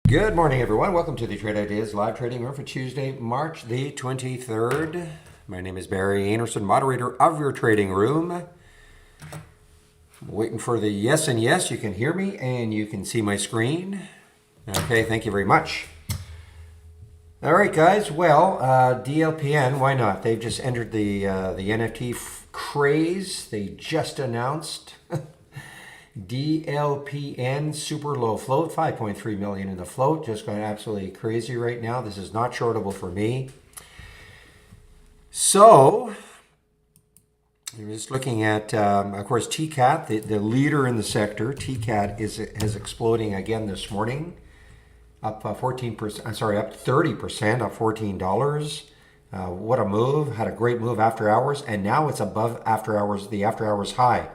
Good morning, everyone. Welcome to the Trade Ideas live trading room for Tuesday, March the 23rd. My name is Barry Anderson, moderator of your trading room. I'm waiting for the yes and yes. You can hear me and you can see my screen. Okay, thank you very much. All right, guys. Well, DLPN, why not? They've just entered the NFT craze. They just announced DLPN super low float, 5.3 million in the float, just going absolutely crazy right now. This is not shortable for me. So I'm just looking at, of course, TCAT, the leader in the sector. TCAT is exploding again this morning, up 14%. Sorry, up 30%, up $14. What a move! Had a great move after hours, and now it's above after hours, the after hours high.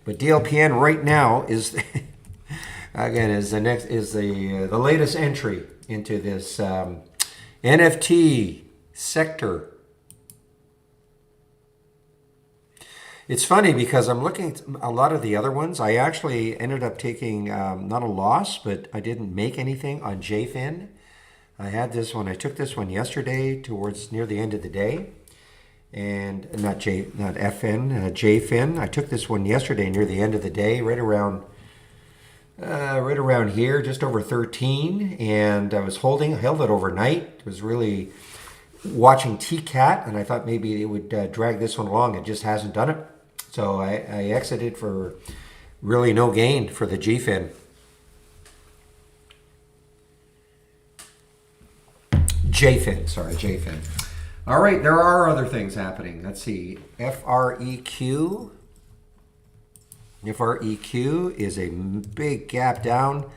But DLPN right now is again is the latest entry into this NFT sector. It's funny because I'm looking at a lot of the other ones. I actually ended up taking not a loss, but I didn't make anything on JFIN. I had this one. I took this one yesterday towards near the end of the day. And not FN, JFIN. I took this one yesterday near the end of the day, right around here, just over 13. And I was held it overnight. It was really watching TCAT, and I thought maybe it would drag this one along. It just hasn't done it. So I exited for really no gain for the GFIN. JFIN. All right, there are other things happening. Let's see. FREQ. FREQ is a big gap down.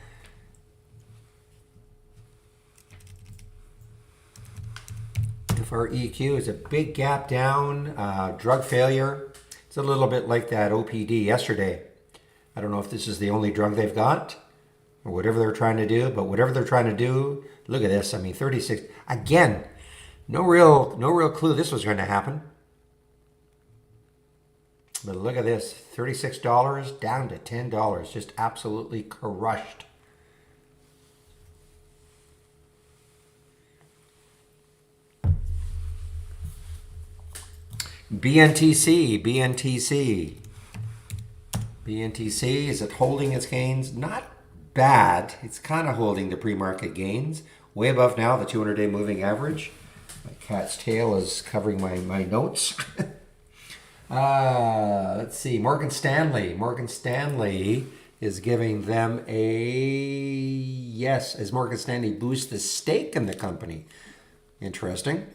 FREQ is a big gap down. Drug failure. It's a little bit like that OPD yesterday. I don't know if this is the only drug they've got or whatever they're trying to do, but whatever they're trying to do, look at this. I mean, 36. Again, no real clue this was going to happen. But look at this, $36 down to $10, just absolutely crushed. BNTC, is it holding its gains? Not bad. It's kind of holding the pre-market gains. Way above now the 200-day moving average. My cat's tail is covering my notes. Let's see. Morgan Stanley is giving them a yes as Morgan Stanley boosts the stake in the company. Interesting.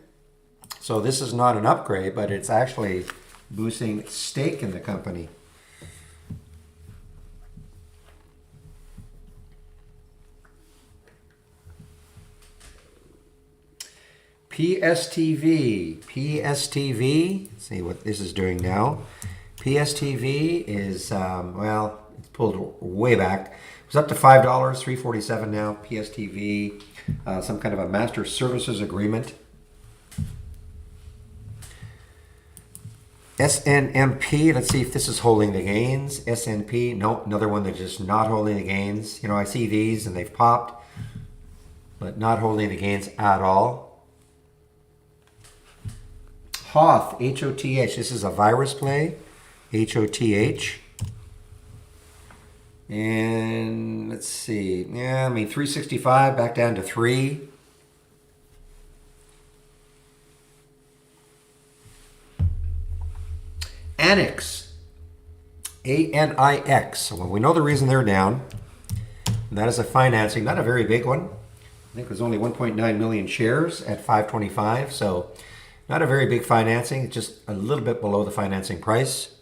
So this is not an upgrade, but it's actually boosting stake in the company. PSTV, let's see what this is doing now. PSTV is, well, it's pulled way back. It was up to $5, $3.47 now. PSTV, some kind of a master services agreement. SNMP, let's see if this is holding the gains. SNP, no, another one that's just not holding the gains. You know, I see these and they've popped, but not holding the gains at all. Hoth, H-O-T-H. This is a virus play. H-O-T-H. And let's see. Yeah, I mean, 365 back down to 3. Anix. A-N-I-X. Well, we know the reason they're down. And that is a financing, not a very big one. I think it was only 1.9 million shares at $5.25. So not a very big financing, just a little bit below the financing price.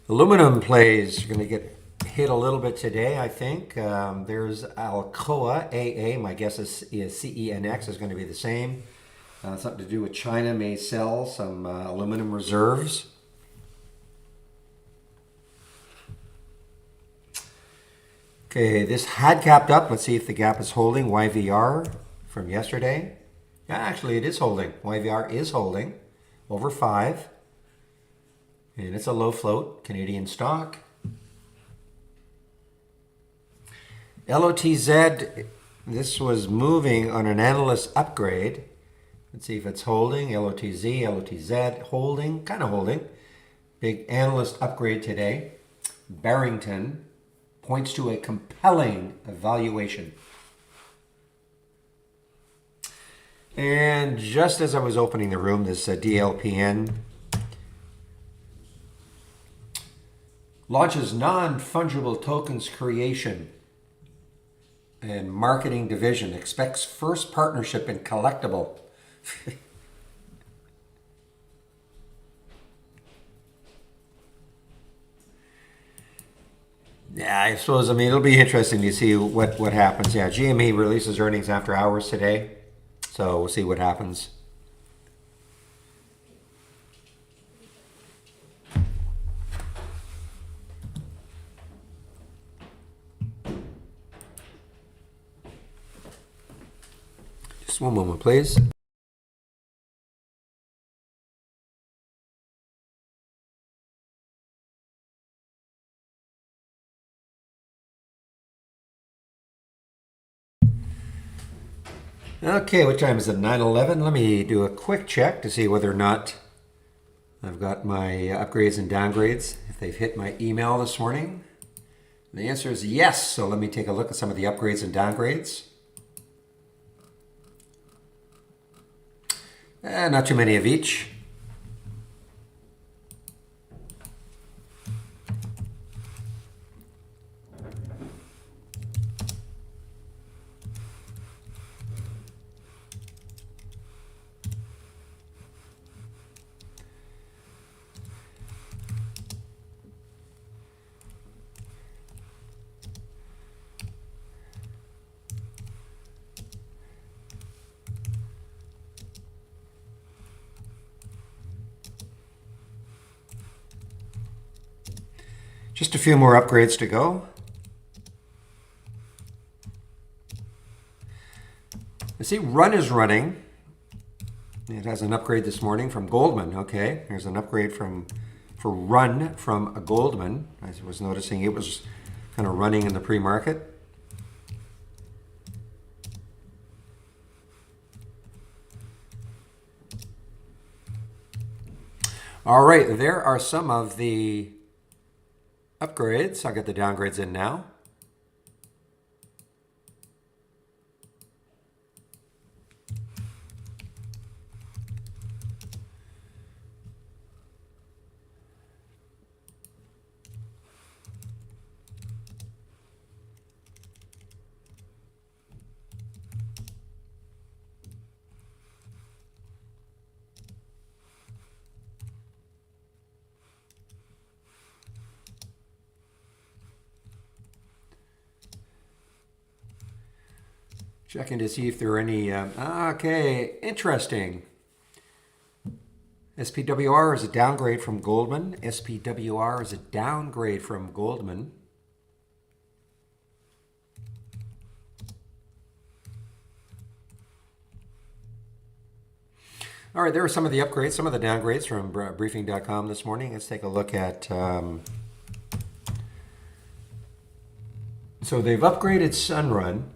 Aluminum plays are going to get hit a little bit today, I think. There's Alcoa, AA, my guess is CENX is going to be the same. Something to do with China may sell some aluminum reserves. Okay, this had capped up. Let's see if the gap is holding. YVR from yesterday. Yeah, actually it is holding. YVR is holding over 5. And it's a low float Canadian stock. LOTZ, this was moving on an analyst upgrade. Let's see if it's holding. LOTZ, LOTZ, holding, kind of holding. Big analyst upgrade today. Barrington points to a compelling valuation. And just as I was opening the room, this DLPN launches non-fungible tokens creation and marketing division, expects first partnership in collectible. Yeah, I suppose, it'll be interesting to see what happens. Yeah, GME releases earnings after hours today, so we'll see what happens. Just one moment, please. Okay, what time is it? 9:11. Let me do a quick check to see whether or not I've got my upgrades and downgrades, if they've hit my email this morning. And the answer is yes. So let me take a look at some of the upgrades and downgrades. Not too many of each. Just a few more upgrades to go. I see Run is running. It has an upgrade this morning from Goldman. Okay, there's an upgrade for Run from a Goldman. I was noticing it was kind of running in the pre-market. All right, there are some of the upgrades. I'll get the downgrades in now. Checking to see if there are any, okay, interesting. SPWR is a downgrade from Goldman. SPWR is a downgrade from Goldman. All right, there are some of the upgrades, some of the downgrades from briefing.com this morning. Let's take a look at, so they've upgraded Sunrun.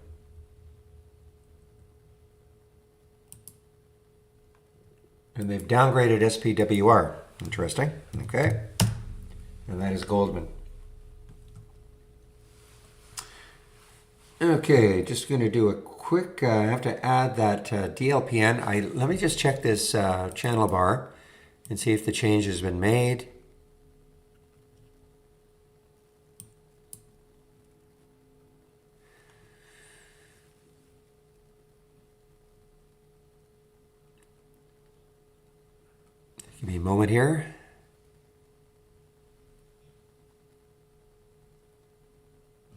And they've downgraded SPWR. Interesting. Okay. And that is Goldman. Okay, just going to do a quick, I have to add that DLPN. Let me just check this channel bar and see if the change has been made. Give me a moment here.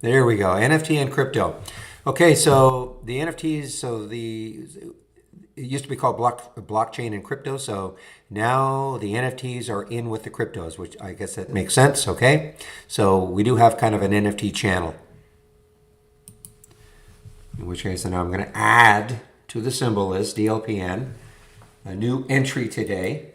There we go, NFT and crypto. Okay, so the NFTs, it used to be called blockchain and crypto, so now the NFTs are in with the cryptos, which I guess that makes sense, okay? So we do have kind of an NFT channel. In which case, now I'm going to add to the symbol list, DLPN, a new entry today.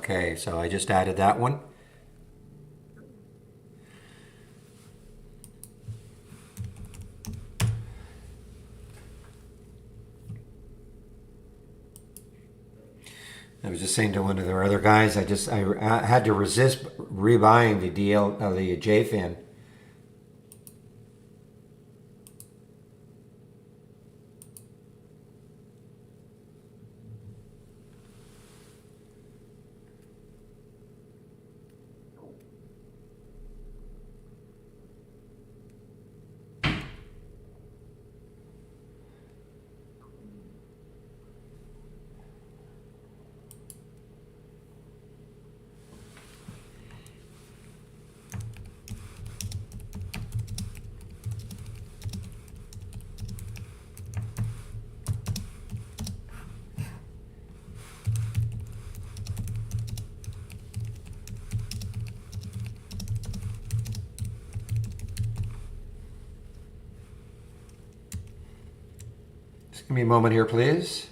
Okay, so I just added that one. I was just saying to one of the other guys, I had to resist rebuying the the JFIN. Just give me a moment here, please.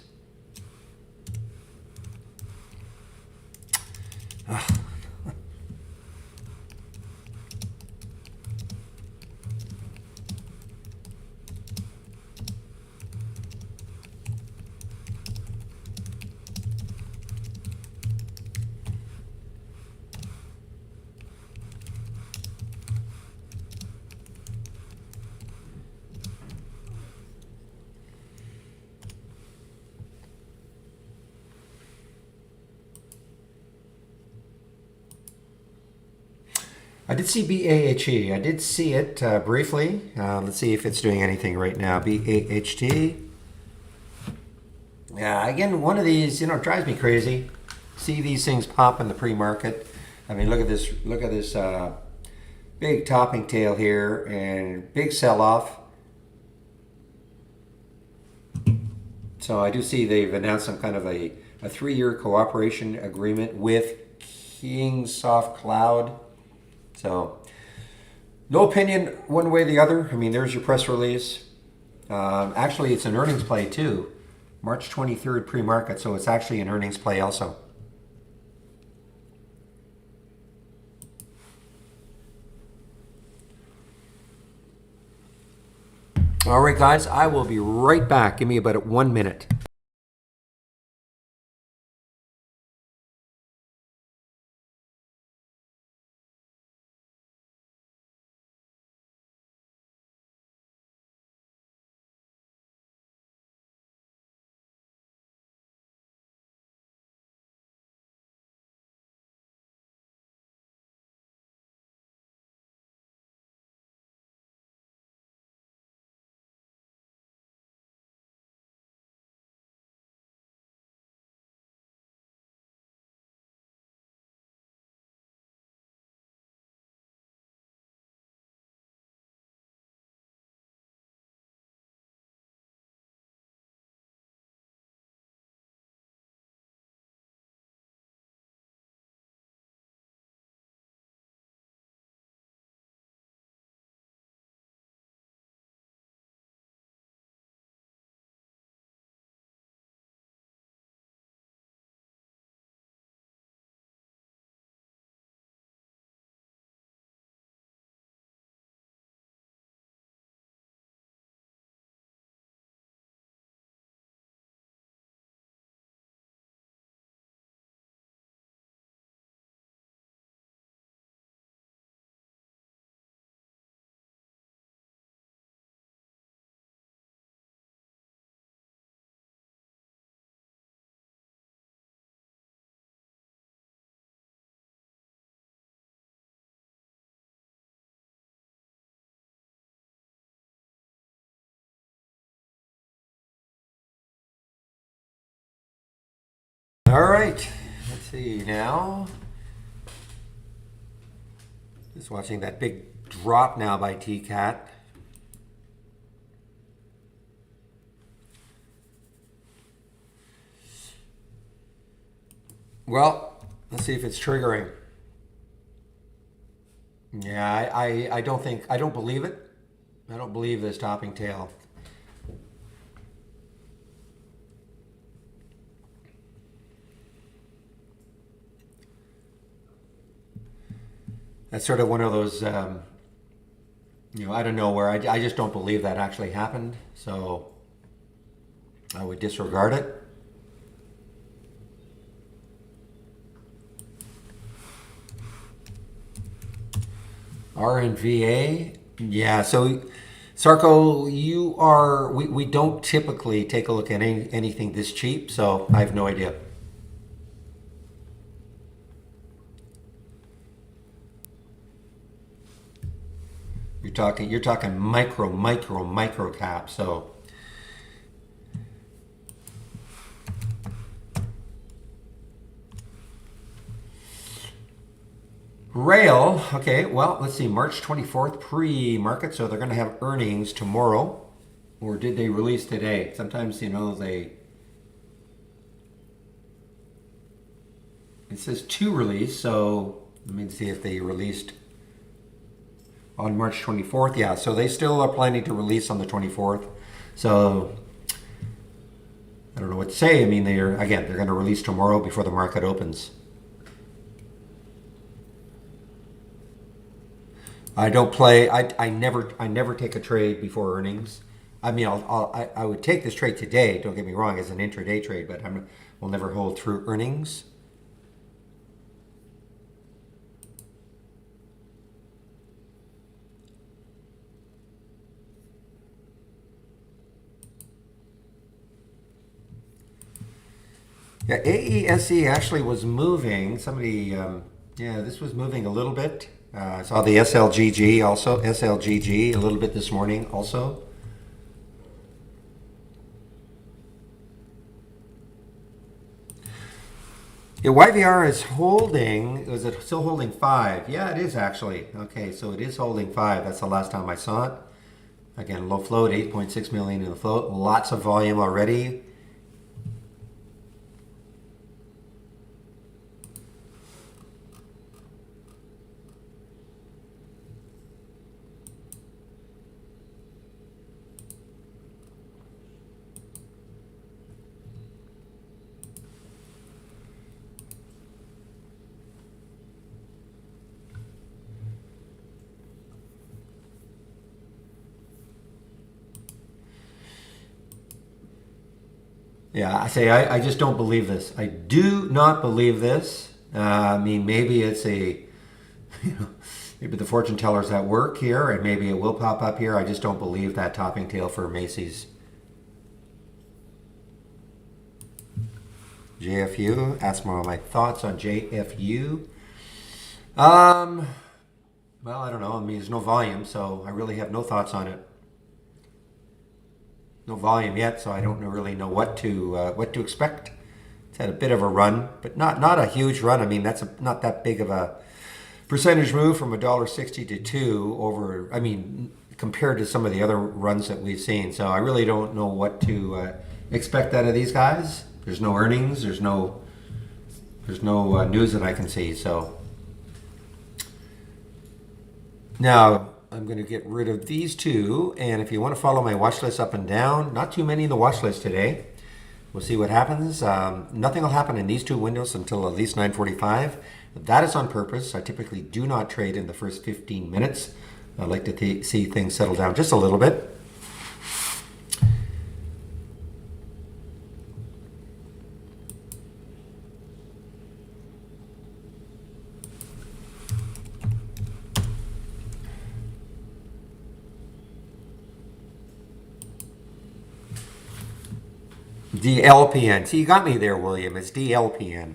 I did see BAHE. I did see it briefly. Let's see if it's doing anything right now. BAHT. Yeah, again, one of these, drives me crazy. See these things pop in the pre-market. I mean, look at this. Look at this big topping tail here and big sell-off. So I do see they've announced some kind of a 3-year cooperation agreement with Kingsoft Cloud. So, no opinion one way or the other. I mean, there's your press release. Actually, it's an earnings play too. March 23rd pre-market, so it's actually an earnings play also. All right, guys, I will be right back. Give me about 1 minute. All right, let's see now. Just watching that big drop now by TCAT. Well, let's see if it's triggering. Yeah, I don't believe it. I don't believe this topping tail. That's sort of one of those, out of nowhere. I just don't believe that actually happened. So I would disregard it. RNVA, yeah. So, Sarko, we don't typically take a look at anything this cheap, so I have no idea. You're talking micro cap. So, Rail, okay, well, let's see, March 24th pre-market, so they're going to have earnings tomorrow, or did they release today? Sometimes, it says to release, so let me see if they released on March 24th. Yeah, so they still are planning to release on the 24th, so I don't know what to say. I mean, they're going to release tomorrow before the market opens. I don't play. I never take a trade before earnings. I mean, I would take this trade today. Don't get me wrong, as an intraday trade, but will never hold through earnings. Yeah, AESE actually was moving. This was moving a little bit. I saw the SLGG a little bit this morning also. Yeah, YVR is holding. Is it still holding 5? Yeah, it is actually. Okay, so it is holding 5. That's the last time I saw it. Again, low float, 8.6 million in the float. Lots of volume already. Yeah, I just don't believe this. I do not believe this. I mean, maybe it's maybe the fortune teller's at work here, and maybe it will pop up here. I just don't believe that topping tail for Macy's. JFU, ask more of my thoughts on JFU. Well, I don't know. I mean, there's no volume, so I really have no thoughts on it. No volume yet, so I don't really know what to expect. It's had a bit of a run, but not a huge run. I mean, that's not that big of a percentage move from $1.60 to 2 over. I mean, compared to some of the other runs that we've seen. So I really don't know what to expect out of these guys. There's no earnings. There's no news that I can see. So now I'm going to get rid of these two, and if you want to follow my watch list up and down, not too many in the watch list today. We'll see what happens. Nothing will happen in these two windows until at least 9:45. That is on purpose. I typically do not trade in the first 15 minutes. I like to see things settle down just a little bit. DLPN. See, you got me there, William. It's DLPN.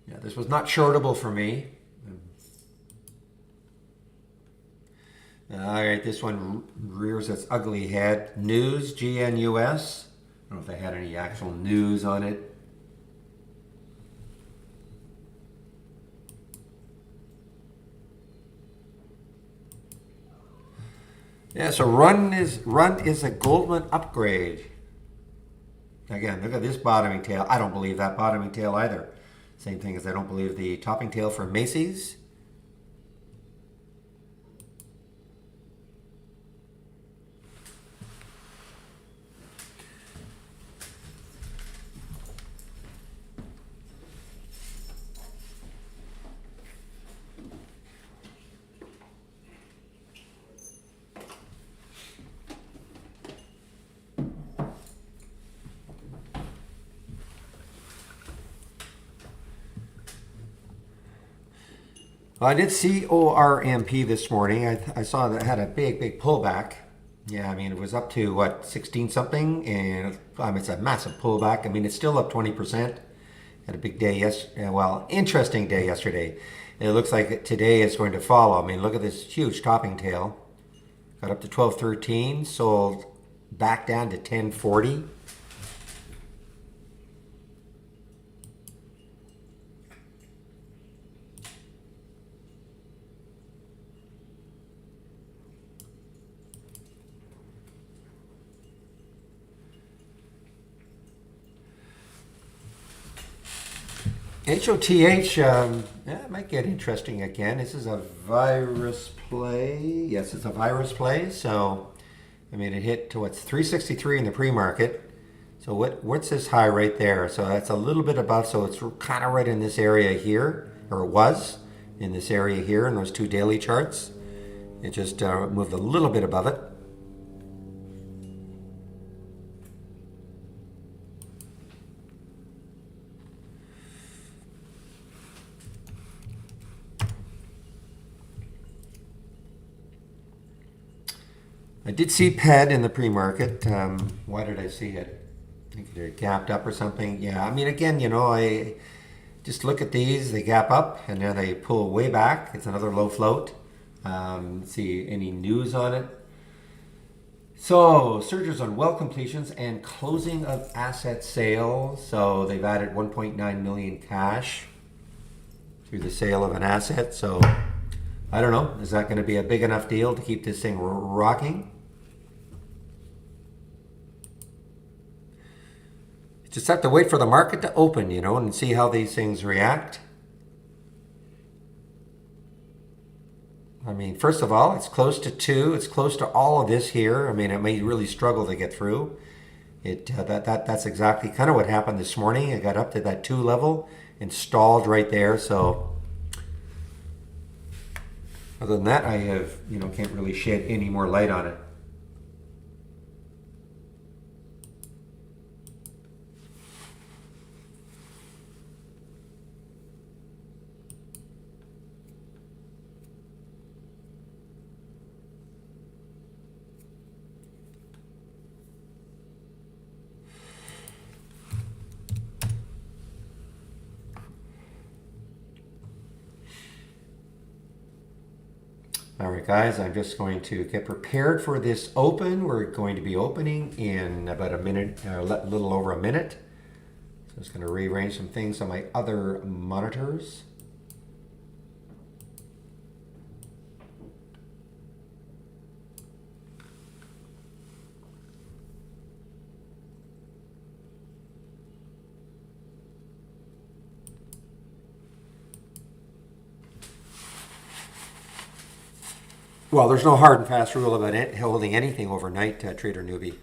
Yeah, this was not shortable for me. All right, this one rears its ugly head. News, GNUS. I don't know if they had any actual news on it. Yeah, so run is a Goldman upgrade. Again, look at this bottoming tail. I don't believe that bottoming tail either. Same thing as I don't believe the topping tail for Macy's. Well, I did see ORMP this morning. I saw that it had a big pullback. Yeah, I mean, it was up to what, 16 something, and it's a massive pullback. I mean, it's still up 20%. Had a big day interesting day yesterday. And it looks like today is going to follow. I mean, look at this huge topping tail. Got up to 12.13, sold back down to 10.40. HOTH, it might get interesting again. This is a virus play. Yes, it's a virus play. So, I mean, it hit to what's 363 in the pre-market. So what's this high right there? So that's a little bit above. So it's kind of right in this area here, or it was in this area here in those two daily charts. It just moved a little bit above it. I did see PED in the pre-market. Why did I see it? I think it gapped up or something. Yeah, I mean, again, I just look at these. They gap up and then they pull way back. It's another low float. See any news on it. So, surges on well completions and closing of asset sales. So they've added 1.9 million cash through the sale of an asset. So I don't know. Is that going to be a big enough deal to keep this thing rocking? Just have to wait for the market to open, and see how these things react. I mean, first of all, it's close to 2. It's close to all of this here. I mean, it may really struggle to get through. That's exactly kind of what happened this morning. It got up to that 2 level and stalled right there. So other than that, I can't really shed any more light on it. All right, guys, I'm just going to get prepared for this open. We're going to be opening in about a minute, a little over a minute. So I'm just going to rearrange some things on my other monitors. Well, there's no hard and fast rule about it, holding anything overnight, trader newbie.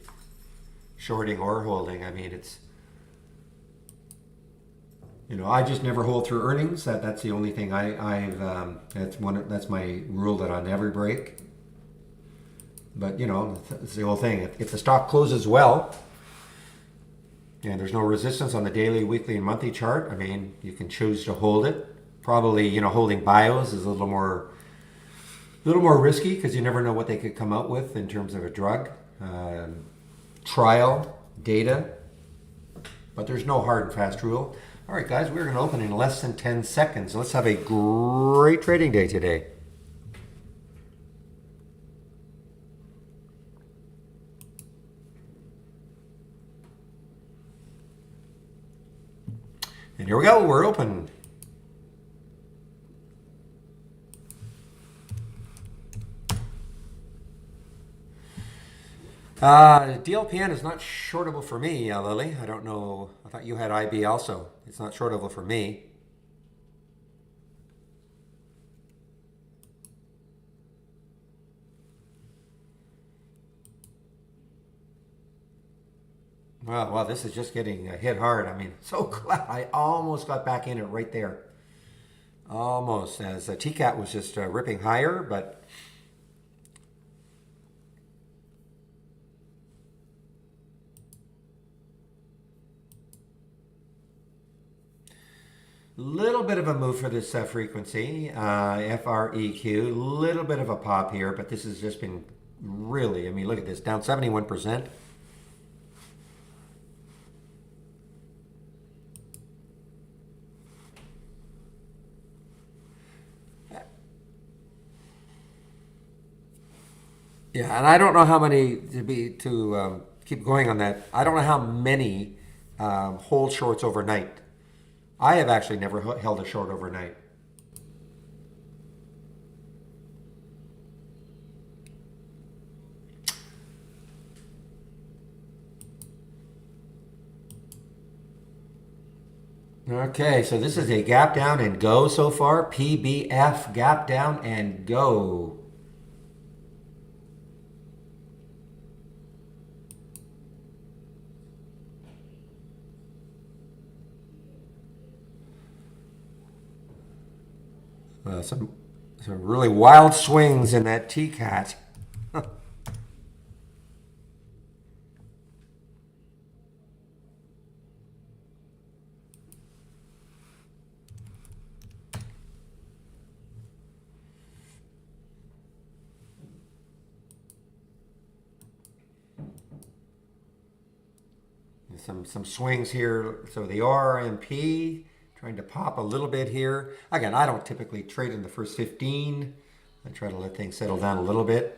Shorting or holding. I mean, it's, I just never hold through earnings. That's the only thing that's my rule that I never break. But, it's the whole thing. If the stock closes well, and there's no resistance on the daily, weekly, and monthly chart, I mean, you can choose to hold it. Probably, holding bios is a little more risky because you never know what they could come out with in terms of a drug, trial, data, but there's no hard and fast rule. All right, guys, we're going to open in less than 10 seconds. Let's have a great trading day today. And here we go, we're open. DLPN is not shortable for me, Lily. I don't know. I thought you had IB also. It's not shortable for me. Well, this is just getting hit hard. I mean, so glad I almost got back in it right there. Almost, as TCAT was just ripping higher, but Little bit of a move for this frequency, FREQ. Little bit of a pop here, but this has just been really, I mean, look at this, down 71%. Yeah, and I don't know how many to keep going on that. I don't know how many hold shorts overnight. I have actually never held a short overnight. Okay, so this is a gap down and go so far. PBF, gap down and go. Some really wild swings in that TCAT. Some swings here. So the RMP trying to pop a little bit here. Again, I don't typically trade in the first 15. I try to let things settle down a little bit.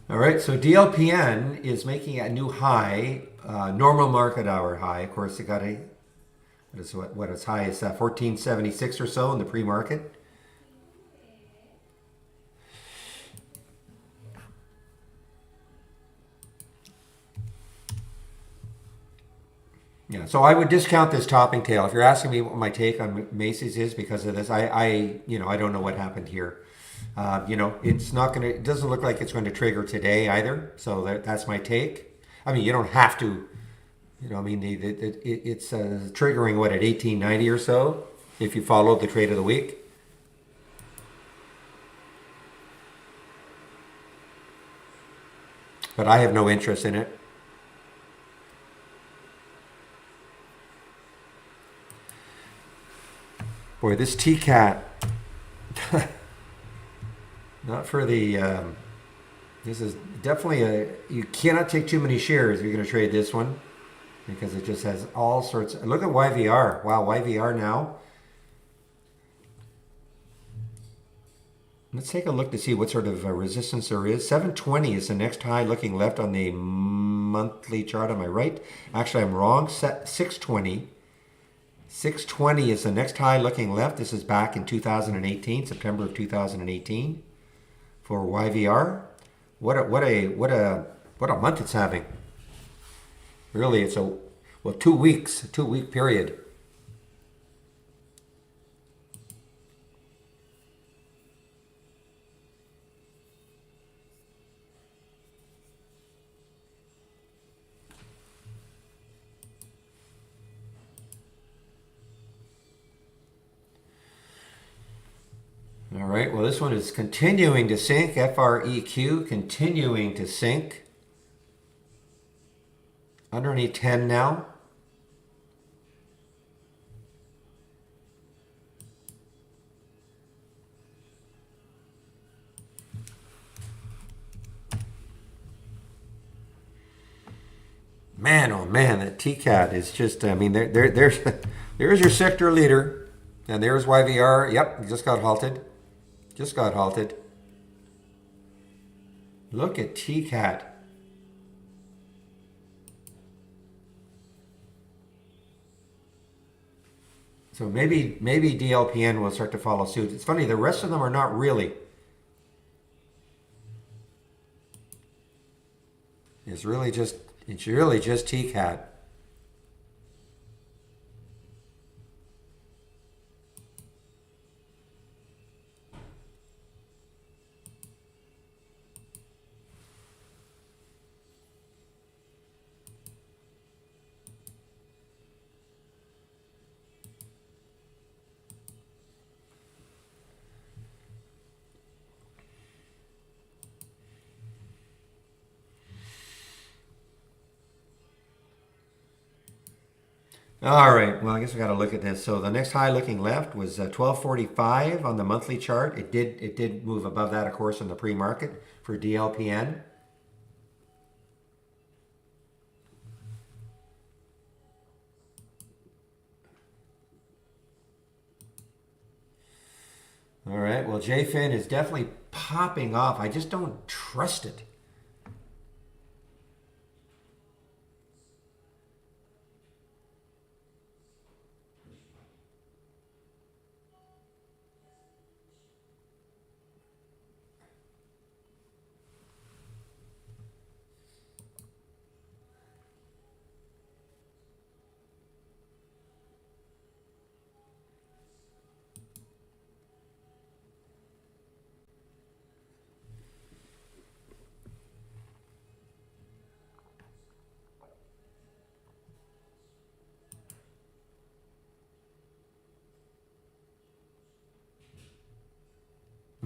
All right, so DLPN is making a new high, normal market hour high. Of course, it got a what as high as 1476 or so in the pre-market. Yeah, so I would discount this topping tail. If you're asking me what my take on Macy's is because of this, I don't know what happened here. It's not going to, it doesn't look like it's going to trigger today either. So that's my take. I mean, you don't have to, it's triggering what at 1890 or so if you follow the trade of the week. But I have no interest in it. Boy, this TCAT. Not for the, this is definitely you cannot take too many shares if you're going to trade this one because it just has all sorts look at YVR. Wow, YVR now. Let's take a look to see what sort of resistance there is. 720 is the next high looking left on the monthly chart. Am I right? Actually, I'm wrong. 620. 620 is the next high looking left. This is back in 2018, September of 2018. For YVR, what a month it's having. Really, it's a 2 weeks, a 2 week period. All right, well, this one is continuing to sink. FREQ continuing to sink. Underneath 10 now. Man, oh man, that TCAT is just, I mean, there's your sector leader. And there's YVR. Yep, he just got halted. Just got halted. Look at TCAT. So maybe DLPN will start to follow suit. It's funny, the rest of them are not really. It's really just TCAT. All right. Well, I guess we got to look at this. So the next high looking left was 1245 on the monthly chart. It did move above that, of course, in the pre-market for DLPN. All right. Well, JFIN is definitely popping off. I just don't trust it.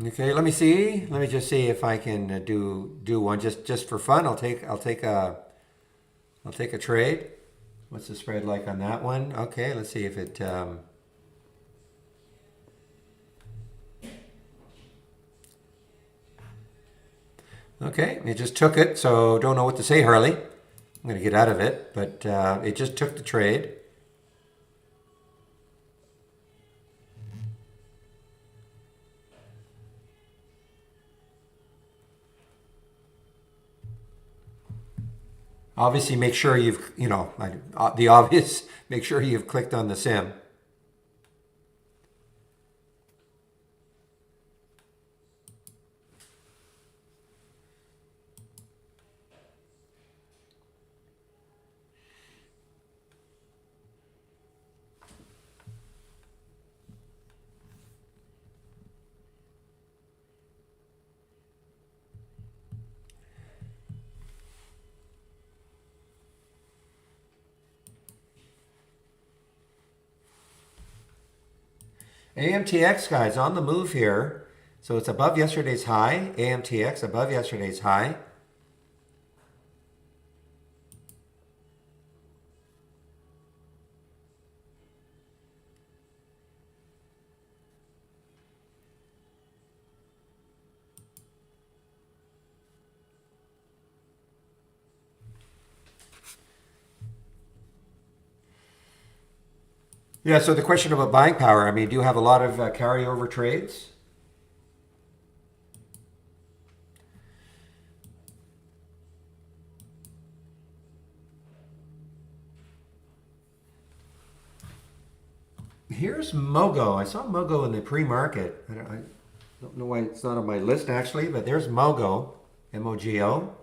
Okay, let me see. Let me just see if I can do one just for fun. I'll take a trade. What's the spread like on that one? Okay, let's see if it. Okay, it just took it. So don't know what to say, Harley. I'm gonna get out of it, but it just took the trade. Obviously, make sure you've, the obvious, make sure you've clicked on the sim. AMTX, guys, on the move here. So it's above yesterday's high. AMTX above yesterday's high. Yeah, so the question about buying power, I mean, do you have a lot of carryover trades? Here's Mogo. I saw Mogo in the pre-market. I don't know why it's not on my list actually, but there's Mogo, M-O-G-O.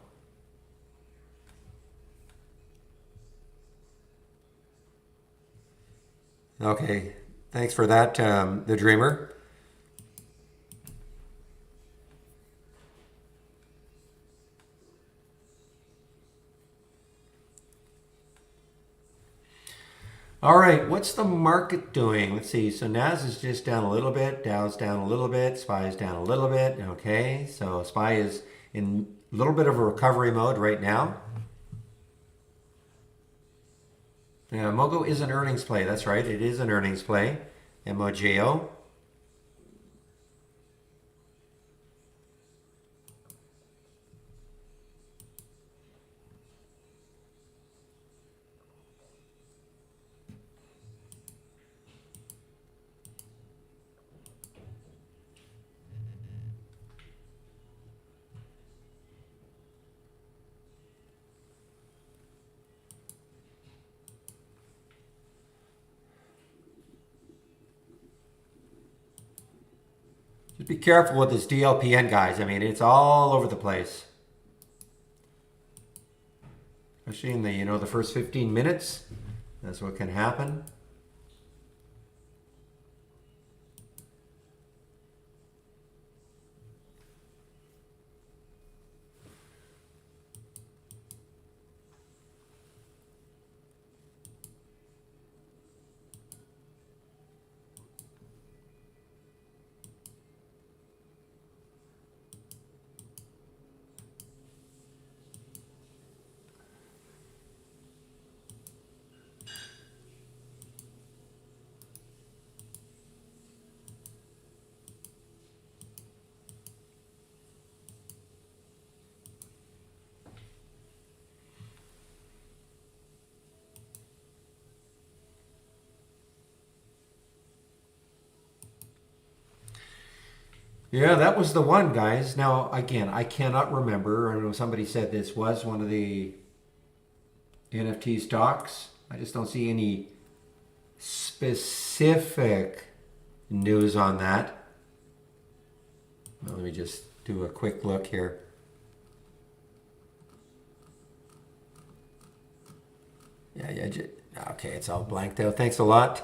Okay, thanks for that, the Dreamer. All right, what's the market doing? Let's see. So NAS is just down a little bit, Dow's down a little bit, SPY is down a little bit. Okay, so SPY is in a little bit of a recovery mode right now. Yeah, Mogo is an earnings play. That's right, it is an earnings play. M-O-G-O. Just be careful with this DLPN, guys. I mean, it's all over the place. Especially in the first 15 minutes. That's what can happen. Yeah, that was the one, guys. Now, again, I cannot remember. I know somebody said this was one of the NFT stocks. I just don't see any specific news on that. Well, let me just do a quick look here. Yeah. Okay, it's all blanked out. Thanks a lot.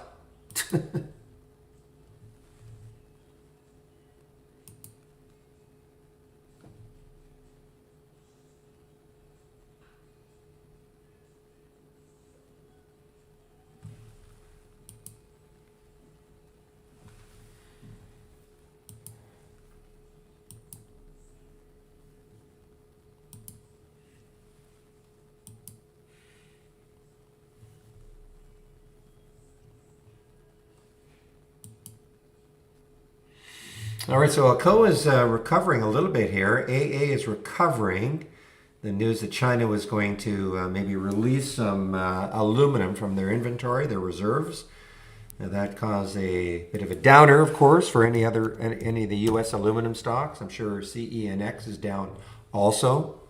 All right, so Alcoa is recovering a little bit here. AA is recovering. The news that China was going to maybe release some aluminum from their inventory, their reserves. Now that caused a bit of a downer, of course, for any of the U.S. aluminum stocks. I'm sure CENX is down also.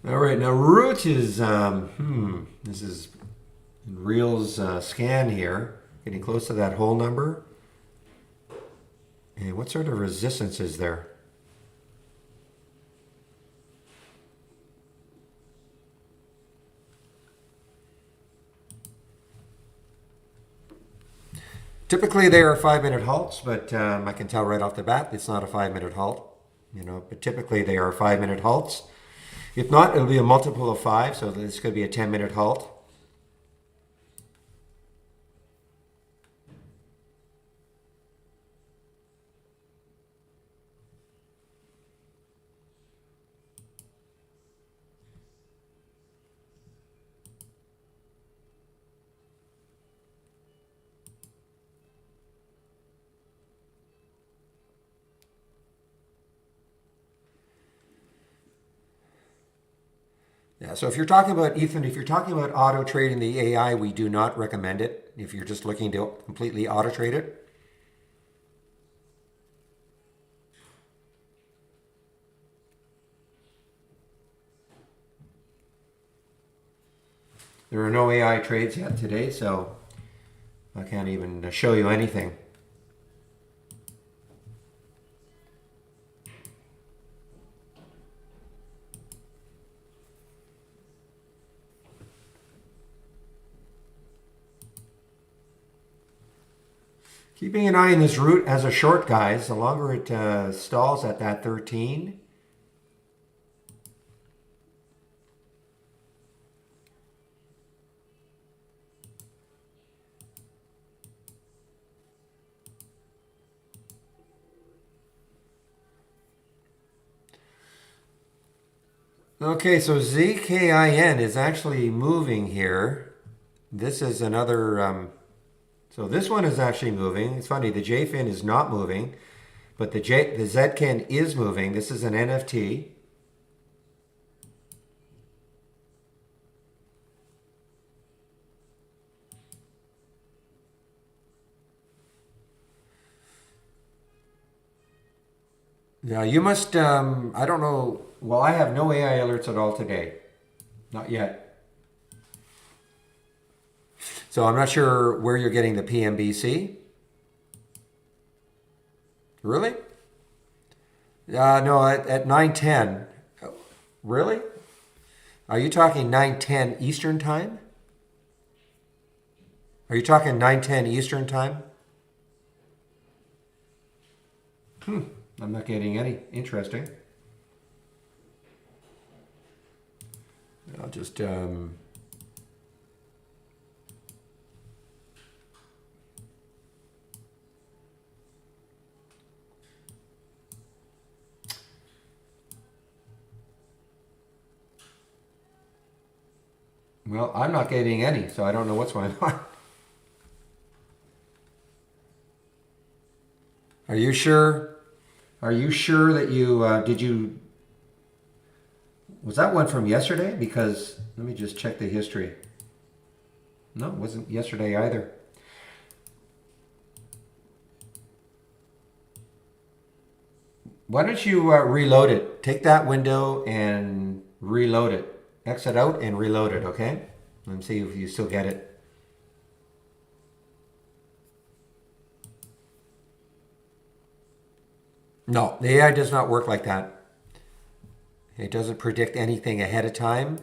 All right, now Root is, this is Real's scan here, getting close to that whole number. And what sort of resistance is there? Typically they are 5-minute halts, but I can tell right off the bat it's not a 5-minute halt. But typically they are 5-minute halts. If not, it'll be a multiple of 5, so this could be a 10-minute halt. Yeah, so if you're talking about, Ethan, if you're talking about auto trading the AI, we do not recommend it if you're just looking to completely auto trade it. There are no AI trades yet today, so I can't even show you anything. Keeping an eye on this route as a short, guys. The longer it stalls at that 13. Okay, so ZKIN is actually moving here. This is another... So this one is actually moving. It's funny, the JFIN is not moving, but the ZKIN is moving. This is an NFT. Now you must, I don't know, well, I have no AI alerts at all today. Not yet. So I'm not sure where you're getting the PMBC. Really? No, at 9:10. Really? Are you talking 9:10 Eastern time? Are you talking 9:10 Eastern time? I'm not getting any. Interesting. I'll just... Well, I'm not getting any, so I don't know what's going on. Are you sure? Are you sure that you, did you Was that one from yesterday? Because let me just check the history. No, it wasn't yesterday either. Why don't you reload it? Take that window and reload it. Exit out and reload it, okay? Let me see if you still get it. No, the AI does not work like that. It doesn't predict anything ahead of time.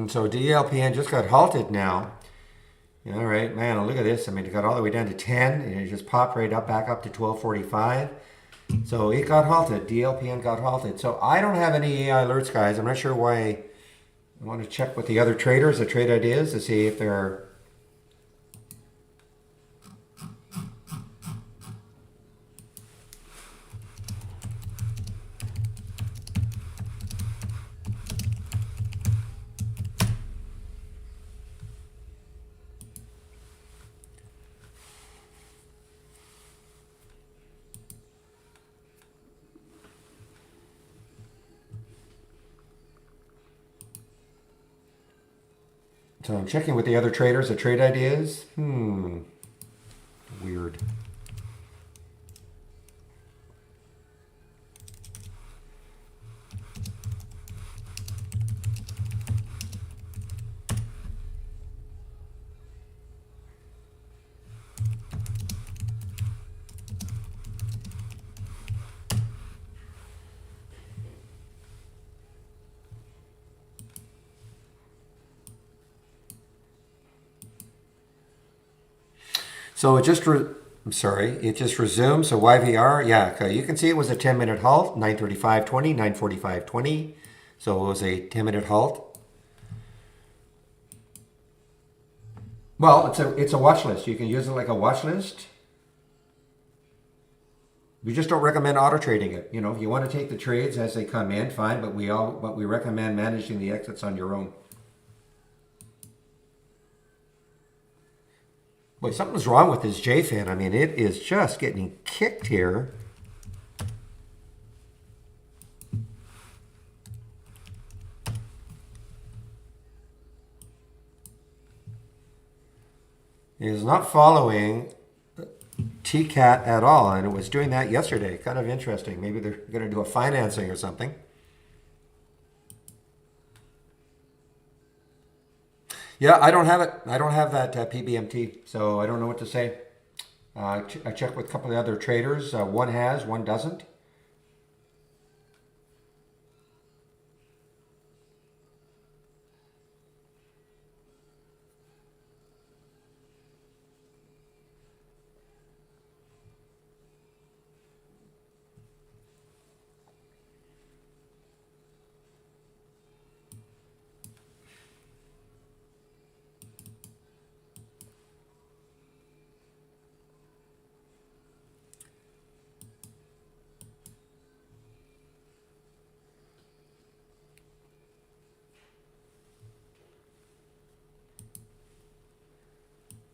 So DLPN just got halted now. All right, man, look at this. I mean, it got all the way down to 10, and it just popped right up, back up to 1245. So it got halted. DLPN got halted. So I don't have any AI alerts, guys. I'm not sure why. I want to check with the other traders, the trade ideas, to see if there are. So I'm checking with the other traders, the trade ideas. Weird. So it just, I'm sorry, it just resumed. So YVR, yeah, okay. You can see it was a 10-minute halt, 9:35:20, 9:45:20. So it was a 10-minute halt. Well, it's a watch list. You can use it like a watch list. We just don't recommend auto trading it. You know, if you want to take the trades as they come in, fine. But we recommend managing the exits on your own. Boy, something's wrong with this JFIN. I mean, it is just getting kicked here. It is not following TCAT at all, and it was doing that yesterday. Kind of interesting. Maybe they're going to do a financing or something. Yeah, I don't have it. I don't have that PBMT, so I don't know what to say. I checked with a couple of other traders. One has, one doesn't.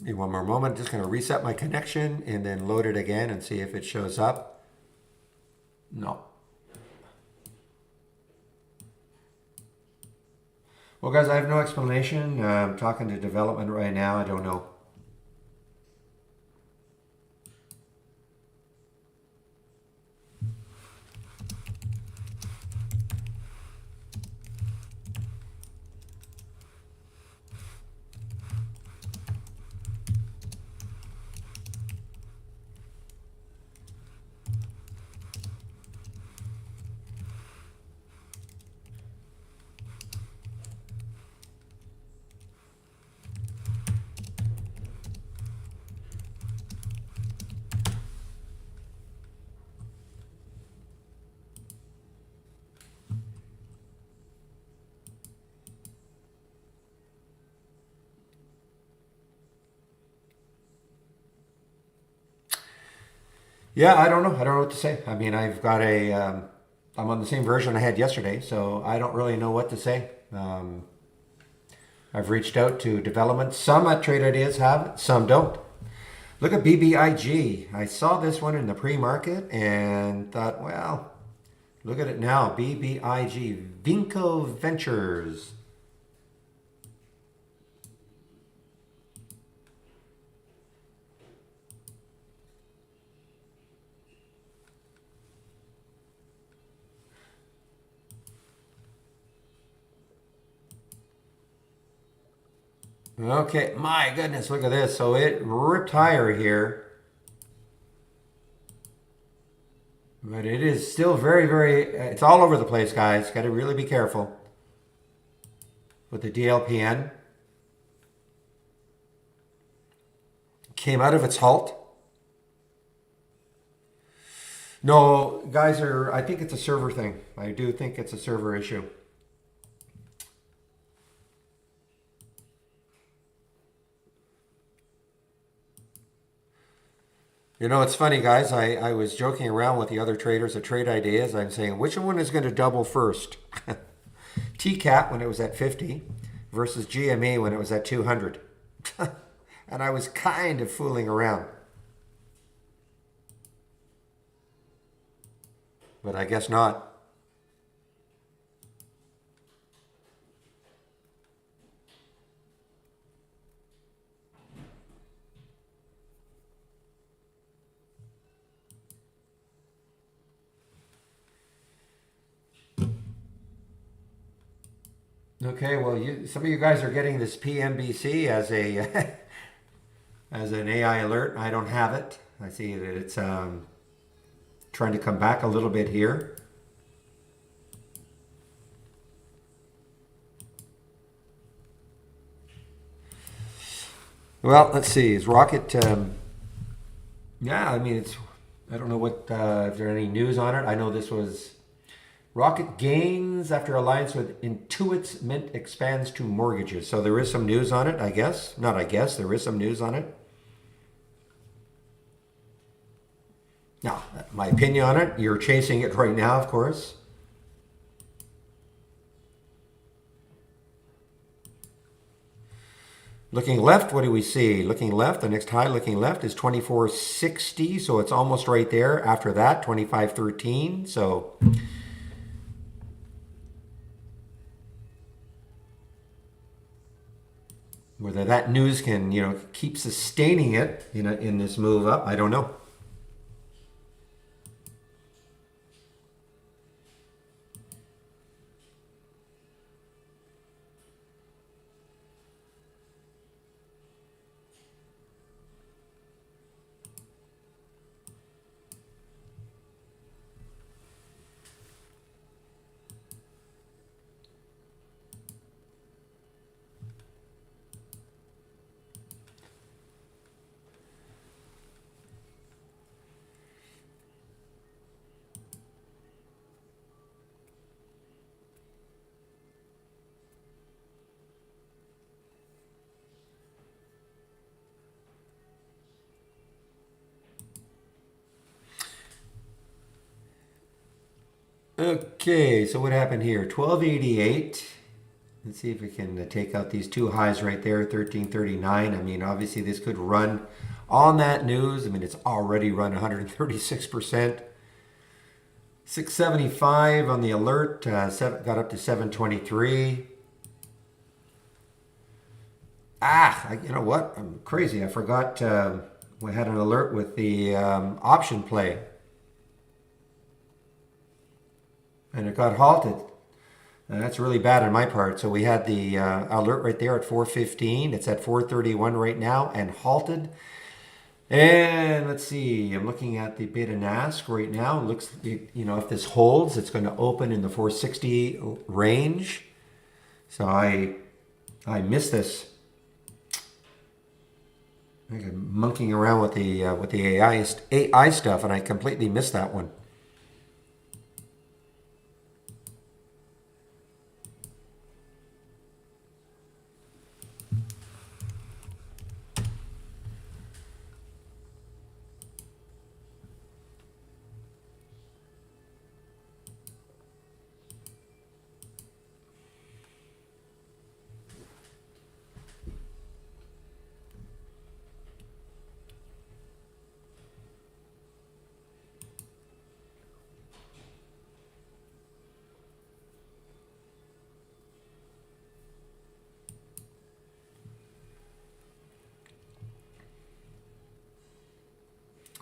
Maybe one more moment. Just going to reset my connection and then load it again and see if it shows up. No. Well, guys, I have no explanation. I'm talking to development right now. I don't know. Yeah, I don't know. I don't know what to say. I mean, I've got a I'm on the same version I had yesterday, so I don't really know what to say. I've reached out to development. Some at Trade Ideas have it, some don't. Look at BBIG. I saw this one in the pre-market and thought, well, look at it now. BBIG, Vinco Ventures. Okay, my goodness, look at this. So it ripped higher here. But it is still very, very, it's all over the place, guys. Got to really be careful with the DLPN. Came out of its halt. No, guys, I think it's a server thing. I do think it's a server issue. You know, it's funny, guys. I was joking around with the other traders at Trade Ideas. I'm saying, which one is going to double first? TCAT when it was at 50 versus GME when it was at 200. And I was kind of fooling around. But I guess not. Okay, well, some of you guys are getting this PMBC as a as an AI alert. I don't have it. I see that it's trying to come back a little bit here. Well, let's see. Is Rocket? Yeah, I mean, I don't know what if there any news on it. I know this was. Rocket gains after alliance with Intuit's Mint expands to mortgages. So there is some news on it, I guess. Not I guess, there is some news on it. Now, my opinion on it, you're chasing it right now, of course. Looking left, what do we see? Looking left, the next high looking left is 24.60. So it's almost right there. After that, 25.13. So... whether that news can, keep sustaining it in this move up, I don't know. Okay, so what happened here? 1288. Let's see if we can take out these two highs right there, 1339. I mean, obviously this could run on that news. I mean, it's already run 136%. 675 on the alert, got up to 723. You know what? I'm crazy. I forgot we had an alert with the option play. And it got halted. And that's really bad on my part. So we had the alert right there at 4:15. It's at 4:31 right now and halted. And let's see, I'm looking at the bid and ask right now. It looks, if this holds, it's going to open in the 460 range. So I missed this. I'm monkeying around with the AI stuff, and I completely missed that one.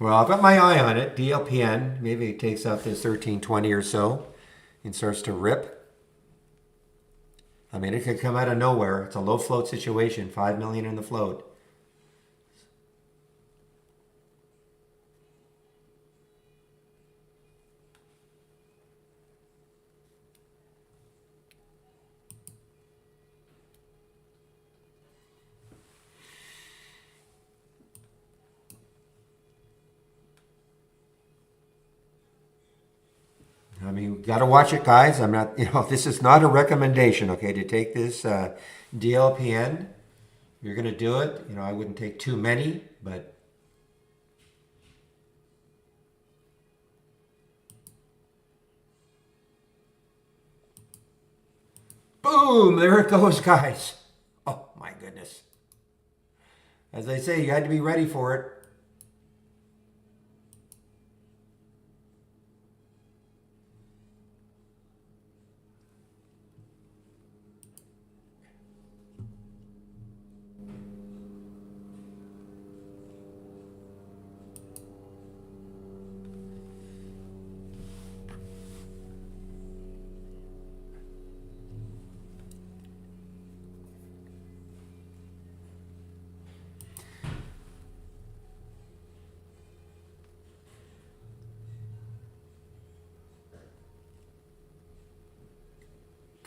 Well, I've got my eye on it. DLPN, maybe it takes out this 1320 or so and starts to rip. I mean, it could come out of nowhere. It's a low float situation, 5 million in the float. I mean, we got to watch it, guys. I'm not, this is not a recommendation, okay, to take this DLPN. You're going to do it. I wouldn't take too many, but boom, there it goes, guys. Oh, my goodness. As I say, you had to be ready for it.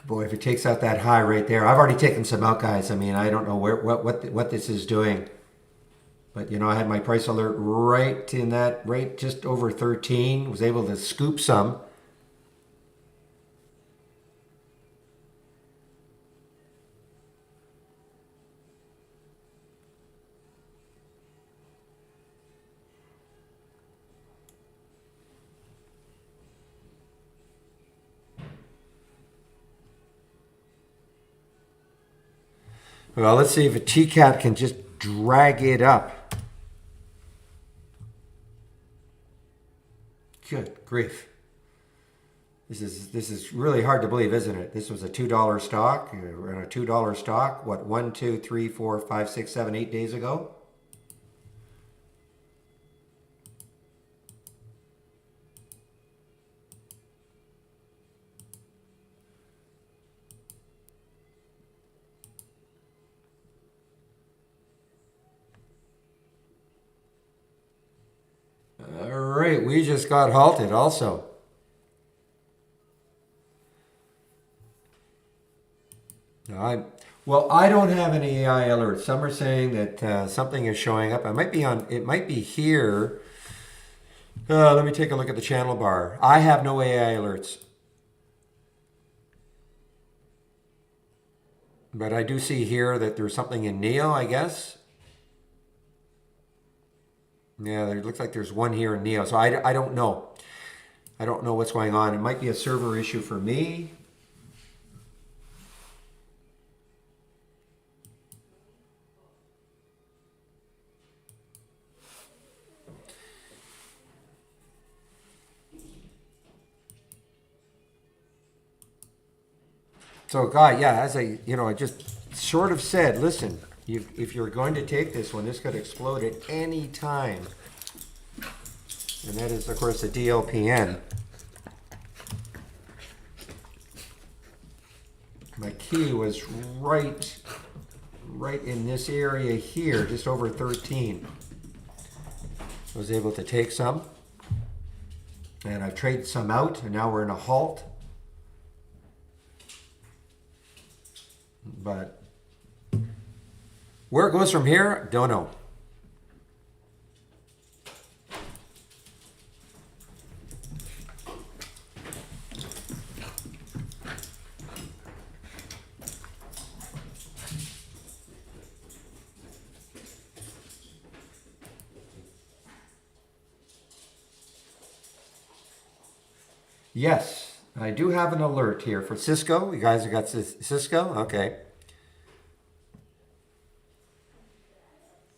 Boy, if it takes out that high right there, I've already taken some out, guys. I mean, I don't know what this is doing, but I had my price alert right just over 13. Was able to scoop some. Well, let's see if a TCAT can just drag it up. Good grief. This is really hard to believe, isn't it? This was a $2 stock. We're in a $2 stock. What, 1, 2, 3, 4, 5, 6, 7, 8 days ago? All right, we just got halted also. I don't have any AI alerts. Some are saying that something is showing up. It might be here. Let me take a look at the channel bar. I have no AI alerts. But I do see here that there's something in Neo, I guess. Yeah, it looks like there's one here in Neo. So I don't know. I don't know what's going on. It might be a server issue for me. So, guy, yeah, as I just sort of said, listen, if you're going to take this one, this could explode at any time. And that is, of course, the DLPN. My key was right in this area here, just over 13. I was able to take some. And I've traded some out, and now we're in a halt. But where it goes from here, don't know. Yes, I do have an alert here for Cisco. You guys have got Cisco? Okay.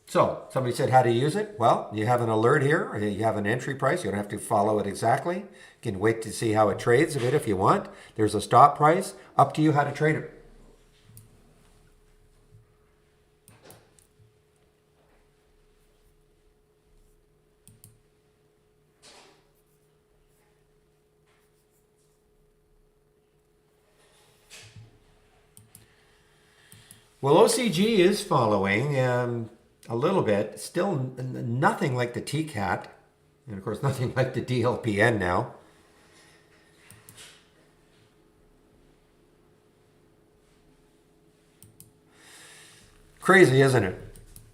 So, somebody said how to use it. Well, you have an alert here. You have an entry price. You don't have to follow it exactly. You can wait to see how it trades a bit if you want. There's a stop price. Up to you how to trade it. Well, OCG is following a little bit. Still nothing like the TCAT. And of course, nothing like the DLPN now. Crazy, isn't it?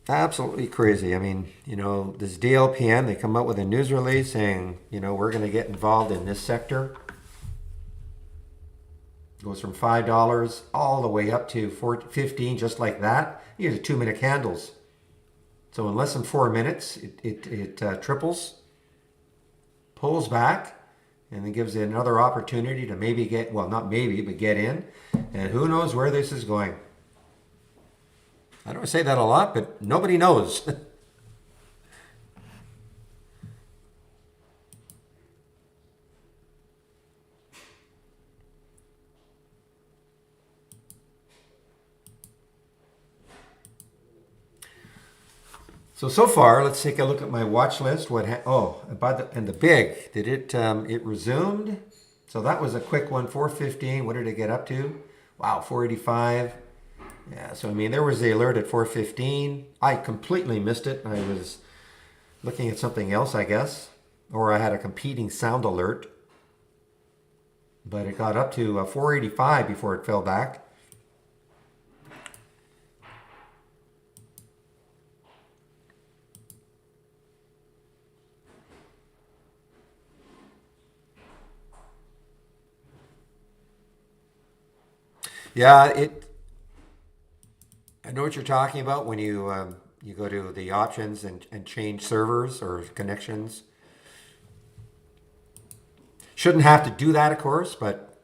Absolutely crazy. I mean, this DLPN, they come out with a news release saying, we're going to get involved in this sector. Goes from $5 all the way up to 15, just like that. These are 2-minute candles. So in less than 4 minutes, it triples, pulls back, and then gives it another opportunity to maybe get, well, not maybe, but get in. And who knows where this is going. I don't say that a lot, but nobody knows. So far, let's take a look at my watch list. And the big, did it resumed? So that was a quick one, 415. What did it get up to? Wow, 485. Yeah, so I mean, there was the alert at 415. I completely missed it. I was looking at something else, I guess. Or I had a competing sound alert. But it got up to 485 before it fell back. Yeah, I know what you're talking about when you go to the options and change servers or connections. Shouldn't have to do that, of course, but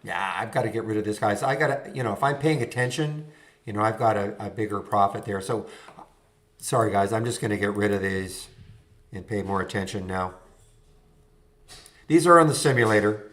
yeah, I've got to get rid of this, guys. I got to, if I'm paying attention, I've got a bigger profit there. So, sorry, guys, I'm just going to get rid of these and pay more attention now. These are on the simulator.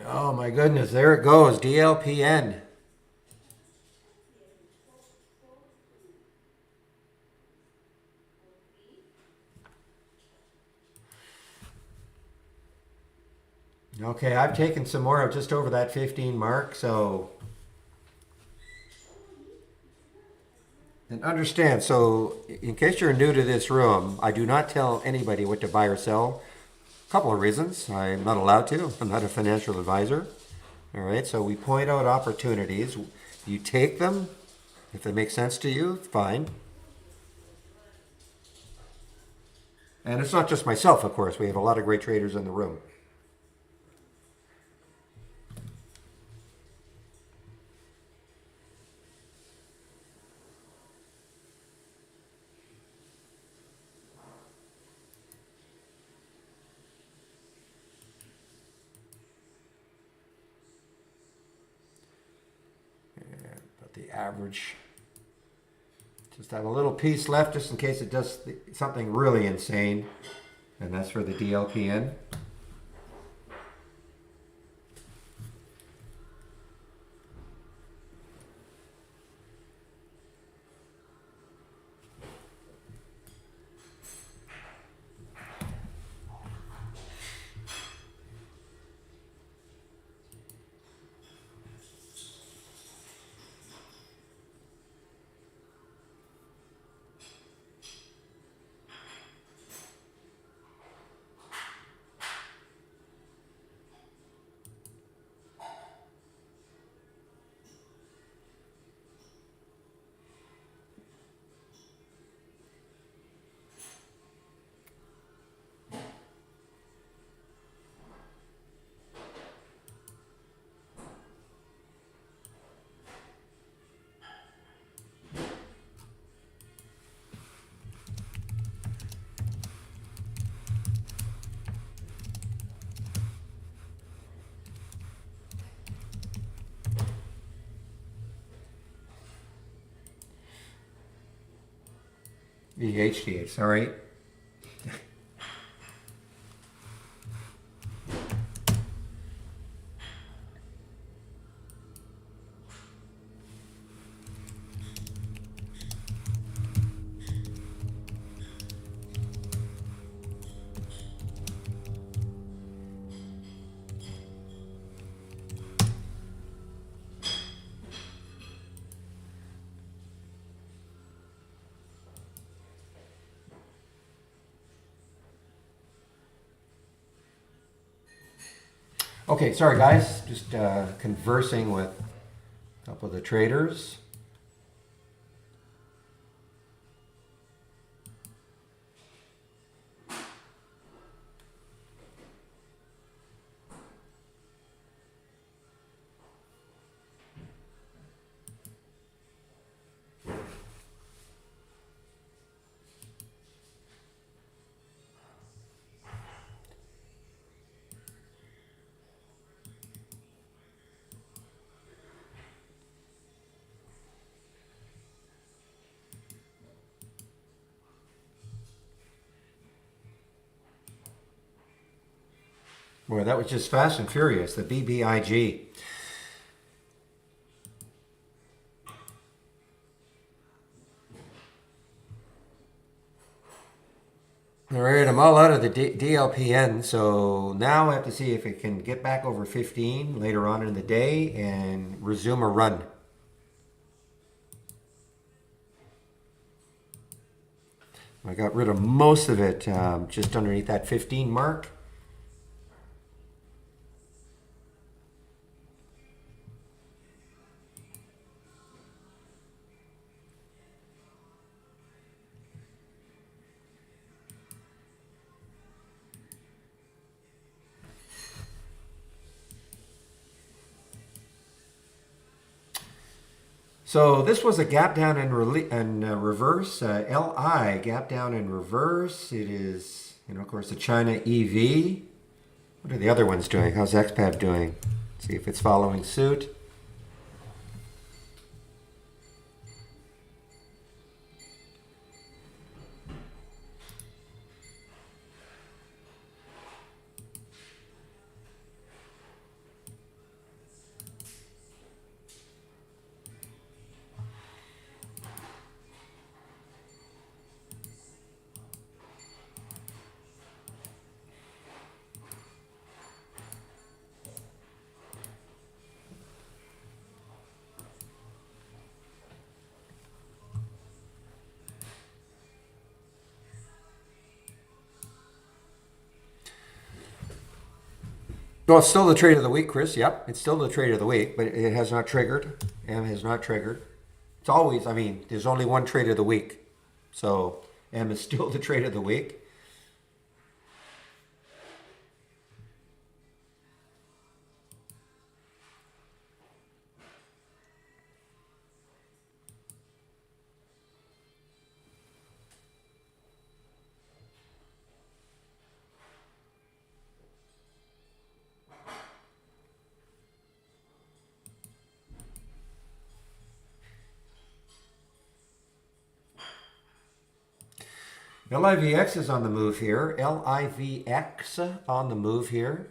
Oh my goodness, there it goes, DLPN. Okay, I've taken some more just over that 15 mark, so. And understand, so in case you're new to this room, I do not tell anybody what to buy or sell. A couple of reasons. I'm not allowed to. I'm not a financial advisor. All right, so we point out opportunities. You take them. If they make sense to you, fine. And it's not just myself, of course. We have a lot of great traders in the room. But the average, just have a little piece left just in case it does something really insane. And that's for the DLPN. VHDs, all right. Okay, sorry guys, just conversing with a couple of the traders. Boy, that was just fast and furious, the BBIG. All right, I'm all out of the DLPN, so now I have to see if it can get back over 15 later on in the day and resume a run. I got rid of most of it just underneath that 15 mark. So this was a gap down and reverse, LI, gap down and reverse. It is, of course, the China EV. What are the other ones doing? How's XPAV doing? See if it's following suit. Well, it's still the trade of the week, Chris. Yep, it's still the trade of the week, but it has not triggered. M has not triggered. It's always, there's only one trade of the week. So M is still the trade of the week. LIVX is on the move here. LIVX on the move here.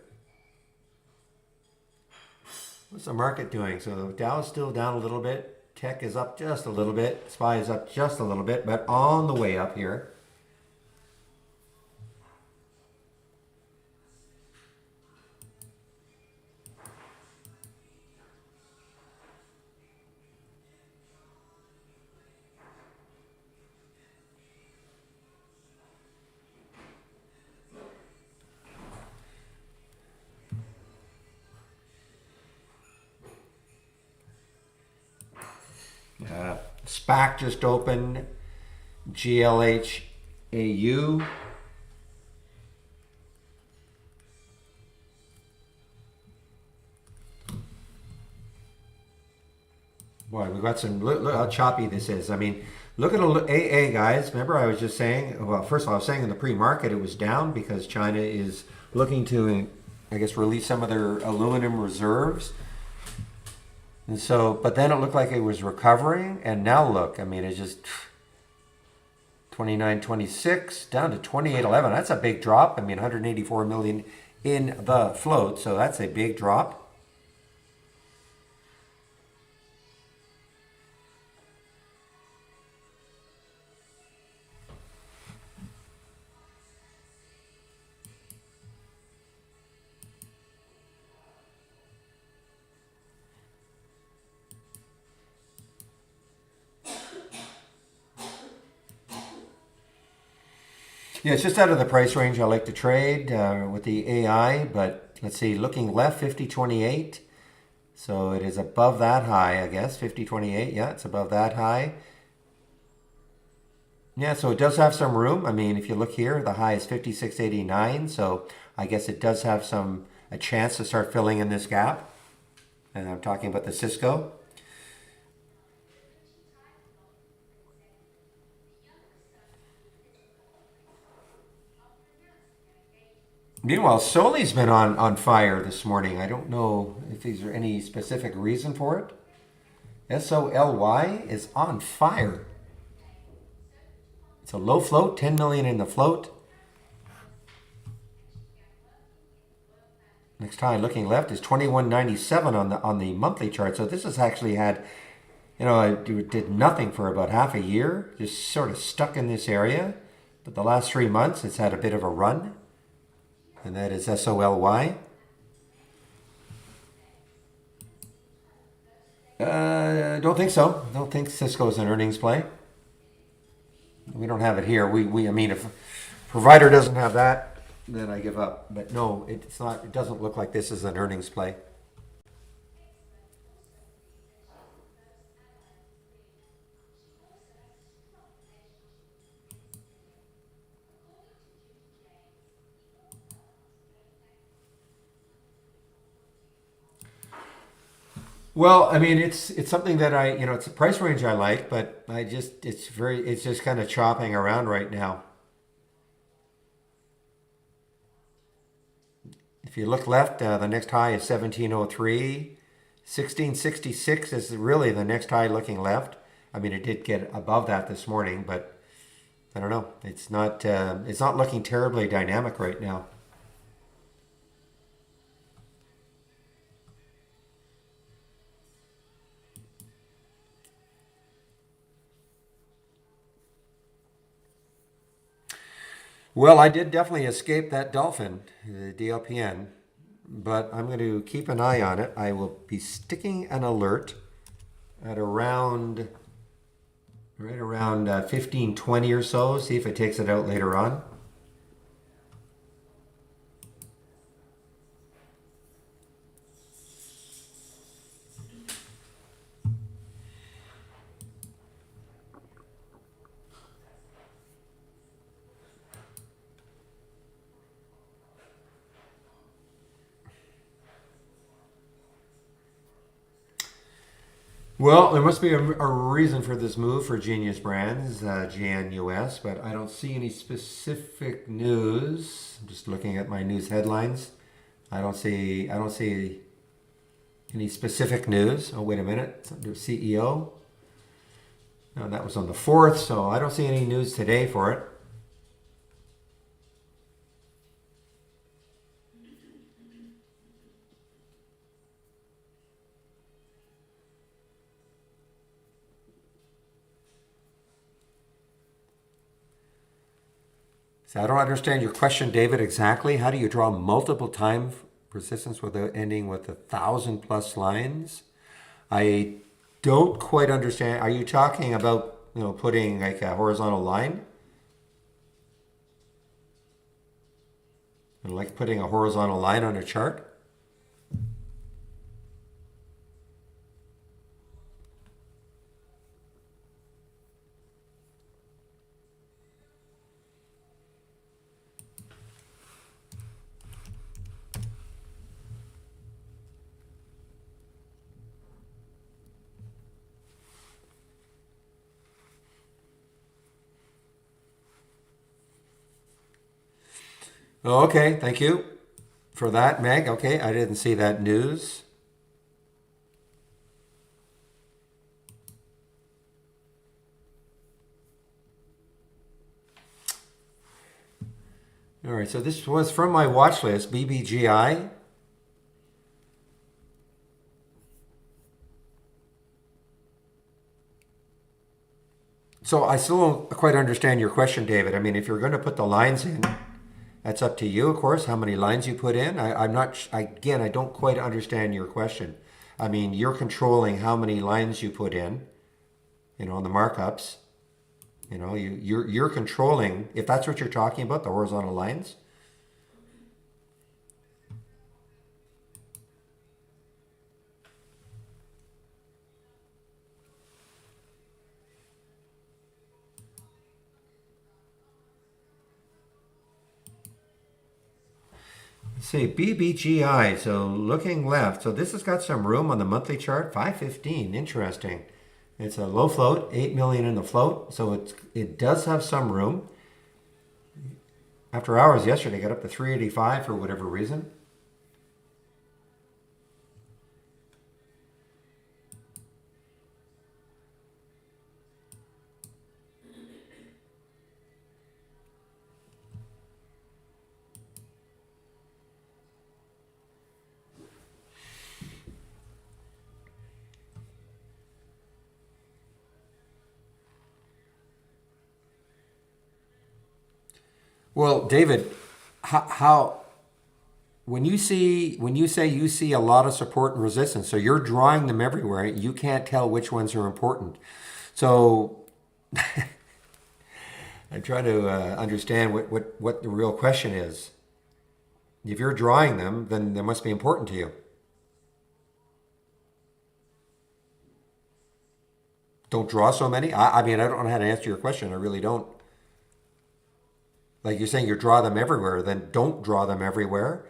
What's the market doing? So Dow is still down a little bit. Tech is up just a little bit. SPY is up just a little bit, but on the way up here. SPAC just opened. GLHAU. Boy, we got some, look how choppy this is. Look at AA, guys. Remember I was just saying, well, first of all, I was saying in the pre-market it was down because China is looking to, I guess, release some of their aluminum reserves. And so, but then it looked like it was recovering, and now look, it's just 29.26 down to 28.11. That's a big drop. I mean, 184 million in the float, so that's a big drop. Yeah, it's just out of the price range I like to trade with the AI, but let's see, looking left, 50.28. So it is above that high, I guess, 50.28. Yeah, it's above that high. Yeah, so it does have some room. I mean, if you look here, the high is 56.89. So I guess it does have a chance to start filling in this gap. And I'm talking about the Cisco. Meanwhile, Soli's been on fire this morning. I don't know if these are any specific reason for it. SOLY is on fire. It's a low float, 10 million in the float. Next high looking left is 21.97 on the monthly chart. So this has actually had, it did nothing for about half a year, just sort of stuck in this area. But the last 3 months, it's had a bit of a run. And that is SOLY. Don't think so. Don't think Cisco's an earnings play. We don't have it here. I mean, if a provider doesn't have that, then I give up. But no, it's not. It doesn't look like this is an earnings play. Well, I mean, it's something that it's a price range I like, but it's just kind of chopping around right now. If you look left, the next high is 1703. 1666 is really the next high looking left. I mean, it did get above that this morning, but I don't know. It's not looking terribly dynamic right now. Well, I did definitely escape that dolphin, the DLPN, but I'm going to keep an eye on it. I will be sticking an alert at right around 15:20 or so, see if it takes it out later on. Well, there must be a reason for this move for Genius Brands, GNUS, but I don't see any specific news. I'm just looking at my news headlines. I don't see any specific news. Oh, wait a minute. It's under CEO. No, that was on the 4th, so I don't see any news today for it. So I don't understand your question, David, exactly. How do you draw multiple time resistance without ending with 1,000+ lines? I don't quite understand. Are you talking about, putting like a horizontal line? Like putting a horizontal line on a chart? Oh, okay, thank you for that, Meg. Okay, I didn't see that news. All right, so this was from my watch list, BBGI. So I still don't quite understand your question, David. I mean, if you're going to put the lines in, that's up to you, of course, how many lines you put in. I'm not, again, I don't quite understand your question. I mean, you're controlling how many lines you put in, on the markups. You're controlling, if that's what you're talking about, the horizontal lines. Let's see, BBGI, so looking left. So this has got some room on the monthly chart, 515, interesting. It's a low float, 8 million in the float, so it does have some room. After hours yesterday, got up to 385 for whatever reason. Well, David, how when you say you see a lot of support and resistance, so you're drawing them everywhere, you can't tell which ones are important. So I'm trying to understand what the real question is. If you're drawing them, then they must be important to you. Don't draw so many? I mean, I don't know how to answer your question. I really don't. Like you're saying, you draw them everywhere, then don't draw them everywhere.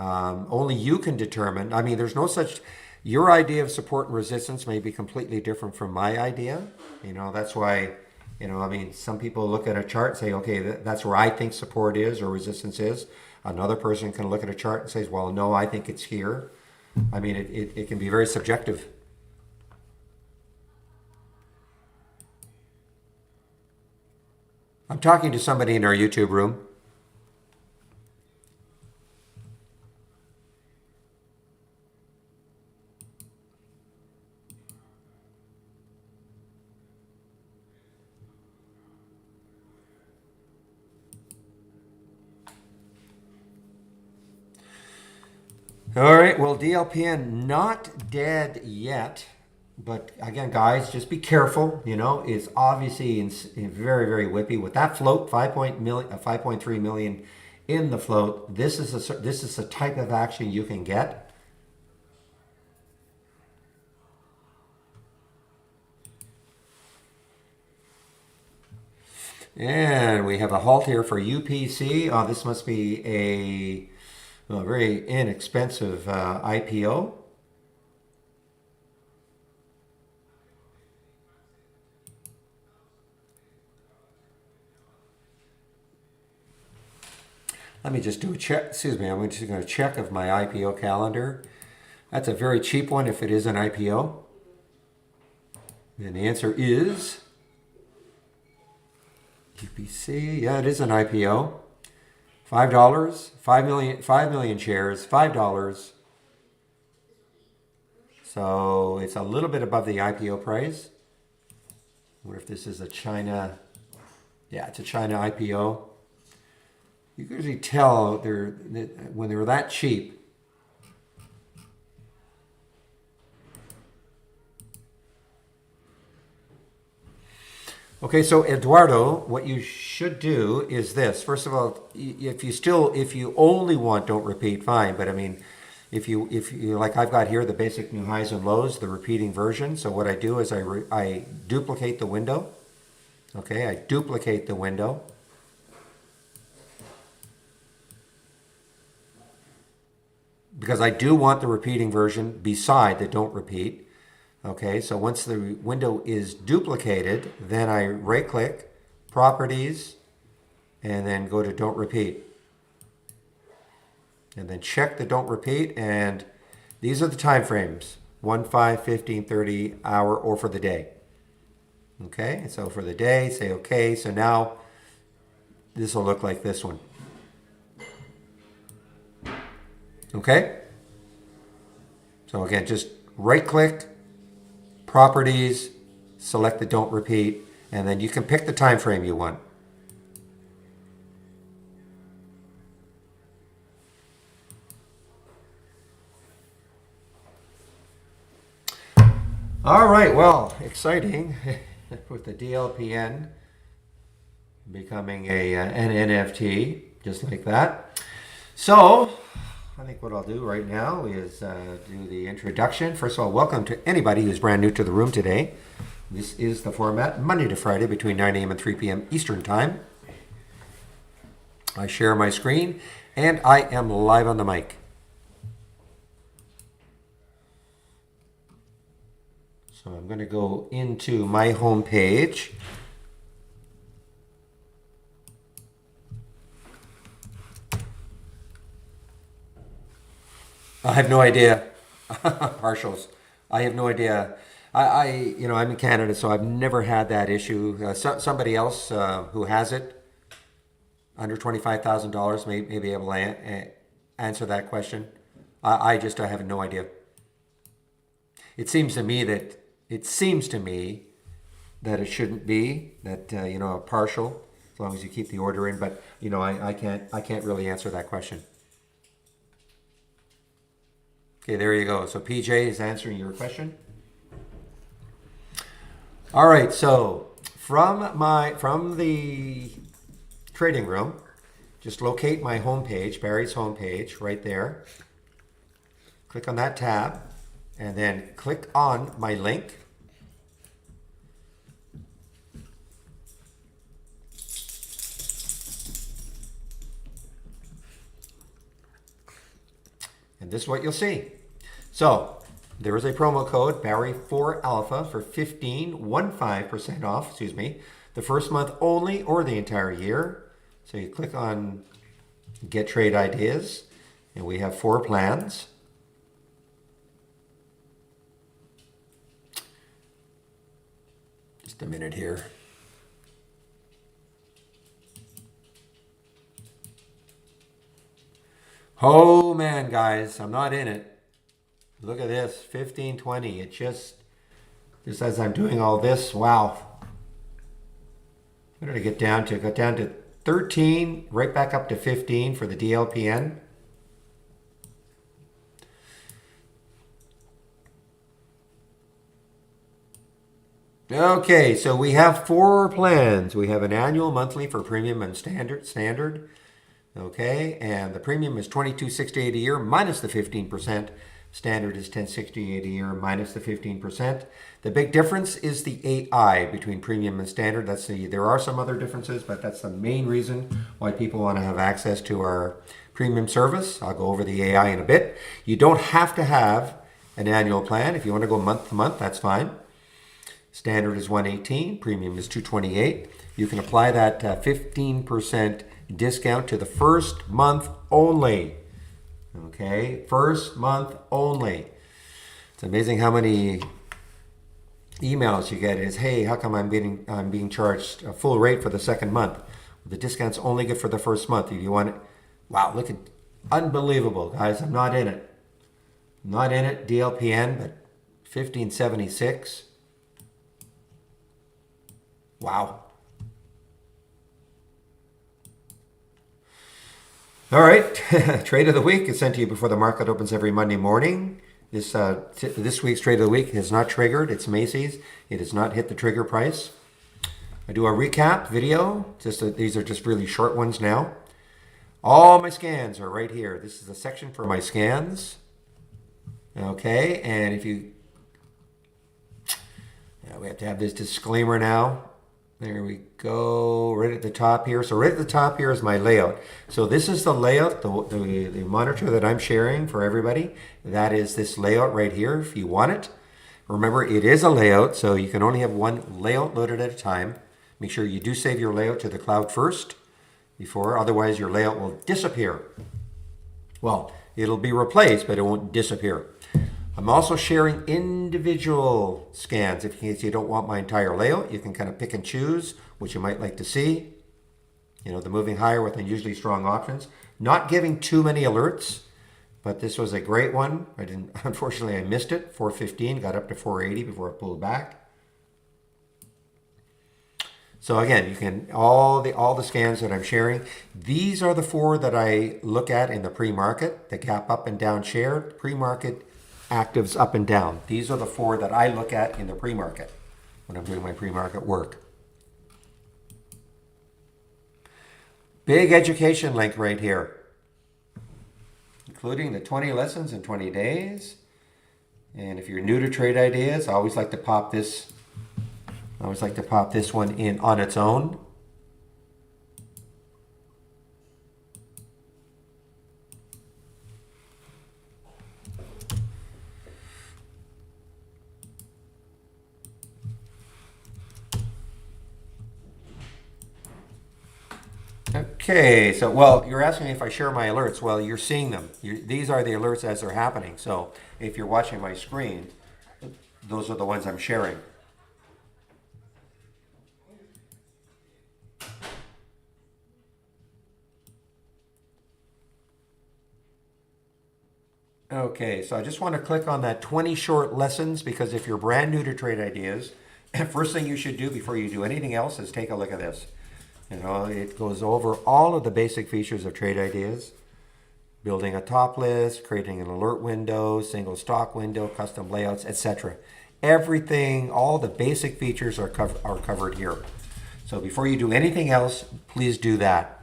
Only you can determine. I mean, there's no such. Your idea of support and resistance may be completely different from my idea. That's why, I mean, some people look at a chart and say, okay, that's where I think support is or resistance is. Another person can look at a chart and says, well, no, I think it's here. I mean, it can be very subjective. I'm talking to somebody in our YouTube room. All right, well, DLPN not dead yet. But again, guys, just be careful. It's obviously very, very whippy with that float, 5.3 million in the float. This is a type of action you can get. And we have a halt here for UPC. This must be a very inexpensive IPO. Let me just do a check. Excuse me, I'm just going to check of my IPO calendar. That's a very cheap one if it is an IPO. And the answer is UPC. Yeah, it is an IPO. $5, 5 million shares, $5. So it's a little bit above the IPO price. I wonder if this is a China. Yeah, it's a China IPO. You can usually tell when they're that cheap. Okay, so Eduardo, what you should do is this. First of all, if you only want don't repeat, fine. But I mean, if you like I've got here the basic new highs and lows, the repeating version. So what I do is I duplicate the window. Okay, I duplicate the window. Because I do want the repeating version beside the don't repeat. Okay, so once the window is duplicated, then I right click, properties, and then go to don't repeat. And then check the don't repeat, and these are the time frames, 1, 5, 15, 30, hour, or for the day. Okay, so for the day, say okay, so now this will look like this one. Okay? So again, just right click, properties, select the don't repeat, and then you can pick the time frame you want. All right, well, exciting with the DLPN becoming an NFT, just like that. So I think what I'll do right now is do the introduction. First of all, welcome to anybody who's brand new to the room today. This is the format, Monday to Friday between 9 a.m. and 3 p.m. Eastern Time. I share my screen, and I am live on the mic. So I'm going to go into my home page. I have no idea. Partials. I have no idea. I'm in Canada, so I've never had that issue. Somebody else who has it, under $25,000, may be able to answer that question. I have no idea. It seems to me that it shouldn't be that a partial, as long as you keep the order in. But I can't really answer that question. Okay, there you go. So PJ is answering your question. All right, so from the trading room, just locate my homepage, Barry's homepage, right there. Click on that tab, and then click on my link. And this is what you'll see. So there is a promo code, Barry4Alpha, for 15% off, the first month only or the entire year. So you click on Get Trade Ideas, and we have 4 plans. Just a minute here. Oh man, guys, I'm not in it. Look at this, 1520. It just as I'm doing all this, wow. What did I get down to? Got down to 13, right back up to 15 for the DLPN. Okay, so we have 4 plans. We have an annual, monthly for premium and standard. Okay, and the premium is $22.68 a year minus the 15%. Standard is $10.68 a year minus the 15%. The big difference is the AI between premium and standard. There are some other differences, but that's the main reason why people want to have access to our premium service. I'll go over the AI in a bit. You don't have to have an annual plan. If you want to go month to month, that's fine. Standard is $118, premium is $228. You can apply that 15% discount to the first month only. Okay, first month only. It's amazing how many emails you get is, hey, how come I'm being charged a full rate for the second month? The discount's only good for the first month. If you want it, wow, look at, unbelievable, guys. I'm not in it. Not in it, DLPN, but $15.76. Wow. All right, trade of the week is sent to you before the market opens every Monday morning. This week's trade of the week has not triggered. It's Macy's. It has not hit the trigger price. I do a recap video. These are just really short ones now. All my scans are right here. This is the section for my scans. Okay, and if you, we have to have this disclaimer now. There we go, right at the top here. So right at the top here is my layout. So this is the layout, the monitor that I'm sharing for everybody. That is this layout right here if you want it. Remember, it is a layout, so you can only have one layout loaded at a time. Make sure you do save your layout to the cloud first, otherwise your layout will disappear. Well, it'll be replaced, but it won't disappear. I'm also sharing individual scans. In case you don't want my entire layout, you can kind of pick and choose what you might like to see. The moving higher with unusually strong options. Not giving too many alerts. but this was a great one. Unfortunately, I missed it. 415, got up to 480 before it pulled back. So again, you can, all the scans that I'm sharing, these are the four that I look at in the pre-market, the gap up and down shared, pre-market, actives up and down. These are the four that I look at in the pre-market when I'm doing my pre-market work. Big education link right here, including the 20 lessons in 20 days. And if you're new to trade ideas, I always like to pop this one in on its own. Okay, so, well, you're asking me if I share my alerts. Well, you're seeing them. These are the alerts as they're happening. So if you're watching my screen, those are the ones I'm sharing. Okay, so I just want to click on that 20 short lessons, because if you're brand new to trade ideas, first thing you should do before you do anything else is take a look at this. You know, it goes over all of the basic features of trade ideas: building a top list, creating an alert window, single stock window, custom layouts, etc. Everything, all the basic features are covered here. So before you do anything else, please do that.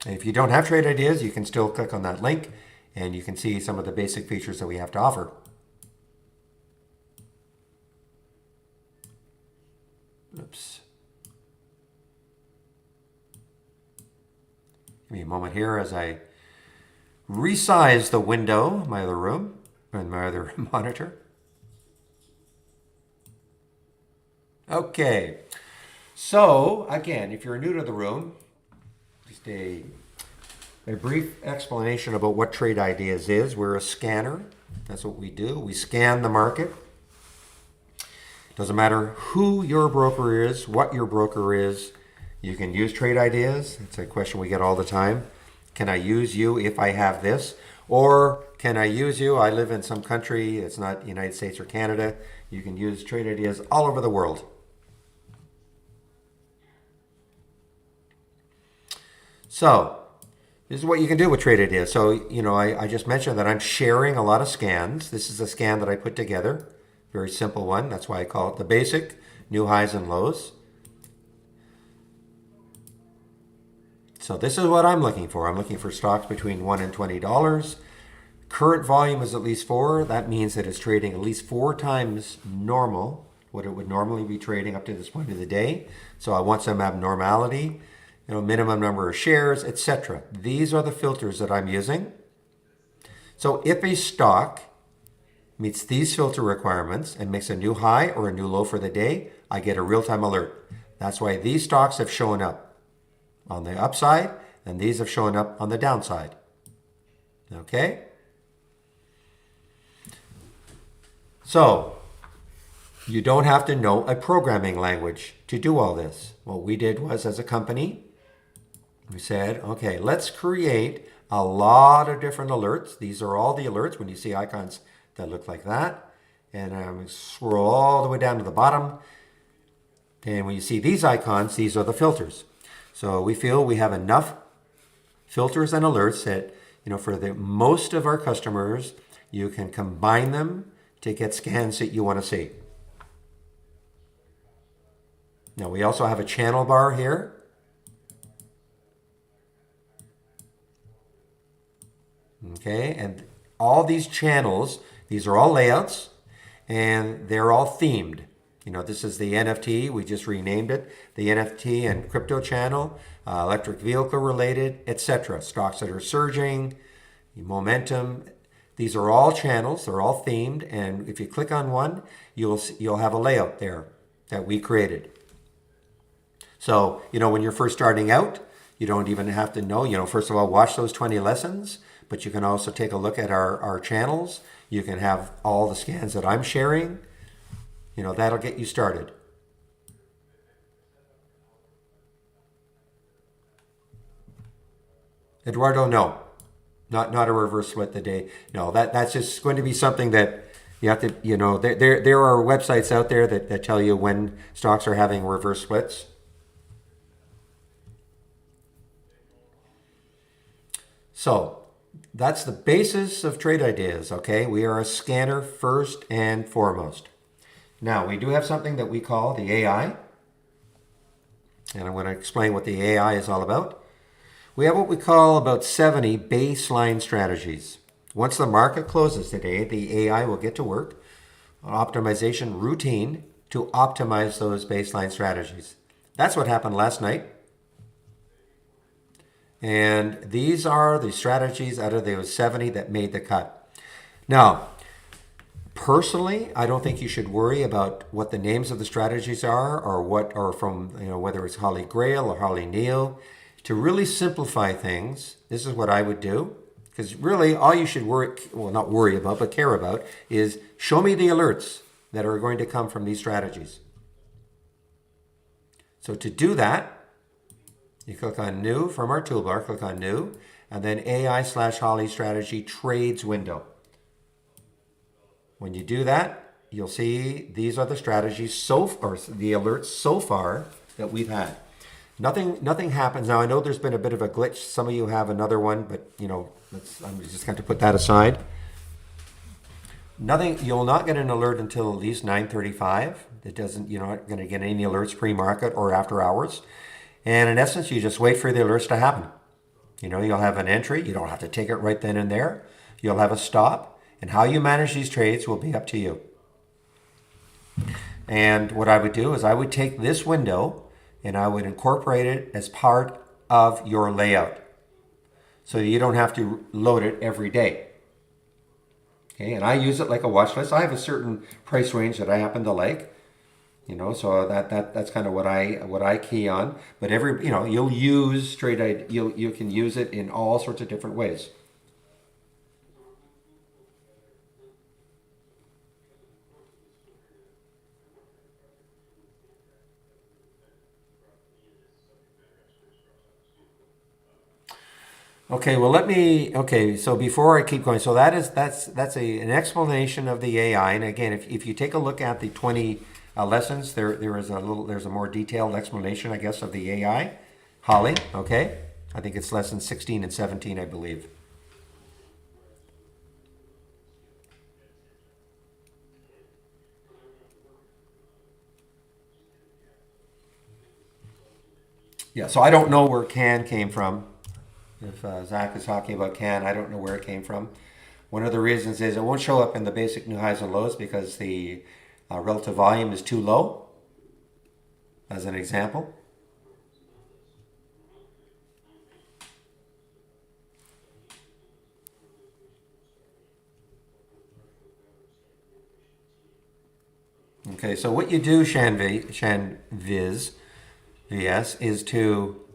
If you don't have trade ideas, you can still click on that link and you can see some of the basic features that we have to offer. Oops. Give me a moment here as I resize the window, my other room, and my other monitor. Okay, so again, if you're new to the room, just a brief explanation about what Trade Ideas is. We're a scanner. That's what we do. We scan the market. Doesn't matter who your broker is, what your broker is, you can use Trade Ideas. It's a question we get all the time. Can I use you if I have this? Or can I use you? I live in some country, it's not the United States or Canada. You can use Trade Ideas all over the world. So, this is what you can do with Trade Ideas. So, you know, I just mentioned that I'm sharing a lot of scans. This is a scan that I put together. Very simple one. That's why I call it the basic, new highs and lows. So this is what I'm looking for. I'm looking for stocks between $1 and $20. Current volume is at least 4. That means that it's trading at least 4 times normal, what it would normally be trading up to this point of the day. So I want some abnormality, you know, minimum number of shares, etc. These are the filters that I'm using. So if a stock meets these filter requirements and makes a new high or a new low for the day, I get a real-time alert. That's why these stocks have shown up on the upside, and these have shown up on the downside. Okay? So, you don't have to know a programming language to do all this. What we did was, as a company, we said, okay, let's create a lot of different alerts. These are all the alerts when you see icons that look like that. And I'm going to scroll all the way down to the bottom. And when you see these icons, these are the filters. So we feel we have enough filters and alerts that, you know, for the most of our customers, you can combine them to get scans that you want to see. Now we also have a channel bar here. Okay, and all these channels, these are all layouts and they're all themed. You know, this is the NFT, we just renamed it, the NFT and crypto channel, electric vehicle related, etc. Stocks that are surging, momentum. These are all channels, they're all themed, and if you click on one, you'll have a layout there that we created. So, you know, when you're first starting out, you don't even have to know, you know, first of all, watch those 20 lessons, but you can also take a look at our channels. You can have all the scans that I'm sharing. You know, that'll get you started. Eduardo, no. Not a reverse split the day. No, that's just going to be something that you have to, there are websites out there that tell you when stocks are having reverse splits. So that's the basis of trade ideas, okay? We are a scanner first and foremost. Now, we do have something that we call the AI, and I'm going to explain what the AI is all about. We have what we call about 70 baseline strategies. Once the market closes today, the AI will get to work on optimization routine to optimize those baseline strategies. That's what happened last night. And these are the strategies out of those 70 that made the cut. Now, personally, I don't think you should worry about what the names of the strategies are or from, whether it's Holly Grail or Holly Neal. To really simplify things, this is what I would do. Because really, all you should not worry about, but care about, is show me the alerts that are going to come from these strategies. So to do that, you click on New from our toolbar, click on New, and then AI/Holly Strategy Trades window. When you do that, you'll see these are the strategies or the alerts so far that we've had. Nothing happens. Now, I know there's been a bit of a glitch. Some of you have another one, but, I'm just going to put that aside. You'll not get an alert until at least 9:35. You're not going to get any alerts pre-market or after hours. And in essence, you just wait for the alerts to happen. You'll have an entry. You don't have to take it right then and there. You'll have a stop. And how you manage these trades will be up to you. And what I would do is I would take this window and I would incorporate it as part of your layout. So you don't have to load it every day. Okay, and I use it like a watch list. I have a certain price range that I happen to like. So that's kind of what I key on. But you'll use you can use it in all sorts of different ways. Okay, well so before I keep going, so that's an explanation of the AI. And again, if you take a look at the 20 lessons, there's a more detailed explanation, I guess, of the AI. Holly, okay? I think it's lessons 16 and 17, I believe. Yeah, so I don't know where can came from. If Zach is talking about can, I don't know where it came from. One of the reasons is it won't show up in the basic new highs and lows because the relative volume is too low, as an example. Okay, so what you do, Shanviz, yes, is to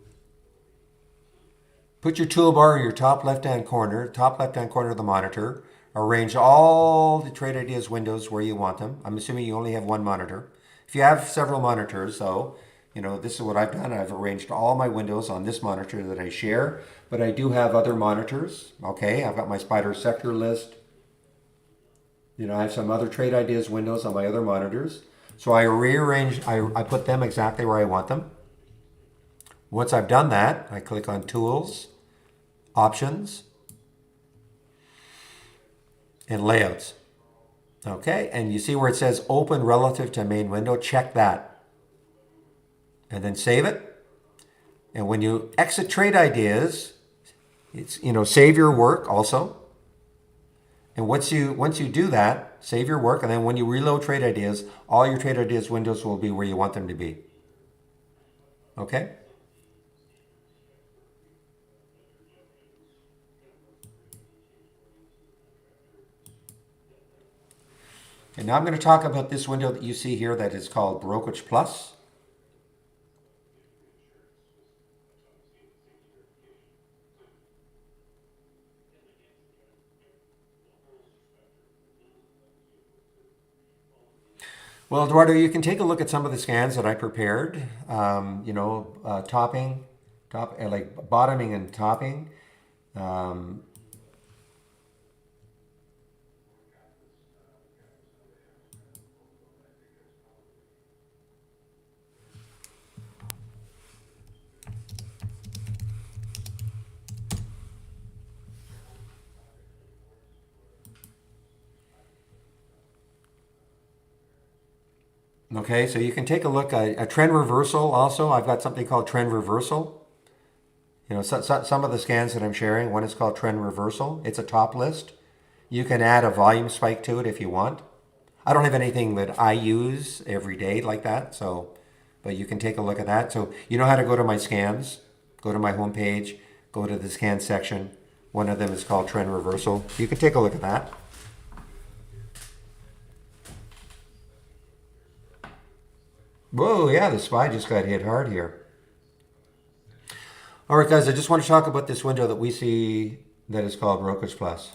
put your toolbar in your top left-hand corner of the monitor. Arrange all the Trade Ideas windows where you want them. I'm assuming you only have one monitor. If you have several monitors, though, this is what I've done. I've arranged all my windows on this monitor that I share, but I do have other monitors. Okay, I've got my Spider sector list. I have some other Trade Ideas windows on my other monitors. So I rearrange, I put them exactly where I want them. Once I've done that, I click on Tools, Options, and Layouts. Okay, and you see where it says Open Relative to Main Window, check that. And then save it. And when you exit Trade Ideas, it's, save your work also. And once you do that, save your work, and then when you reload Trade Ideas, all your Trade Ideas windows will be where you want them to be. Okay? And now I'm going to talk about this window that you see here that is called Brokerage Plus. Well, Eduardo, you can take a look at some of the scans that I prepared. Like bottoming and topping. Okay, so you can take a look at a trend reversal also. I've got something called trend reversal. You know, some of the scans that I'm sharing, one is called trend reversal. It's a top list. You can add a volume spike to it if you want. I don't have anything that I use every day like that, so, but you can take a look at that. So you know how to go to my scans, go to my homepage, go to the scan section. One of them is called trend reversal. You can take a look at that. Whoa, yeah, the SPY just got hit hard here. All right, guys, I just want to talk about this window that we see that is called Brokerage Plus.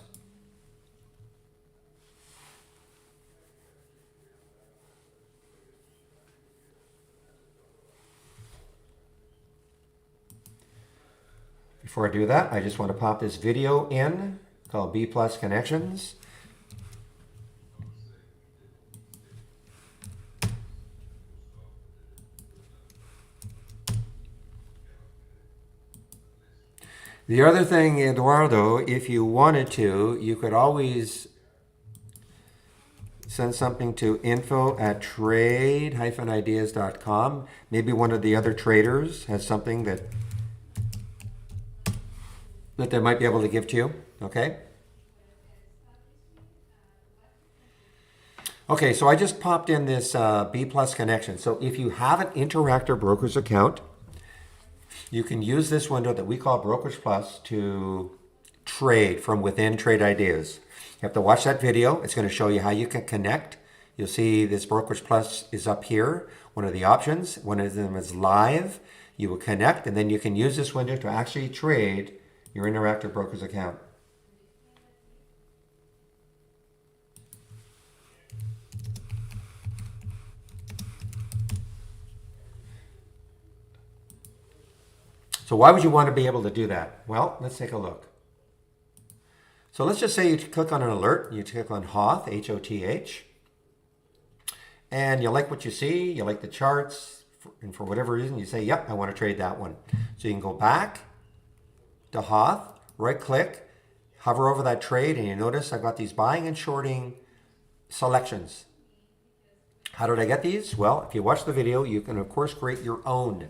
Before I do that, I just want to pop this video in called B Plus Connections. The other thing, Eduardo, if you wanted to, you could always send something to info@trade-ideas.com. Maybe one of the other traders has something that they might be able to give to you, okay? Okay, so I just popped in this B Plus connection. So if you have an Interactive Brokers account, you can use this window that we call Brokerage Plus to trade from within Trade Ideas. You have to watch that video. It's going to show you how you can connect. You'll see this Brokerage Plus is up here. One of the options, one of them is live. You will connect, and then you can use this window to actually trade your Interactive Brokers account. So why would you want to be able to do that? Well, let's take a look. So let's just say you click on an alert, you click on Hoth, H-O-T-H, and you like what you see, you like the charts, and for whatever reason you say, yep, I want to trade that one. So you can go back to Hoth, right click, hover over that trade, and you notice I've got these buying and shorting selections. How did I get these? Well, if you watch the video, you can of course create your own.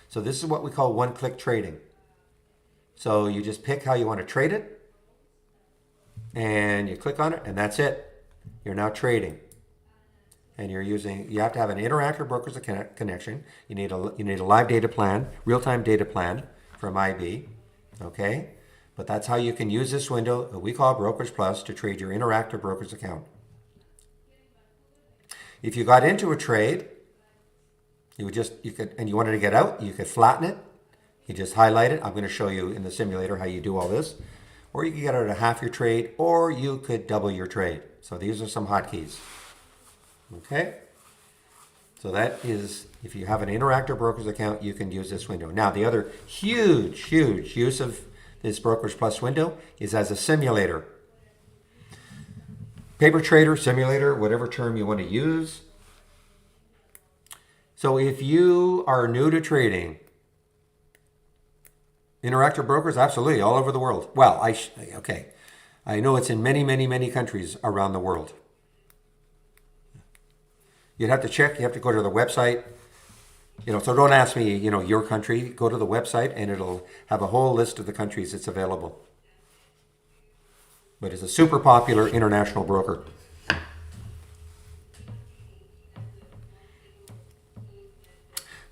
So this is what we call one-click trading. So you just pick how you want to trade it, and you click on it, and that's it. You're now trading. And you have to have an Interactive Brokers connection. You need a live data plan, real-time data plan from IB, okay? But that's how you can use this window that we call Brokerage Plus to trade your Interactive Brokers account. If you got into a trade, you wanted to get out, you could flatten it. You just highlight it. I'm going to show you in the simulator how you do all this. Or you could get out of half your trade, or you could double your trade. So these are some hotkeys. Okay? So that is, if you have an Interactive Brokers account, you can use this window. Now, the other huge use of this Brokerage Plus window is as a simulator. Paper trader, simulator, whatever term you want to use. So if you are new to trading, Interactive Brokers, absolutely, all over the world. Well, I know it's in many countries around the world. You'd have to check, you have to go to the website, so don't ask me, your country. Go to the website and it'll have a whole list of the countries it's available. But it's a super popular international broker.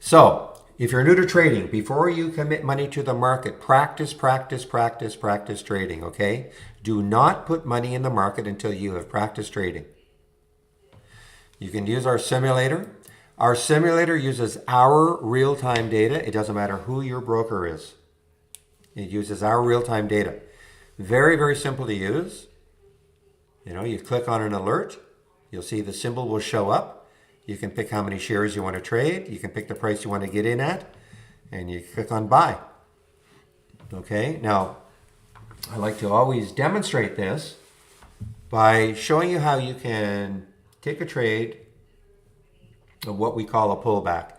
So, if you're new to trading, before you commit money to the market, practice trading, okay? Do not put money in the market until you have practiced trading. You can use our simulator. Our simulator uses our real-time data. It doesn't matter who your broker is. It uses our real-time data. Very simple to use. You click on an alert. You'll see the symbol will show up. You can pick how many shares you want to trade. You can pick the price you want to get in at. And you click on buy. Okay, now I like to always demonstrate this by showing you how you can take a trade of what we call a pullback.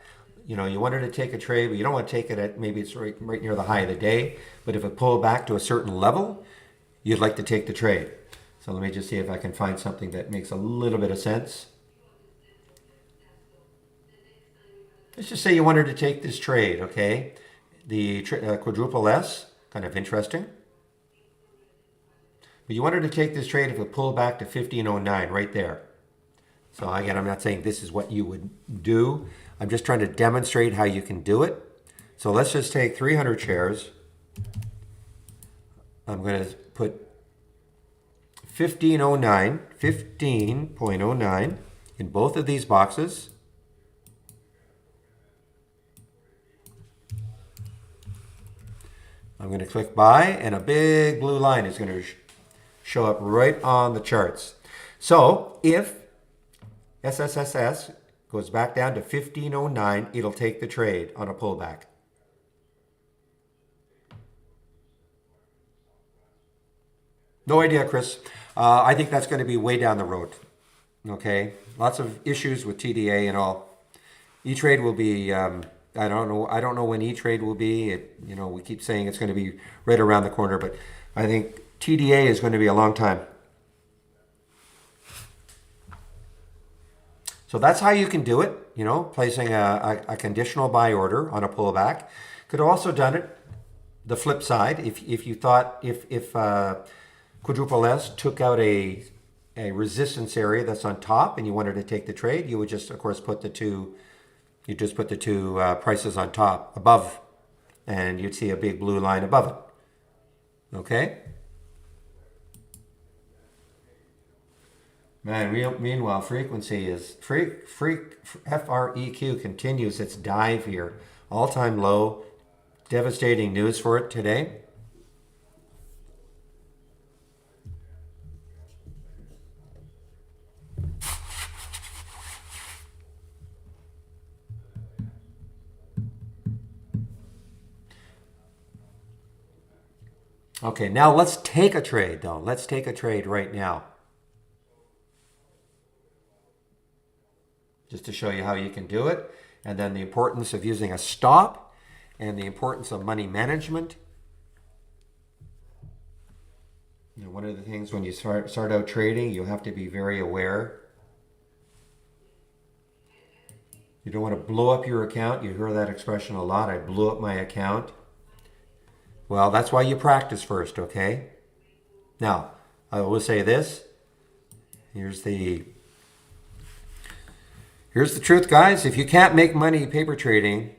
You wanted to take a trade, but you don't want to take it at, maybe it's right near the high of the day, but if it pulled back to a certain level, you'd like to take the trade. So let me just see if I can find something that makes a little bit of sense. Let's just say you wanted to take this trade, okay? The quadruple S, kind of interesting. But you wanted to take this trade if it pulled back to 1509 right there. So again, I'm not saying this is what you would do. I'm just trying to demonstrate how you can do it. So let's just take 300 shares. I'm going to put 15.09 in both of these boxes. I'm going to click buy, and a big blue line is going to show up right on the charts. So if SSSS goes back down to 1509, it'll take the trade on a pullback. No idea, Chris. I think that's going to be way down the road. Okay, lots of issues with TDA and all. E-Trade will be. I don't know when E-Trade will be. We keep saying it's going to be right around the corner, but I think TDA is going to be a long time. So that's how you can do it. Placing a conditional buy order on a pullback. Could have also done it the flip side. If you thought if quadruple S took out a resistance area that's on top and you wanted to take the trade, you would just, of course, put the two prices on top, above, and you'd see a big blue line above it. Okay? Man, meanwhile, frequency is FREQ continues its dive here. All-time low. Devastating news for it today. Okay, now let's take a trade, though. Let's take a trade right now. Just to show you how you can do it. And then the importance of using a stop and the importance of money management. One of the things when you start out trading, you have to be very aware. You don't want to blow up your account. You hear that expression a lot. I blew up my account. Well, that's why you practice first, okay? Now, I will say this. Here's the truth, guys. If you can't make money paper trading,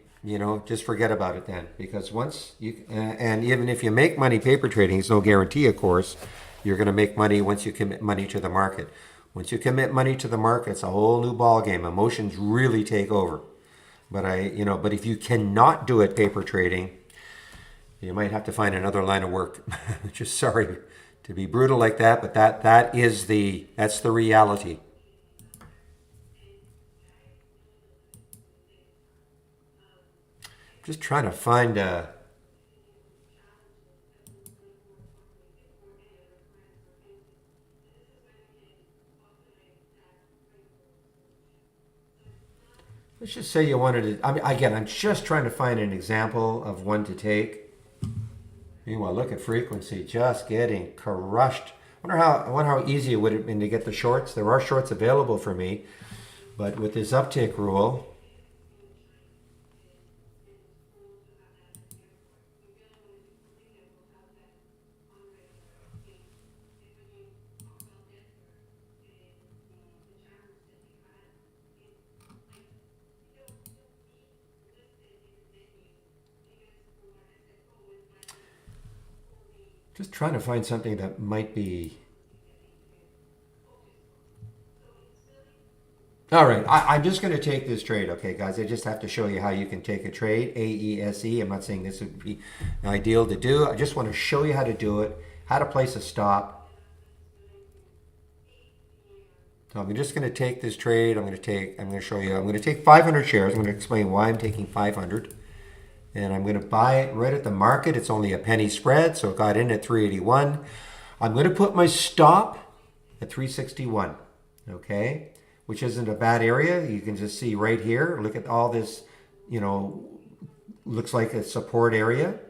just forget about it then. Because once you, and even if you make money paper trading, it's no guarantee, of course, you're going to make money once you commit money to the market. Once you commit money to the market, it's a whole new ball game. Emotions really take over. But but if you cannot do it paper trading, you might have to find another line of work. Just sorry to be brutal like that, but that's the reality. Just trying to find let's just say you wanted to. I'm just trying to find an example of one to take. Meanwhile, look at frequency just getting crushed. I wonder how easy it would have been to get the shorts. There are shorts available for me, but with this uptick rule, just trying to find something that might be. All right, I'm just going to take this trade, okay, guys? I just have to show you how you can take a trade, AESE. I'm not saying this would be ideal to do. I just want to show you how to do it, how to place a stop. So I'm just going to take this trade. I'm going to show you. I'm going to take 500 shares. I'm going to explain why I'm taking 500. And I'm going to buy it right at the market. It's only a penny spread, so it got in at 381. I'm going to put my stop at 361, okay? Which isn't a bad area. You can just see right here. Look at all this, looks like a support area.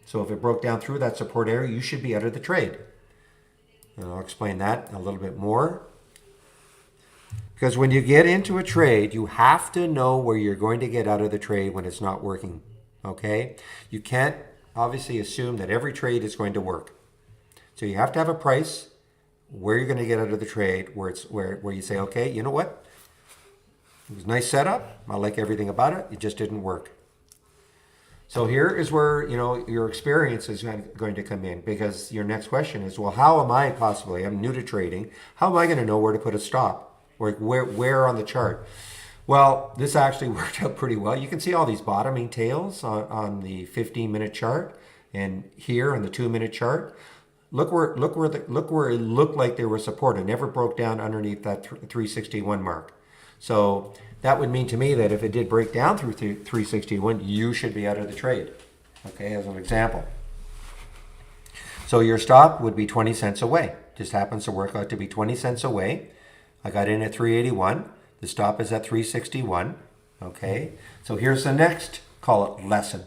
So if it broke down through that support area, you should be out of the trade. And I'll explain that a little bit more. Because when you get into a trade, you have to know where you're going to get out of the trade when it's not working. Okay? You can't obviously assume that every trade is going to work. So you have to have a price where you're going to get out of the trade where you say, okay, you know what? It was a nice setup. I like everything about it. It just didn't work. So here is where, your experience is going to come in, because your next question is, well, how am I possibly, I'm new to trading, how am I going to know where to put a stop? Or where on the chart? Well, this actually worked out pretty well. You can see all these bottoming tails on the 15-minute chart, and here on the 2-minute chart. Look where it looked like they were supported. Never broke down underneath that 361 mark. So that would mean to me that if it did break down through 361, you should be out of the trade. Okay, as an example. So your stop would be 20 cents away. Just happens to work out to be 20 cents away. I got in at 381. The stop is at 361. Okay, so here's the next, call it lesson.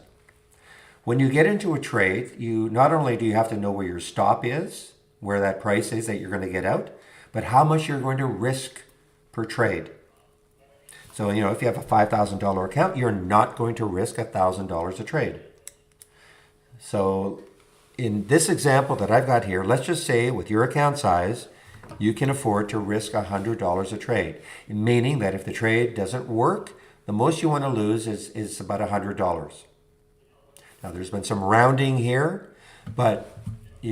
When you get into a trade, you not only do you have to know where your stop is, where that price is that you're going to get out, but how much you're going to risk per trade. So, if you have a $5,000 account, you're not going to risk $1,000 a trade. So in this example that I've got here, let's just say with your account size, you can afford to risk $100 a trade, meaning that if the trade doesn't work, the most you want to lose is about $100. Now there's been some rounding here, but I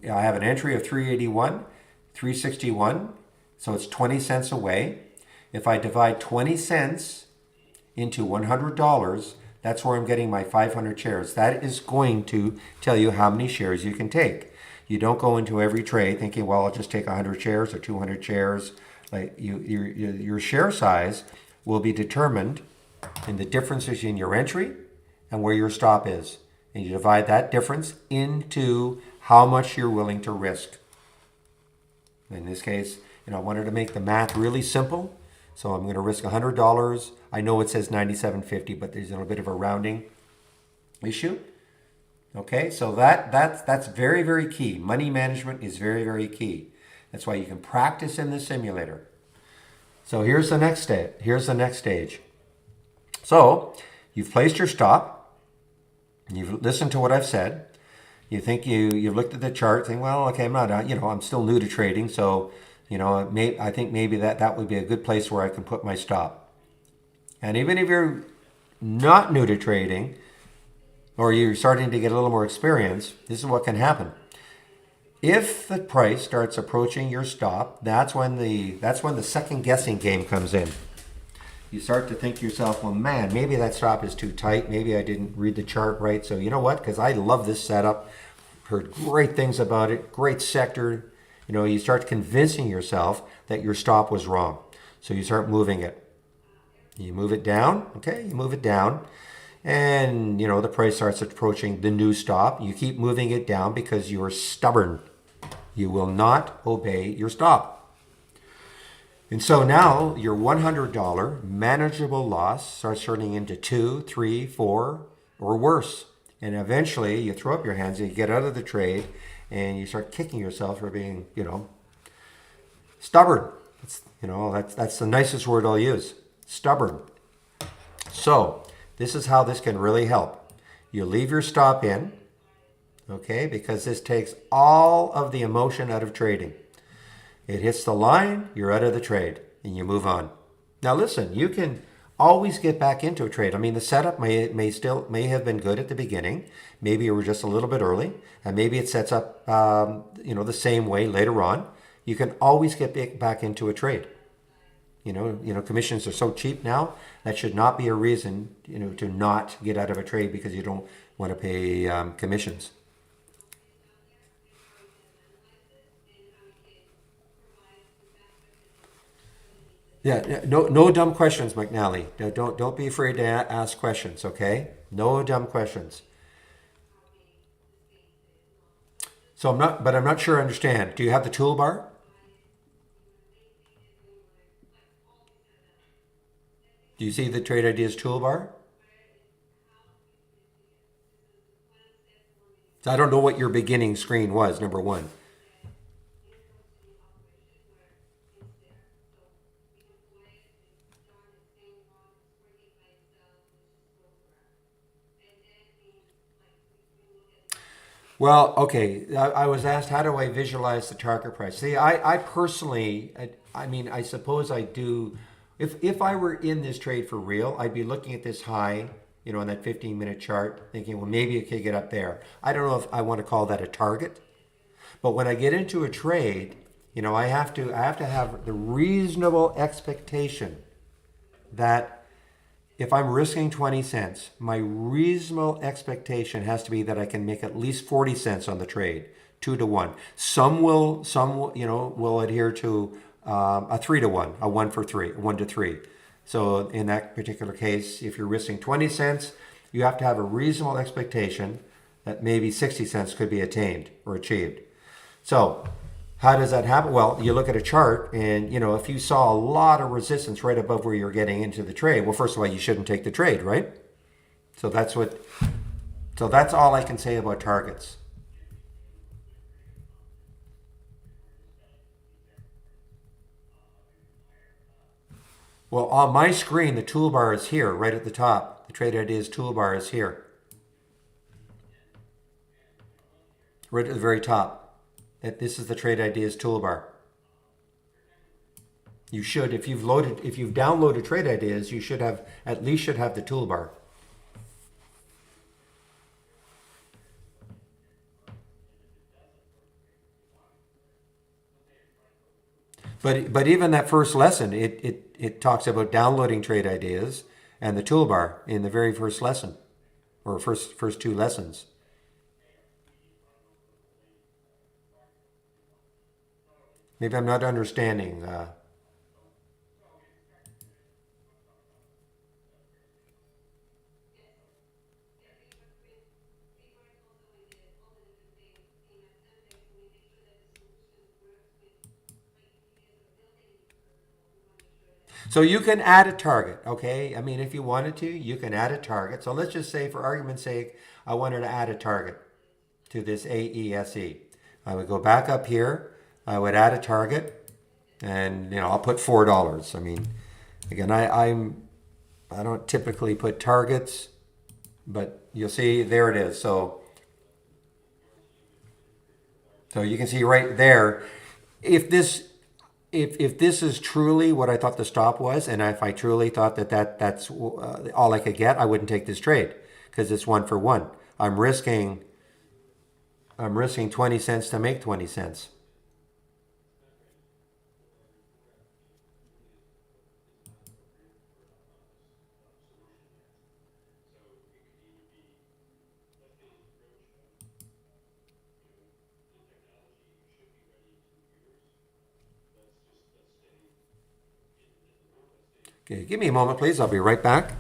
have an entry of 381, 361, so it's 20 cents away. If I divide 20 cents into $100, that's where I'm getting my 500 shares. That is going to tell you how many shares you can take. You don't go into every trade thinking, well, I'll just take 100 shares or 200 shares. Like your share size will be determined in the differences in your entry and where your stop is. And you divide that difference into how much you're willing to risk. In this case, I wanted to make the math really simple. So I'm going to risk $100. I know it says $97.50, but there's a little bit of a rounding issue. Okay, so that's very, very key. Money management is very, very key. That's why you can practice in the simulator. So here's the next step. Here's the next stage. So you've placed your stop. You've listened to what I've said. You think you've looked at the chart, saying, well, okay, I'm not, I'm still new to trading, so I think maybe that would be a good place where I can put my stop. And even if you're not new to trading, or you're starting to get a little more experience, this is what can happen. If the price starts approaching your stop, that's when the second guessing game comes in. You start to think to yourself, well, man, maybe that stop is too tight. Maybe I didn't read the chart right. So you know what? Because I love this setup. Heard great things about it. Great sector. You start convincing yourself that your stop was wrong. So you start moving it. You move it down. Okay, you move it down. And, the price starts approaching the new stop. You keep moving it down because you're stubborn. You will not obey your stop. And so now your $100 manageable loss starts turning into 2, 3, 4, or worse. And eventually you throw up your hands and you get out of the trade and you start kicking yourself for being, stubborn. That's the nicest word I'll use. Stubborn. So this is how this can really help. You leave your stop in, okay, because this takes all of the emotion out of trading. It hits the line, you're out of the trade, and you move on. Now listen, you can always get back into a trade. I mean, the setup may have been good at the beginning. Maybe you were just a little bit early, and maybe it sets up the same way later on. You can always get back into a trade. Commissions are so cheap now. That should not be a reason, to not get out of a trade because you don't want to pay commissions. Yeah, no dumb questions, McNally. Don't be afraid to ask questions, okay? No dumb questions. So I'm not sure I understand. Do you have the toolbar? Do you see the Trade Ideas toolbar? So I don't know what your beginning screen was, number one. Well, okay. I was asked, how do I visualize the target price? See, I personally, I mean, I suppose I do. If I were in this trade for real, I'd be looking at this high, on that 15-minute chart, thinking, well, maybe it could get up there. I don't know if I want to call that a target, but when I get into a trade, I have to have the reasonable expectation that if I'm risking 20 cents, my reasonable expectation has to be that I can make at least 40 cents on the trade, 2 to 1. Some will adhere to a 3 to 1, a 1 for 3, 1 to 3. So in that particular case, if you're risking 20 cents, you have to have a reasonable expectation that maybe 60 cents could be attained or achieved. So how does that happen? Well, you look at a chart and, if you saw a lot of resistance right above where you're getting into the trade, well, first of all, you shouldn't take the trade, right? So that's all I can say about targets. Well, on my screen, the toolbar is here, right at the top. The Trade Ideas toolbar is here, right at the very top. This is the Trade Ideas toolbar. You should, if you've downloaded Trade Ideas, you should have, at least should have the toolbar. But even that first lesson, it talks about downloading Trade Ideas and the toolbar in the very first lesson, or first two lessons. Maybe I'm not understanding. So you can add a target, okay? I mean, if you wanted to, you can add a target. So let's just say, for argument's sake, I wanted to add a target to this AESE. I would go back up here. I would add a target, and I'll put $4. I mean, again, I don't typically put targets, but you'll see there it is. So you can see right there, if this is truly what I thought the stop was, and if I truly thought that's all I could get, I wouldn't take this trade because it's 1 for 1. I'm risking 20 cents to make 20 cents. Okay, give me a moment, please. I'll be right back.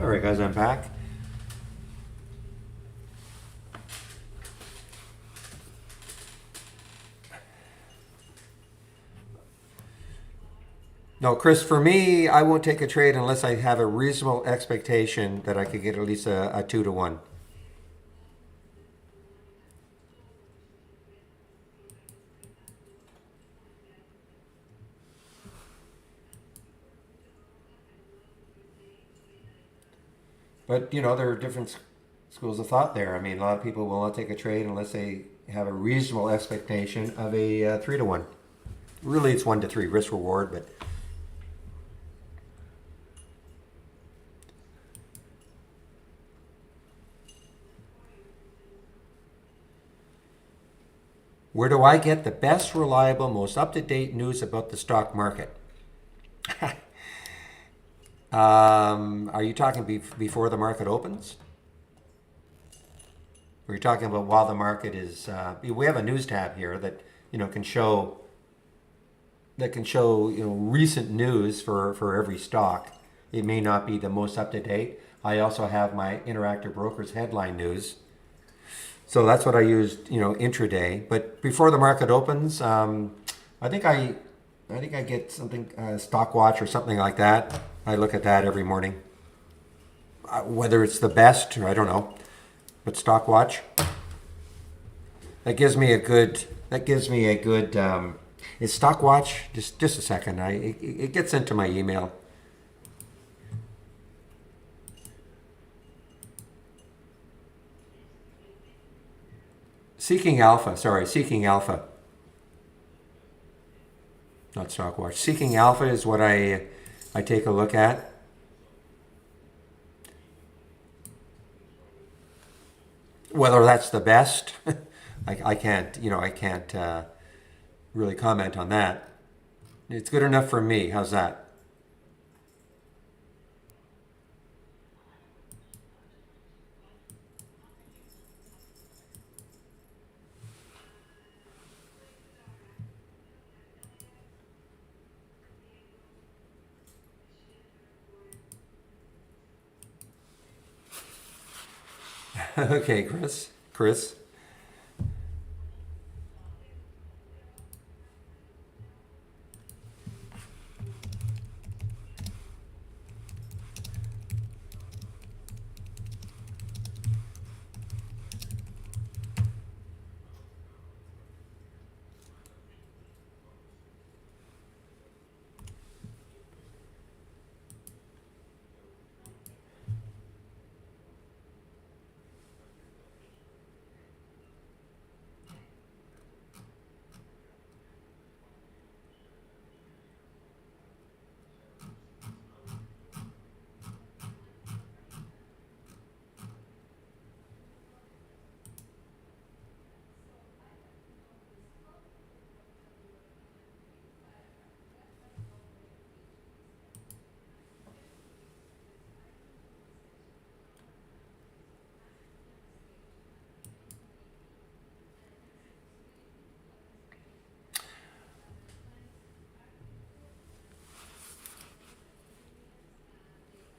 All right, guys, I'm back. No, Chris, for me, I won't take a trade unless I have a reasonable expectation that I could get at least a 2 to 1. But, there are different schools of thought there. I mean, a lot of people will not take a trade unless they have a reasonable expectation of a 3 to 1. Really, it's 1 to 3 risk reward, but where do I get the best, reliable, most up-to-date news about the stock market? Are you talking before the market opens? Or are you talking about while the market is? We have a news tab here that can show recent news for every stock. It may not be the most up to date. I also have my Interactive Brokers headline news. So that's what I used, intraday. But before the market opens, I think I get something, Stock Watch or something like that. I look at that every morning. Whether it's the best, I don't know. But Stock Watch, that gives me a good. Is Stock Watch just a second? It gets into my email. Seeking Alpha. Not Stock Watch. Seeking Alpha is what I take a look at. Whether that's the best, I can't really comment on that. It's good enough for me. How's that? Okay, Chris.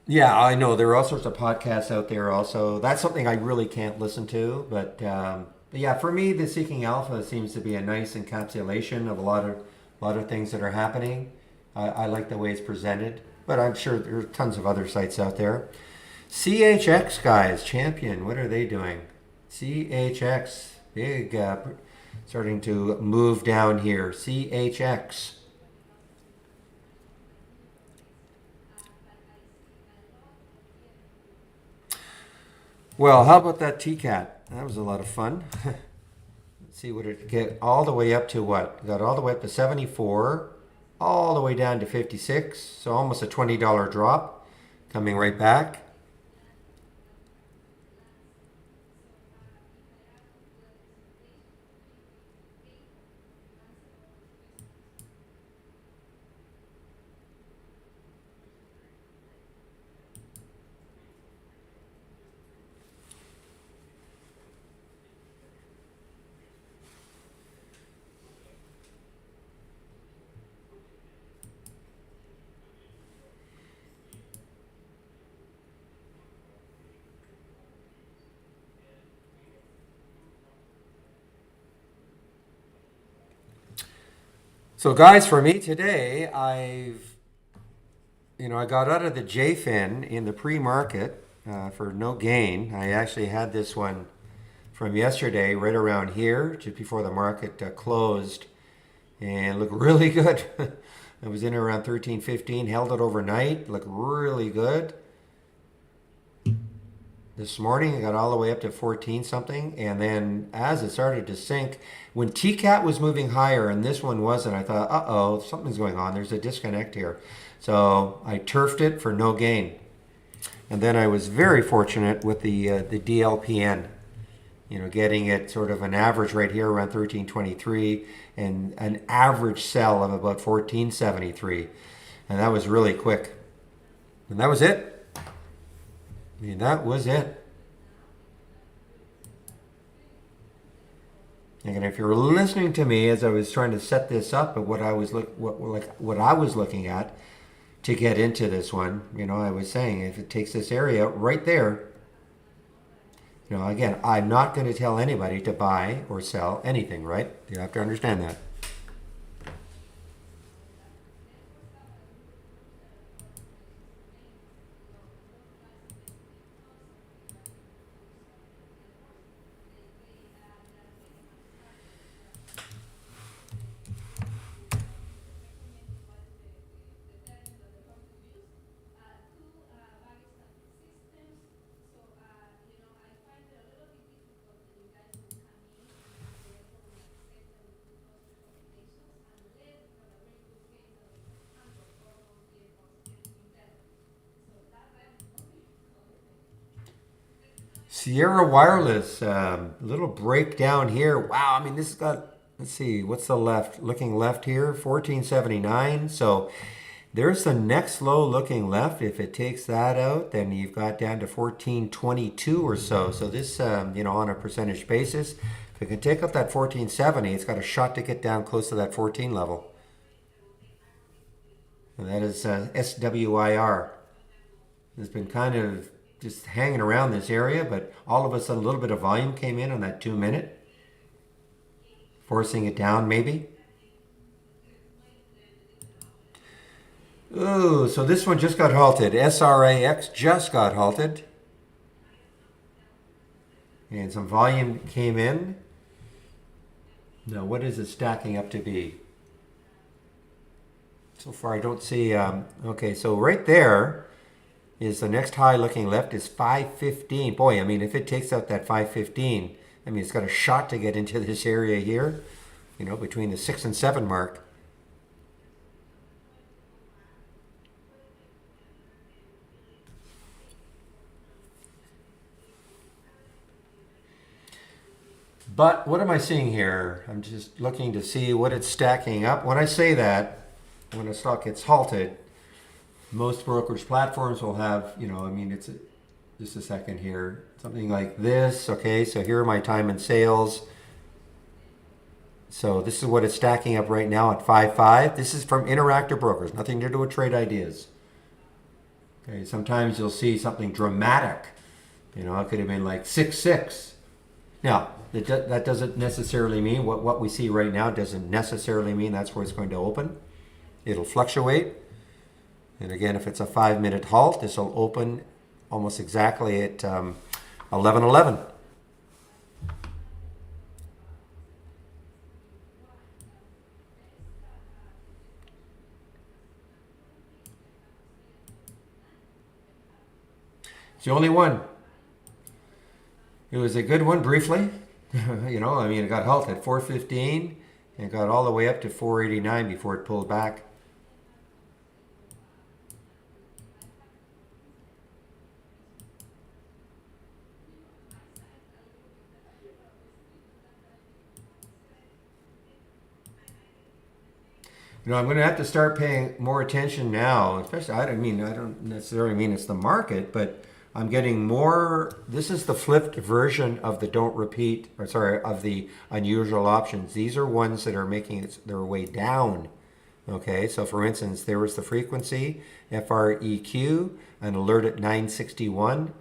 Yeah, I know there are all sorts of podcasts out there. Also, that's something I really can't listen to. But yeah, for me, the Seeking Alpha seems to be a nice encapsulation of a lot of things that are happening. I like the way it's presented, but I'm sure there are tons of other sites out there. CHX guys, champion. What are they doing? CHX, big, starting to move down here. CHX. Well, how about that TCAT? That was a lot of fun. Let's see what it get all the way up to what? Got all the way up to 74, all the way down to 56. So almost a $20 drop, coming right back. So guys, for me today, I got out of the JFIN in the pre-market for no gain. I actually had this one from yesterday right around here, just before the market closed, and looked really good. I was in around 13.15, held it overnight, looked really good. This morning, I got all the way up to 14 something, and then as it started to sink, when TCAT was moving higher and this one wasn't, I thought, uh-oh, something's going on. There's a disconnect here. So I turfed it for no gain. And then I was very fortunate with the DLPN, getting it sort of an average right here around 1323 and an average sell of about 1473. And that was really quick. And that was it. That was it. And if you're listening to me as I was trying to set this up, and what I was looking at to get into this one, I was saying if it takes this area right there, again, I'm not going to tell anybody to buy or sell anything, right? You have to understand that. Sierra Wireless, little breakdown here. Wow, this has got, let's see, what's the left? Looking left here, 1479. So there's the next low looking left. If it takes that out, then you've got down to 1422 or so. So this, on a percentage basis, if it can take out that 1470, it's got a shot to get down close to that 14 level. And that is SWIR. It's been kind of just hanging around this area, but all of a sudden a little bit of volume came in on that 2 minute, forcing it down maybe. Ooh, so this one just got halted. SRAX just got halted. And some volume came in. Now, what is it stacking up to be? So far, I don't see. Okay, so right there is the next high looking left is 515. Boy, if it takes out that 515, it's got a shot to get into this area here, between the 6 and 7 mark. But what am I seeing here? I'm just looking to see what it's stacking up. When I say that, when a stock gets halted, most brokerage platforms will have, it's just a second here, something like this. Okay, so here are my time and sales. So this is what it's stacking up right now at 5.5. This is from Interactive Brokers, nothing to do with Trade Ideas. Okay, sometimes you'll see something dramatic. It could have been like 6.6. Now, that doesn't necessarily mean what we see right now doesn't necessarily mean that's where it's going to open. It'll fluctuate. And again, if it's a 5-minute halt, this will open almost exactly at 11:11. It's the only one. It was a good one briefly. It got halted at 415 and got all the way up to 489 before it pulled back. I'm going to have to start paying more attention now, especially, I don't necessarily mean it's the market, but I'm getting more, this is the flipped version of the of the unusual options. These are ones that are making their way down. Okay, so for instance, there was the frequency, FREQ, an alert at 961,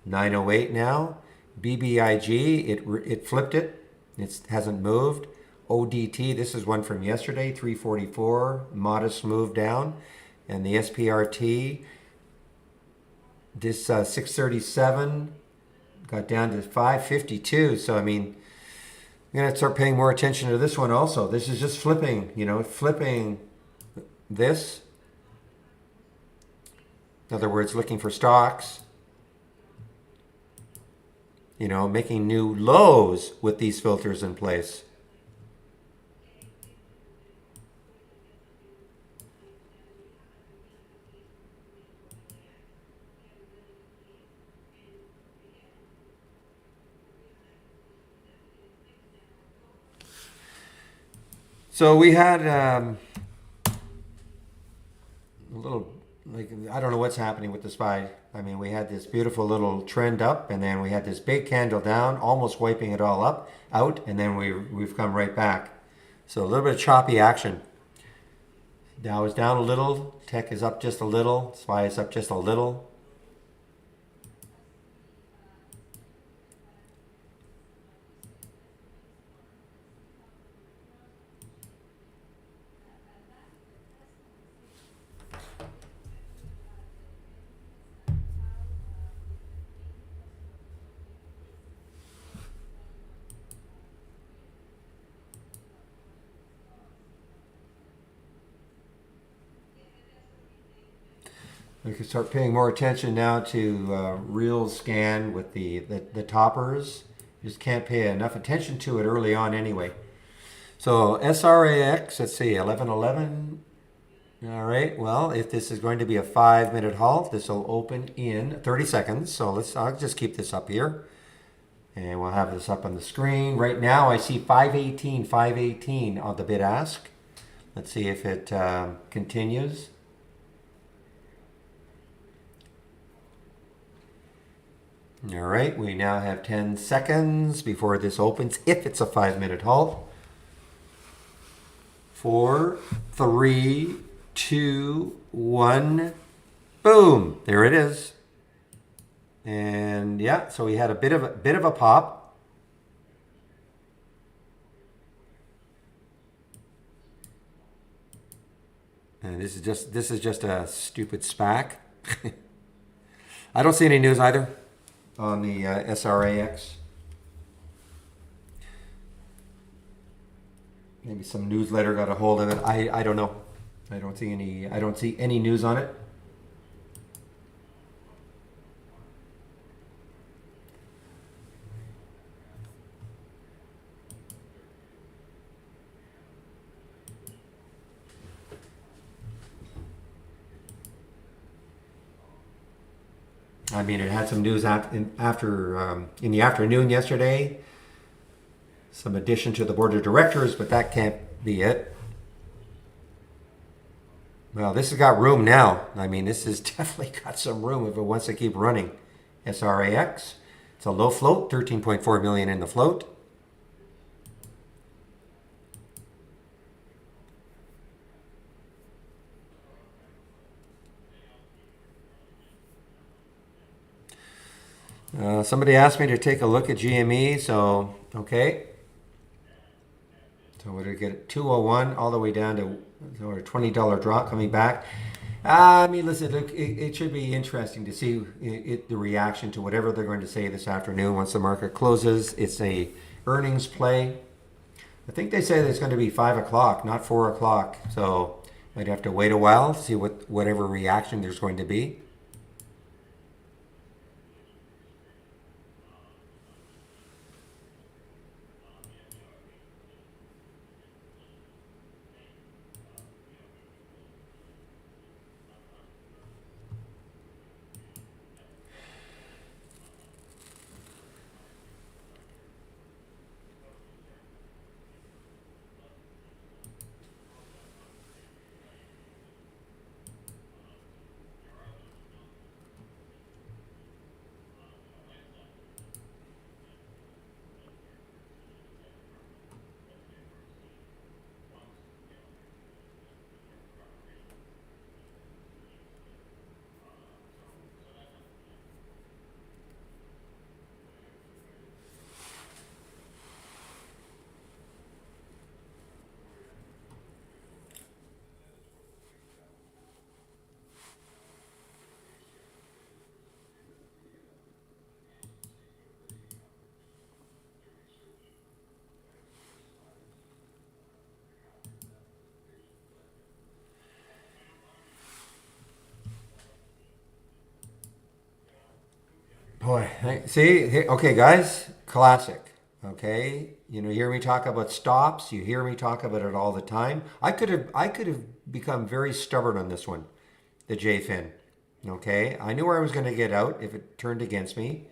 908 now. BBIG, it flipped it. It hasn't moved. ODT, this is one from yesterday, 344, modest move down. And the SPRT, this 637 got down to 552. So, I mean, I'm going to start paying more attention to this one also. This is just flipping, flipping this. In other words, looking for stocks, making new lows with these filters in place. So we had a little, I don't know what's happening with the SPY. I mean, we had this beautiful little trend up, and then we had this big candle down, almost wiping it all out, and then we've come right back. So a little bit of choppy action. Dow is down a little, tech is up just a little, SPY is up just a little. We can start paying more attention now to real scan with the toppers. Just can't pay enough attention to it early on anyway. So SRAX, let's see, 1111. All right, well, if this is going to be a 5-minute halt, this will open in 30 seconds. So I'll just keep this up here. And we'll have this up on the screen. Right now I see 518 on the bid ask. Let's see if it continues. All right, we now have 10 seconds before this opens, if it's a 5-minute halt. 4, 3, 2, 1, boom! There it is. And yeah, so we had a bit of a pop. And this is just a stupid SPAC. I don't see any news either on the SRAX. Maybe some newsletter got a hold of it. I don't know. I don't see any news on it. I mean, it had some news in the afternoon yesterday. Some addition to the board of directors, but that can't be it. Well, this has got room now. I mean, this has definitely got some room if it wants to keep running. SRAX. It's a low float, 13.4 million in the float. Somebody asked me to take a look at GME, so okay. So we're going to get 201 all the way down to a $20 drop coming back. I mean, listen, look, it should be interesting to see the reaction to whatever they're going to say this afternoon once the market closes. It's a earnings play. I think they say that it's going to be 5 o'clock, not 4 o'clock. So might have to wait a while to see whatever reaction there's going to be. See, okay, guys, classic. Okay, you know, you hear me talk about stops. You hear me talk about it all the time. I could have become very stubborn on this one, the J fin. Okay, I knew where I was going to get out if it turned against me.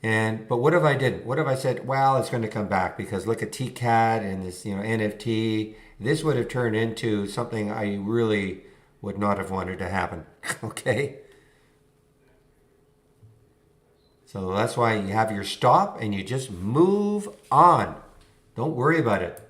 And but what if I didn't? What if I said, well, it's going to come back because look at TCAT and this, you know, NFT. This would have turned into something I really would not have wanted to happen. Okay. So that's why you have your stop and you just move on. Don't worry about it.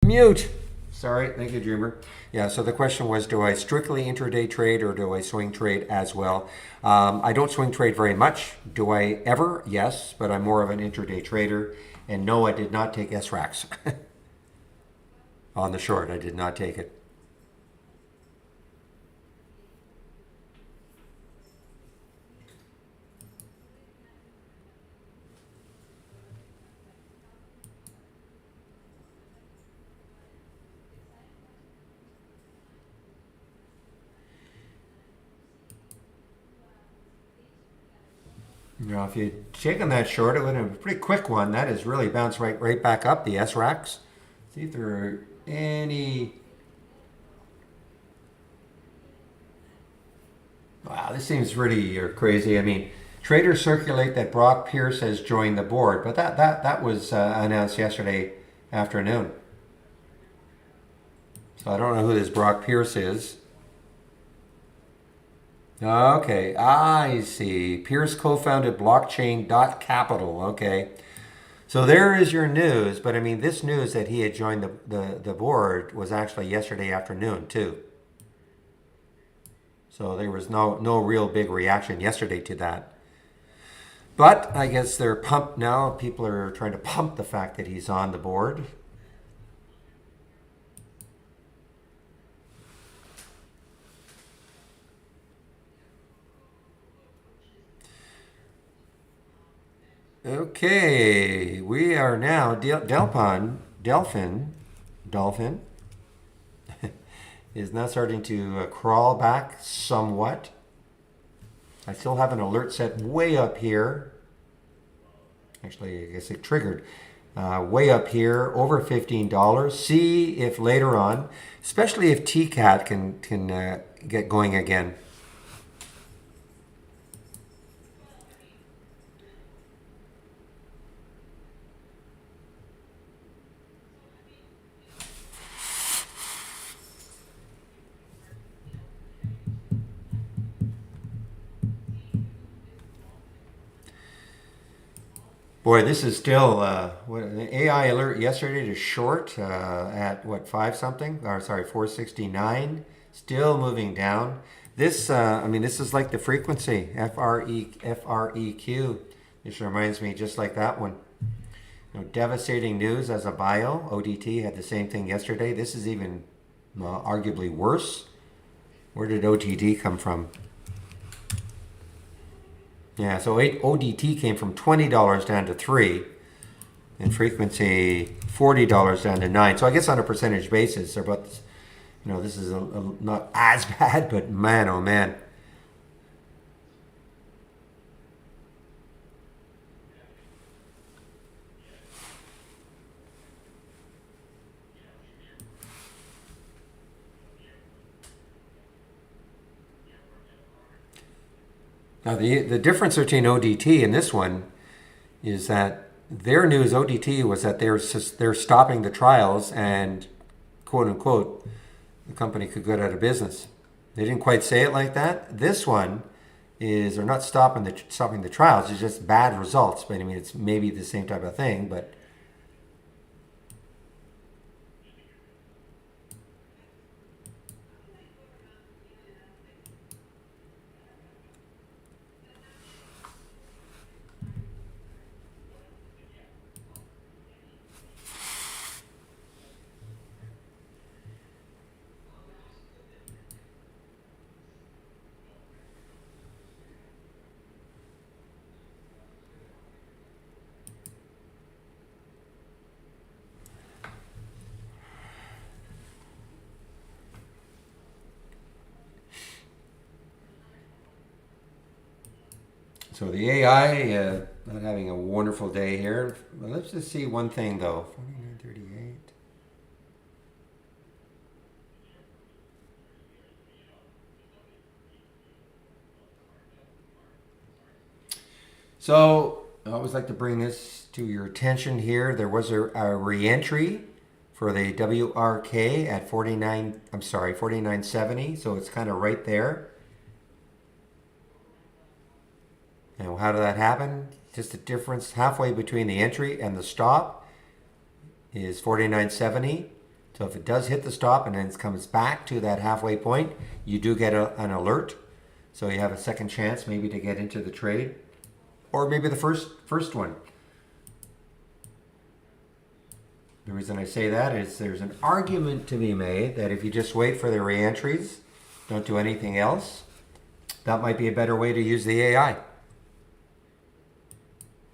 Mute. Sorry, thank you, Dreamer. Yeah, so the question was, do I strictly intraday trade or do I swing trade as well? I don't swing trade very much. Do I ever? Yes, but I'm more of an intraday trader. And no, I did not take SRAX on the short. I did not take it. You know, if you'd taken that short, it would have been a pretty quick one. That has really bounced right back up, the SRAX. See if there are any... Wow, this seems really crazy. I mean, traders circulate that Brock Pierce has joined the board, but that was announced yesterday afternoon. So I don't know who this Brock Pierce is. Okay, I see. Pierce co-founded blockchain.capital. Okay. So there is your news, but I mean, this news that he had joined the board was actually yesterday afternoon too. So there was no real big reaction yesterday to that. But I guess they're pumped now. People are trying to pump the fact that he's on the board. Okay, we are now Dolphin is now starting to crawl back somewhat. I still have an alert set way up here. Actually, I guess it triggered way up here, over $15. See if later on, especially if TCAT can get going again. Boy, this is still what an AI alert yesterday to short at what 5 something, or sorry, 469, still moving down. This I mean, this is like the frequency FREQ. This reminds me just like that one. Devastating news as a bio. ODT had the same thing yesterday. This is even arguably worse. Where did OTT come from? Yeah, so ODT came from $20 down to 3, and frequency $40 down to 9. So I guess on a percentage basis, they're about, this is not as bad, but man, oh man. Now the difference between ODT and this one is that their news ODT was that they're stopping the trials and quote unquote the company could go out of business. They didn't quite say it like that. This one is they're not stopping the trials. It's just bad results. But I mean, it's maybe the same type of thing. But so the AI not having a wonderful day here. Well, let's just see one thing though. 49.38. So I always like to bring this to your attention here. There was a re-entry for the WRK at 49. I'm sorry, 49.70. So it's kind of right there. And how did that happen? Just the difference halfway between the entry and the stop is 49.70. So if it does hit the stop and then it comes back to that halfway point, you do get an alert. So you have a second chance maybe to get into the trade. Or maybe the first one. The reason I say that is there's an argument to be made that if you just wait for the re-entries, don't do anything else, that might be a better way to use the AI.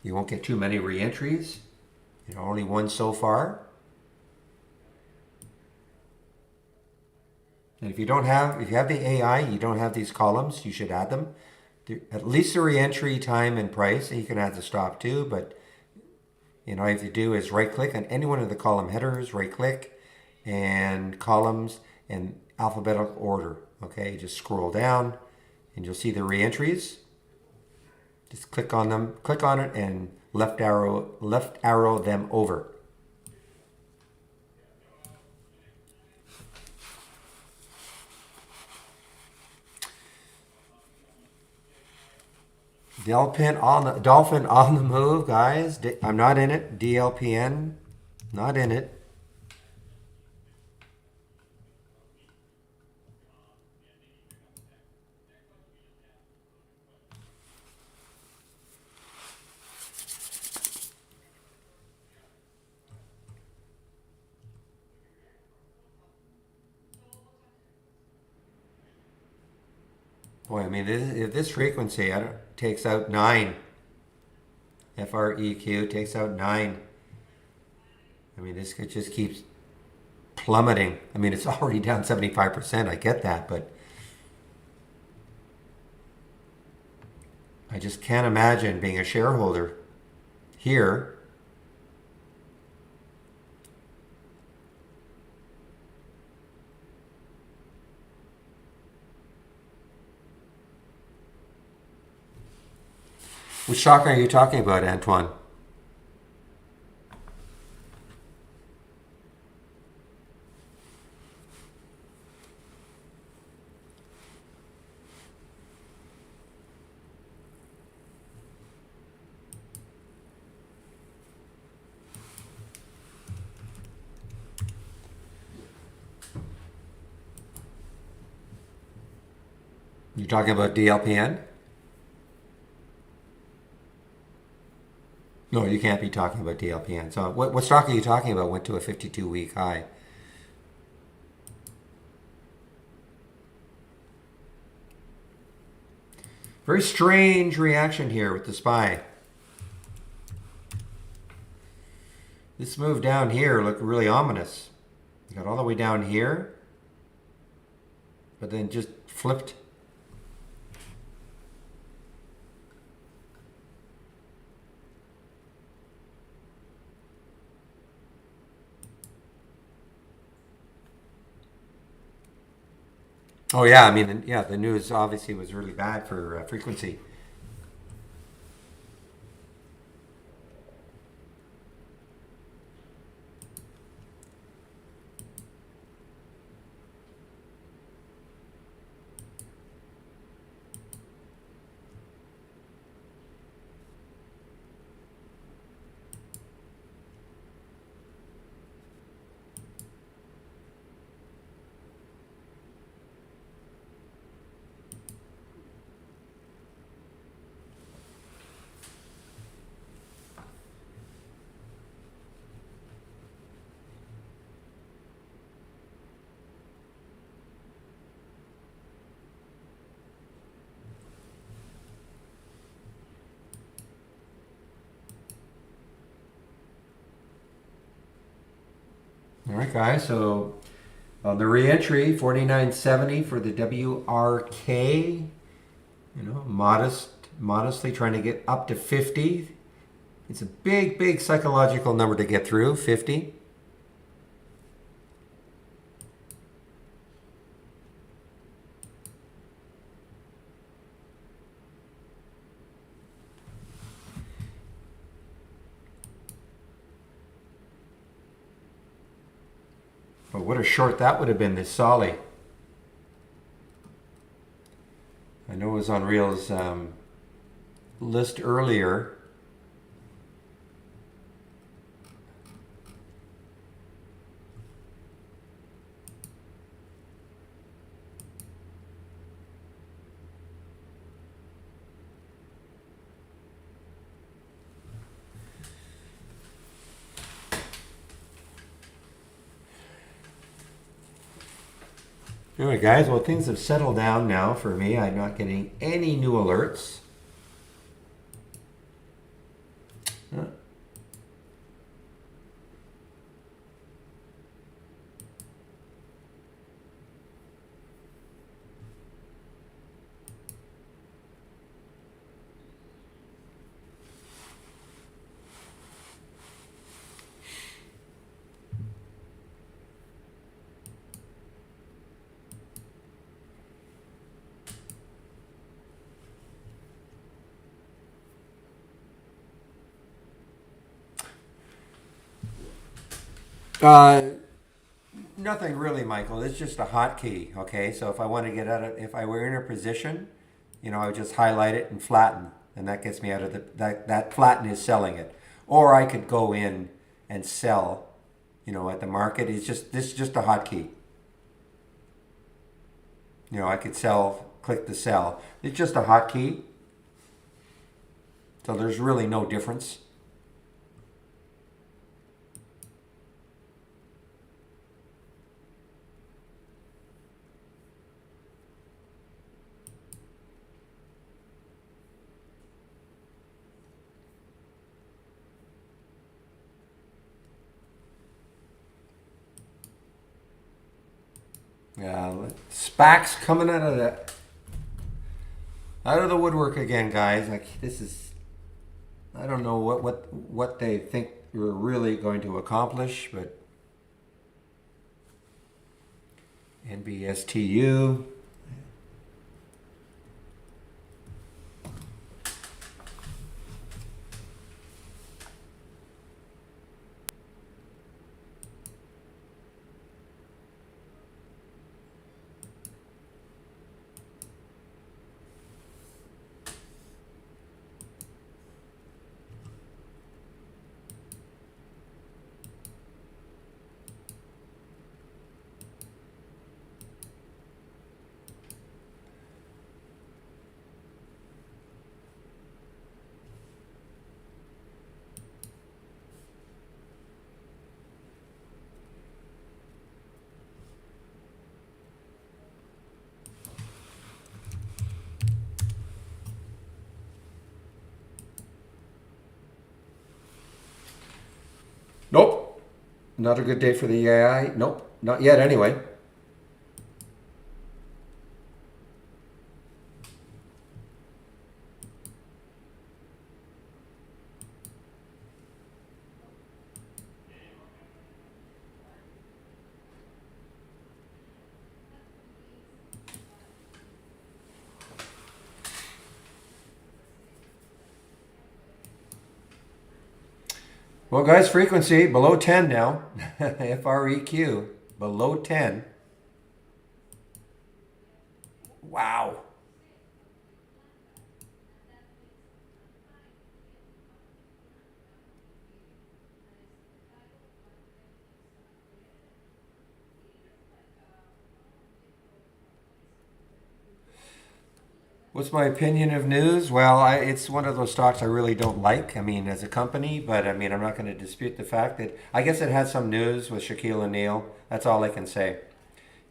You won't get too many re-entries. Only one so far. And if you have the AI, you don't have these columns, you should add them. At least the re-entry time and price, and you can add the stop too, but all you have to do is right click on any one of the column headers, right click, and columns in alphabetical order. Okay, just scroll down and you'll see the re-entries. Just click on them, click on it, and left arrow them over. Dolphin on the move, guys. I'm not in it. DLPN, not in it. Boy, I mean, if this frequency takes out 9, FREQ takes out 9. I mean, this just keeps plummeting. I mean, it's already down 75%. I get that, but I just can't imagine being a shareholder here. Which stock are you talking about, Antoine? You're talking about DLPN? No, you can't be talking about DLPN. So what stock are you talking about went to a 52-week high? Very strange reaction here with the SPY. This move down here looked really ominous. You got all the way down here, but then just flipped. Oh yeah, I mean, yeah, the news obviously was really bad for frequency. All right, guys. So on the re-entry, 49.70 for the WRK. You know, modestly trying to get up to 50. It's a big psychological number to get through, 50. But what a short that would have been, this Solly. I know it was on Real's list earlier. Anyway, guys, well, things have settled down now for me. I'm not getting any new alerts. Nothing really, Michael. It's just a hotkey. Okay, so if I want to get out of, if I were in a position, you know, I would just highlight it and flatten, and that gets me out of the that flatten is selling it. Or I could go in and sell, you know, at the market. It's just this is just a hotkey. You know, I could sell, click the sell. It's just a hotkey. So there's really no difference. SPACs coming out of the woodwork again, guys. Like, this is, I don't know what they think we're really going to accomplish, but NBSTU. Nope. Not a good day for the EAI. Nope. Not yet anyway. Well, guys, frequency below 10 now. FREQ below 10. Wow. What's my opinion of news? Well, it's one of those stocks I really don't like. I mean, as a company, but I mean, I'm not going to dispute the fact that I guess it had some news with Shaquille O'Neal. That's all I can say.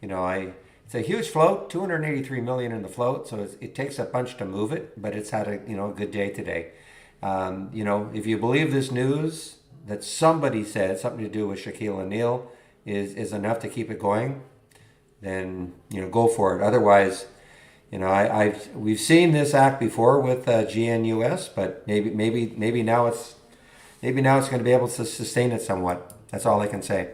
You know, it's a huge float, 283 million in the float, so it takes a bunch to move it, but it's had a a good day today. If you believe this news that somebody said something to do with Shaquille O'Neal is enough to keep it going, then go for it. Otherwise, we've seen this act before with GNUS, but maybe now it's going to be able to sustain it somewhat. That's all I can say.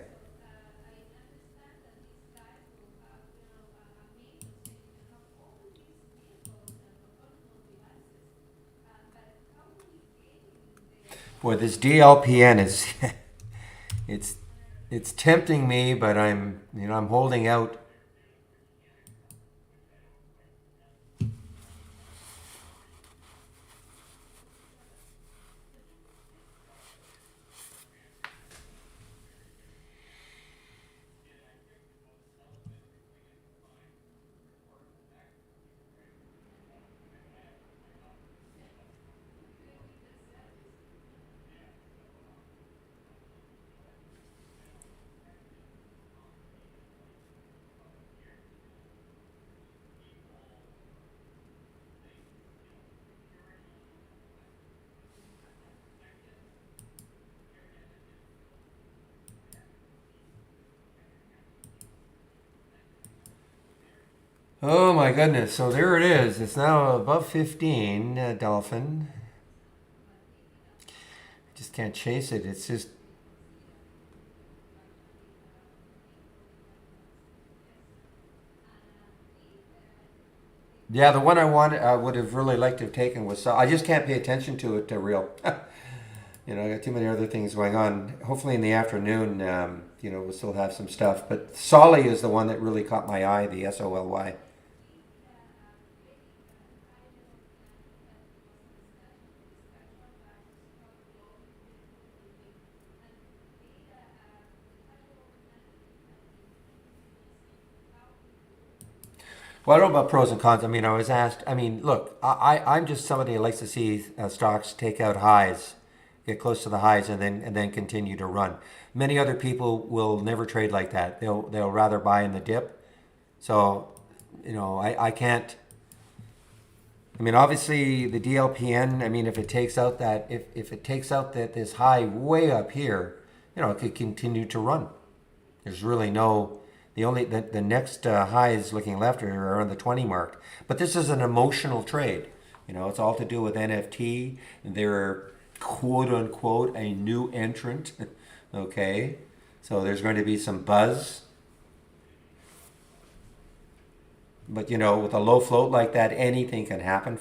Boy, this DLPN is it's it's tempting me, but I'm holding out. Oh my goodness! So there it is. It's now above 15. Dolphin. I just can't chase it. It's just yeah. The one I would have really liked to have taken was. I just can't pay attention to it. Real. I got too many other things going on. Hopefully in the afternoon, we'll still have some stuff. But Solly is the one that really caught my eye. The SOLY. Well, I don't know about pros and cons. I mean, I was asked. I mean, look, I'm just somebody who likes to see stocks take out highs, get close to the highs, and then continue to run. Many other people will never trade like that. They'll rather buy in the dip. So, I can't. I mean, obviously the DLPN. I mean, if it takes out if it takes out that this high way up here, it could continue to run. There's really no. The next highs looking left are on the 20 mark. But this is an emotional trade. It's all to do with NFT. They're quote unquote a new entrant. Okay, so there's going to be some buzz. But with a low float like that, anything can happen.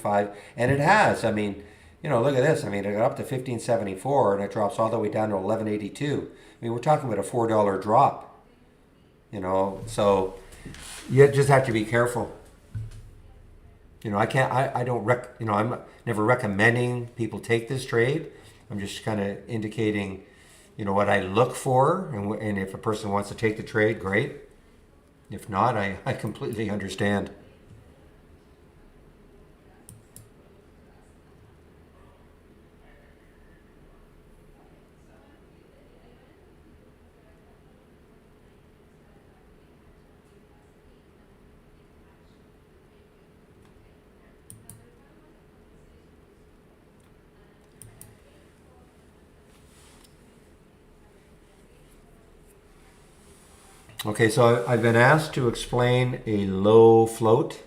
And it has. I mean, look at this. I mean, it got up to 1574 and it drops all the way down to 1182. I mean, we're talking about a $4 drop. So you just have to be careful. I can't. I don't. I'm never recommending people take this trade. I'm just kind of indicating, what I look for, and if a person wants to take the trade, great. If not, I completely understand. Okay, so I've been asked to explain a low float.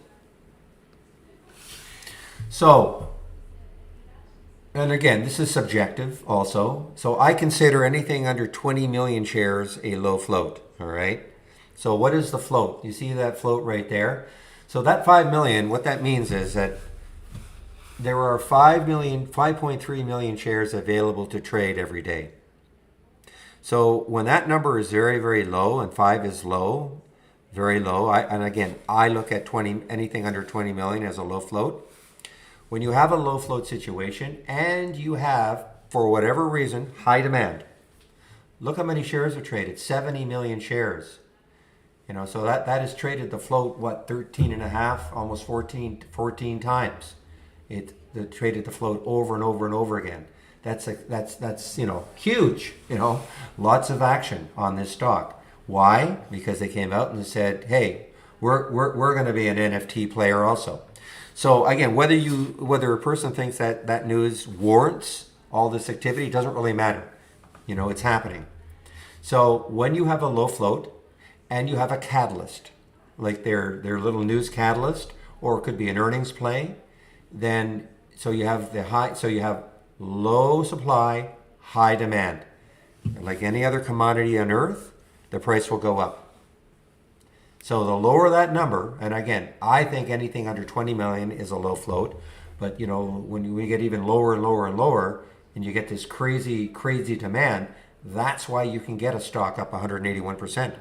So, and again, this is subjective also. So I consider anything under 20 million shares a low float, all right? So what is the float? You see that float right there? So that 5 million, what that means is that there are 5.3 million shares available to trade every day. So when that number is very, very low, and 5 is low, very low, and again, I look at anything under 20 million as a low float. When you have a low float situation and you have, for whatever reason, high demand, look how many shares are traded, 70 million shares. You know, so that has traded the float, what, 13 and a half, almost 14 times. It traded the float over and over and over again. That's you know, huge, you know, lots of action on this stock. Why? Because they came out and said, hey, we're going to be an NFT player also. So again, whether a person thinks that news warrants all this activity, doesn't really matter. You know, it's happening. So when you have a low float and you have a catalyst, like their little news catalyst, or it could be an earnings play, then so you have low supply, high demand. Like any other commodity on earth, the price will go up. So the lower that number, and again, I think anything under 20 million is a low float, but you know, when we get even lower and lower and lower, and you get this crazy, crazy demand, that's why you can get a stock up 181%.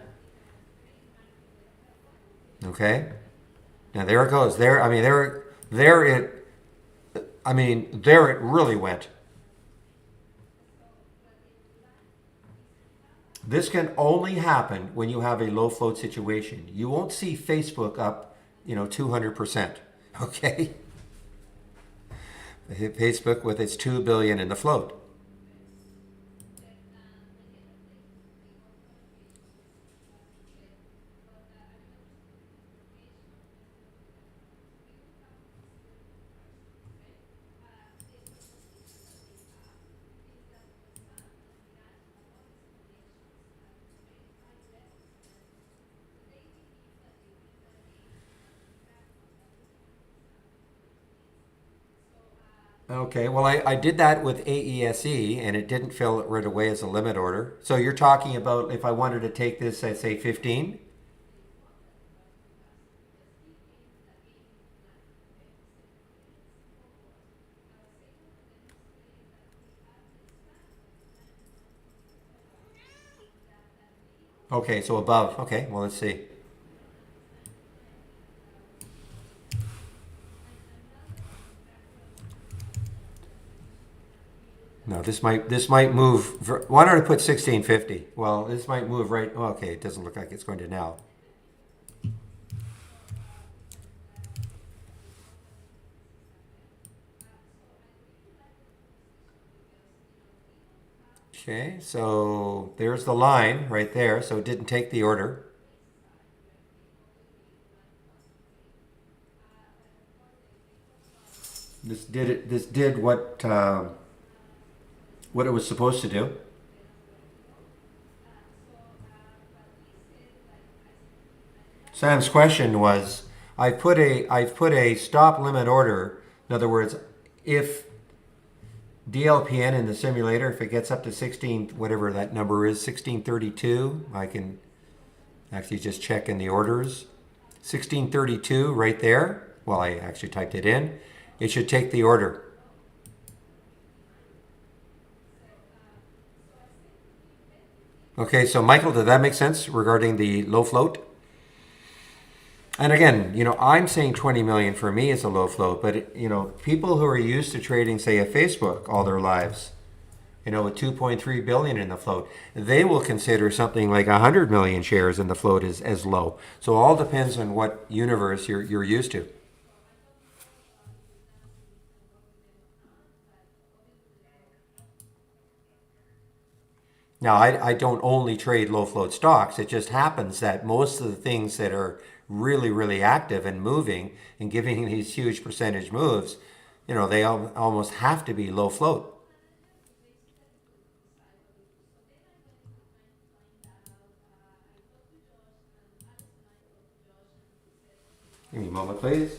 Okay? Now there it goes. There it really went. This can only happen when you have a low float situation. You won't see Facebook up, you know, 200%. Okay? Facebook with its 2 billion in the float. Okay, well, I did that with AESE and it didn't fill it right away as a limit order. So you're talking about if I wanted to take this at say 15? Okay, so above. Okay, well, let's see. No, this might move. Why don't I put 1650? Well, this might move right. Oh, okay, it doesn't look like it's going to now. Okay, so there's the line right there. So it didn't take the order. This did it. This did what it was supposed to do. Sam's question was, I've put a stop limit order. In other words, if DLPN in the simulator, if it gets up to 16, whatever that number is, 1632, I can actually just check in the orders. 1632 right there. Well, I actually typed it in. It should take the order. Okay, so Michael, did that make sense regarding the low float? And again, you know, I'm saying 20 million for me is a low float, but you know, people who are used to trading, say, a Facebook all their lives, you know, with 2.3 billion in the float, they will consider something like 100 million shares in the float as low. So it all depends on what universe you're used to. Now, I don't only trade low float stocks. It just happens that most of the things that are really, really active and moving and giving these huge percentage moves, you know, they almost have to be low float. Give me a moment, please.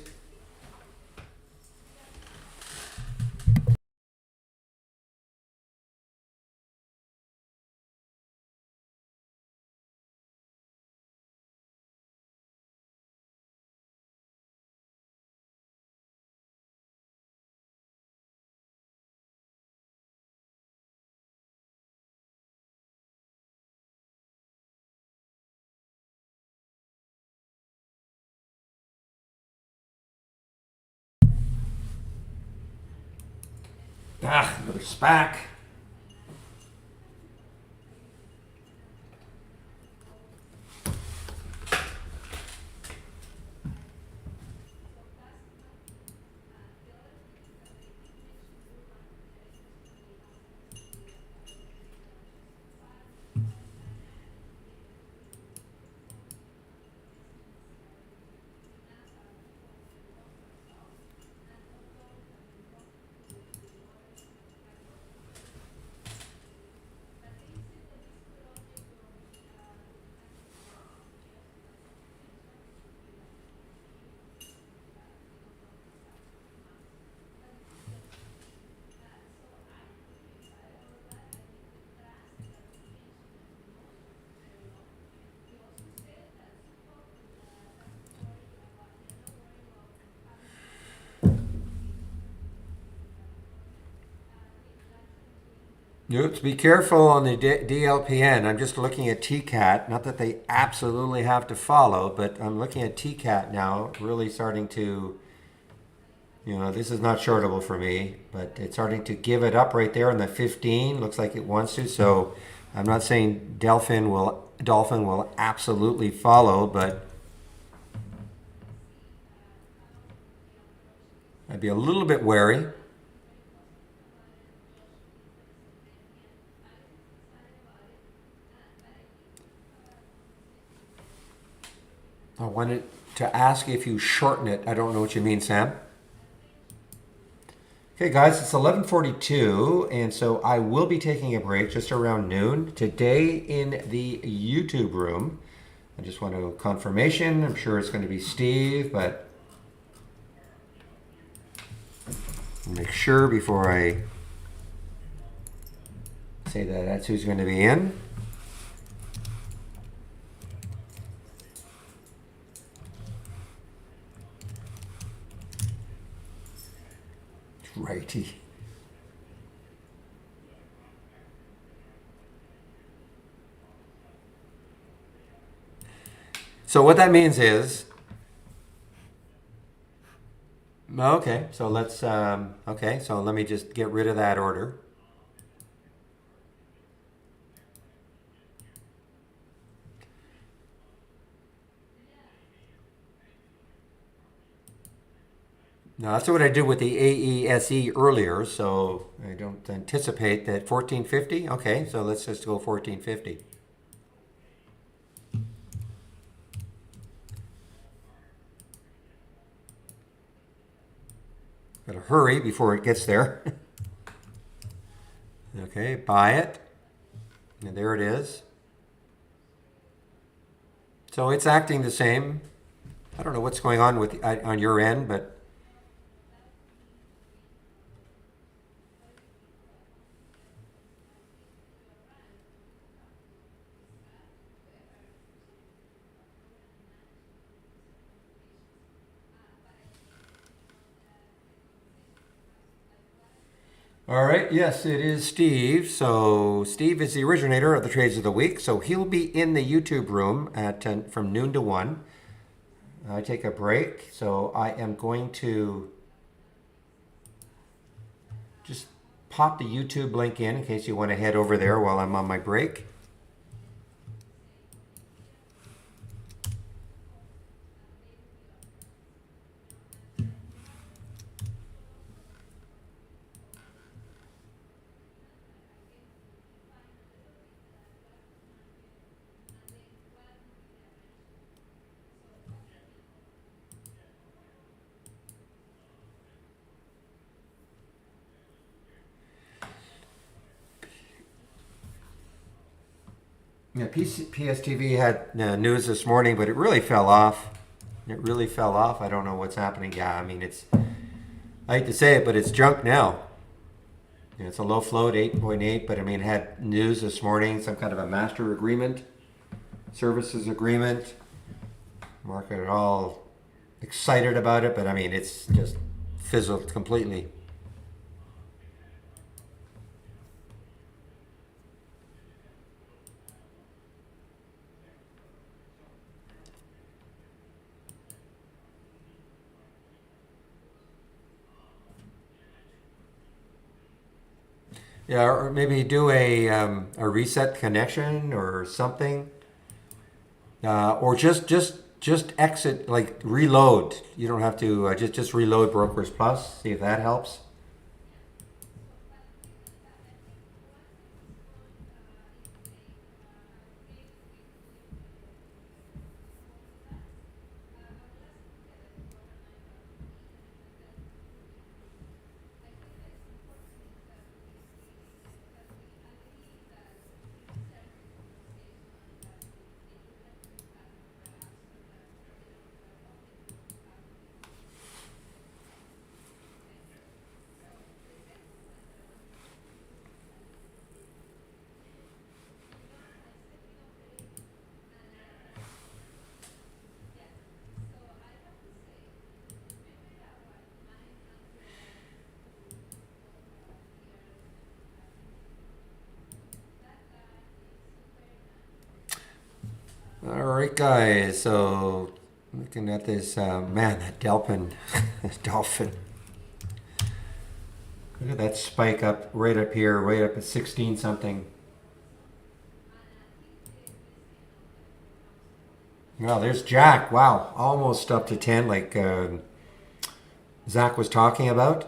Another SPAC. Oops, be careful on the DLPN. I'm just looking at TCAT. Not that they absolutely have to follow, but I'm looking at TCAT now, really starting to, this is not shortable for me, but it's starting to give it up right there in the 15. Looks like it wants to. So I'm not saying Dolphin will absolutely follow, but I'd be a little bit wary. I wanted to ask if you shorten it. I don't know what you mean, Sam. Okay, guys, it's 11:42, and so I will be taking a break just around noon today in the YouTube room. I just want a confirmation. I'm sure it's going to be Steve, but make sure before I say that that's who's going to be in. Righty. So what that means is, okay, so let's, so let me just get rid of that order. Now, that's what I did with the AESE earlier, so I don't anticipate that 1450. Okay, so let's just go 1450. Gotta hurry before it gets there. Okay, buy it. And there it is. So it's acting the same. I don't know what's going on with on your end, but all right, yes, it is Steve. So Steve is the originator of the Trades of the Week. So he'll be in the YouTube room at 10, from noon to 1. I take a break, so I am going to just pop the YouTube link in case you want to head over there while I'm on my break. Yeah, PSTV had news this morning, but it really fell off. It really fell off. I don't know what's happening. Yeah, I mean, I hate to say it, but it's junk now. It's a low float, 8.8, but I mean, it had news this morning, some kind of a master agreement, services agreement. Market all excited about it, but I mean, it's just fizzled completely. Yeah, or maybe do a reset connection or something, or just exit, like reload. You don't have to just reload Brokers Plus. See if that helps. All right, guys. So looking at this, man, that dolphin. Look at that spike up right up here, right up at 16 something. Well, there's Jack. Wow, almost up to 10, like Zach was talking about.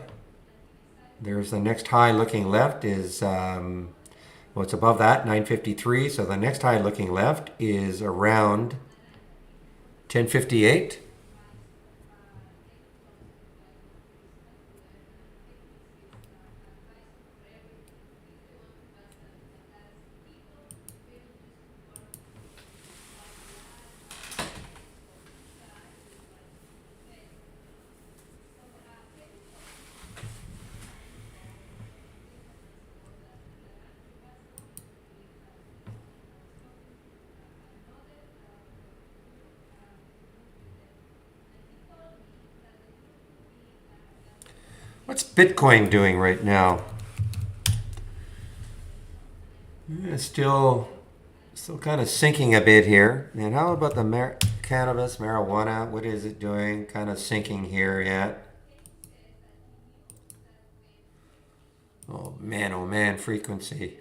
There's the next high looking left is, well, it's above that, 953. So the next high looking left is around 1058. What's Bitcoin doing right now? Yeah, still kind of sinking a bit here. And how about the cannabis, marijuana? What is it doing? Kind of sinking here yet. Oh man, frequency.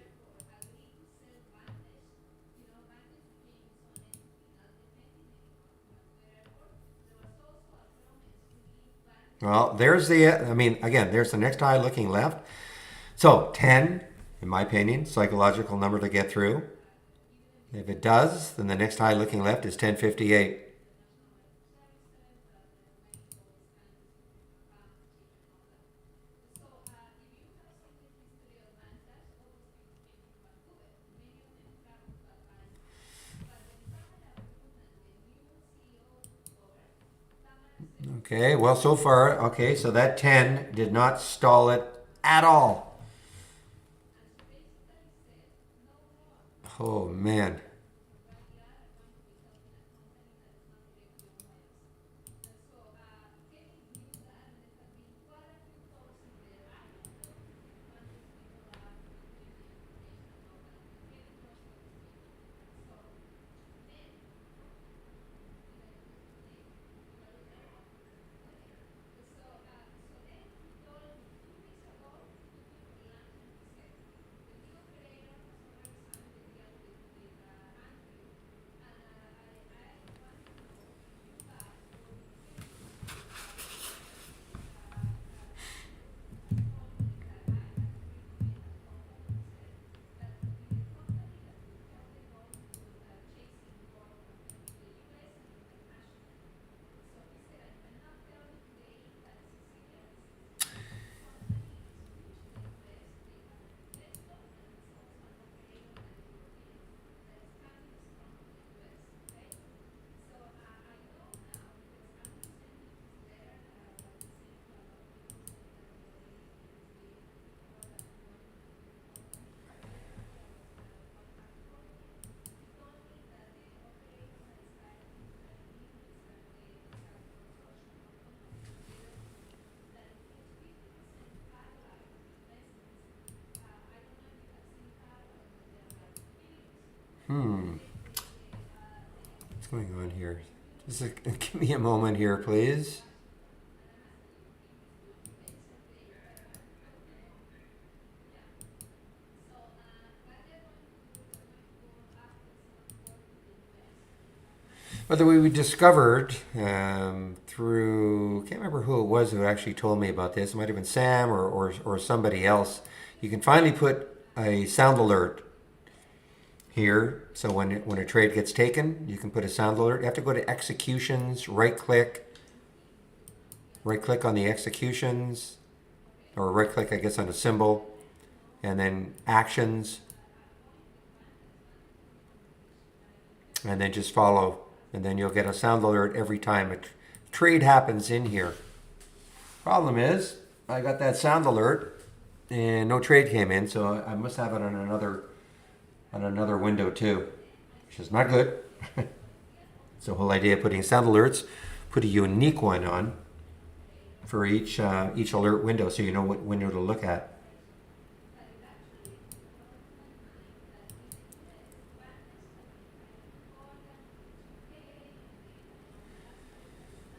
Well, there's I mean, again, there's the next high looking left. So 10, in my opinion, psychological number to get through. If it does, then the next high looking left is 1058. Okay, well, so far, okay, so that 10 did not stall it at all. Oh, man. What's going on here? Just give me a moment here, please. But the way we discovered through, can't remember who it was who actually told me about this. It might have been Sam or somebody else. You can finally put a sound alert here. So when a trade gets taken, you can put a sound alert. You have to go to executions, right click on the executions, or right click, I guess, on the symbol, and then actions, and then just follow. And then you'll get a sound alert every time a trade happens in here. Problem is, I got that sound alert and no trade came in, so I must have it on another window too, which is not good. So the whole idea of putting sound alerts, put a unique one on for each alert window, so you know what window to look at.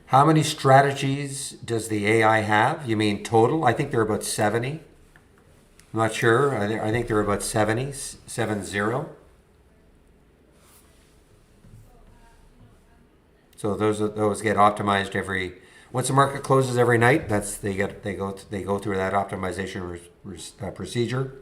How many strategies does the AI have? You mean total? I think there are about 70. I'm not sure. I think there are about 70, 70. So those get optimized once the market closes every night. They go through that optimization procedure.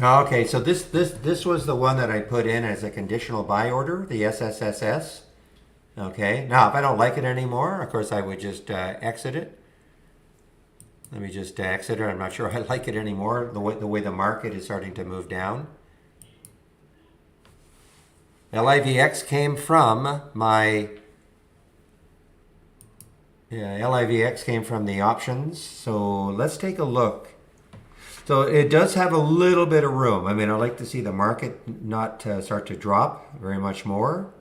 Okay, so this was the one that I put in as a conditional buy order, the SSSS. Okay, now if I don't like it anymore, of course I would just exit it. Let me just exit it. I'm not sure I like it anymore. The way the market is starting to move down. LIVX came from LIVX came from the options. So let's take a look. So it does have a little bit of room. I mean, I like to see the market not start to drop very much more.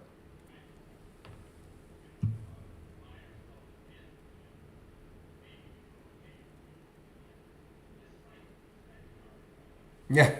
Yeah.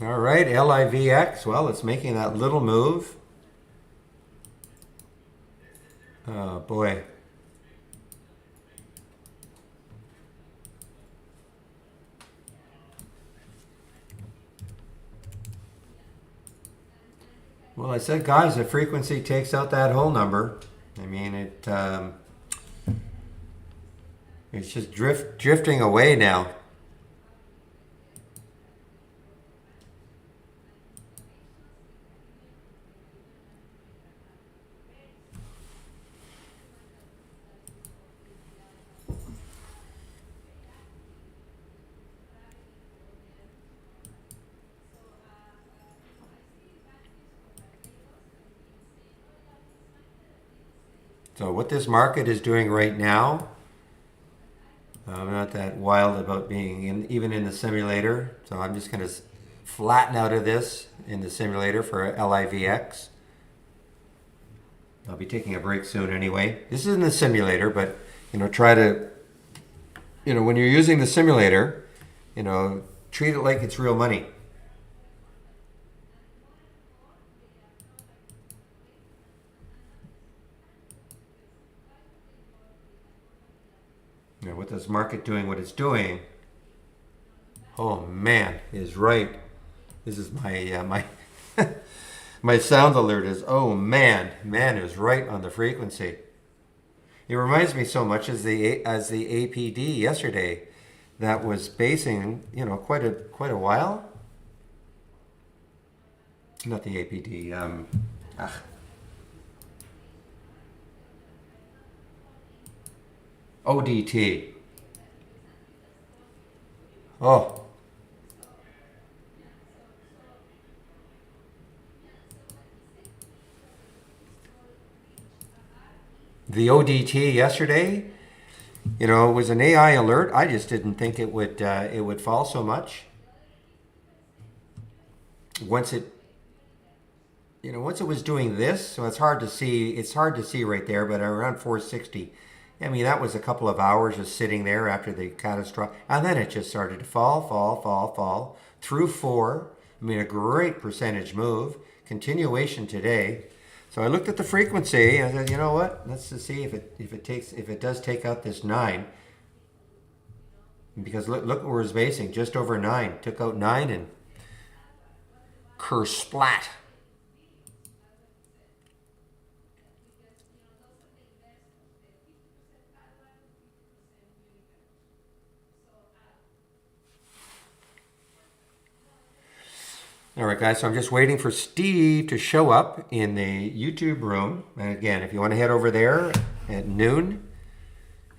All right, LIVX. Well, it's making that little move. Oh boy. Well, I said, guys, the frequency takes out that whole number. I mean, it's just drifting away now. So what this market is doing right now, I'm not that wild about being even in the simulator. So I'm just going to flatten out of this in the simulator for LIVX. I'll be taking a break soon anyway. This is in the simulator, but try to, when you're using the simulator, treat it like it's real money. Now, with this market doing what it's doing, oh man, is right. This is my my sound alert is, oh man, man is right on the frequency. It reminds me so much as the APD yesterday, that was basing, quite a while. Not the APD. ODT. Oh, the ODT yesterday. It was an AI alert. I just didn't think it would fall so much. Once it once it was doing this, so it's hard to see. It's hard to see right there, but around 460. I mean, that was a couple of hours just sitting there after the catastrophe, and then it just started to fall through four. I mean, a great percentage move. Continuation today. So I looked at the frequency and I said, you know what? Let's just see if it does take out this 9. Because look where it's basing, just over 9. Took out 9 and splat. All right, guys, so I'm just waiting for Steve to show up in the YouTube room. And again, if you want to head over there at noon,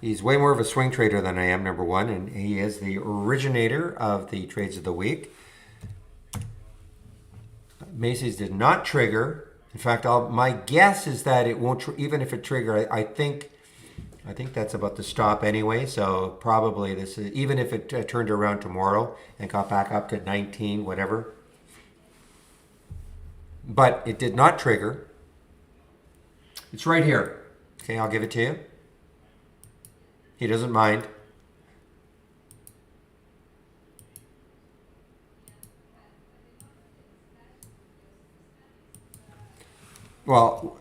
he's way more of a swing trader than I am, number one, and he is the originator of the trades of the week. Macy's did not trigger. In fact, my guess is that it won't, even if it trigger, I think that's about to stop anyway. So probably this is, even if it turned around tomorrow and got back up to 19, whatever. But it did not trigger. It's right here. Okay, I'll give it to you. He doesn't mind. Well,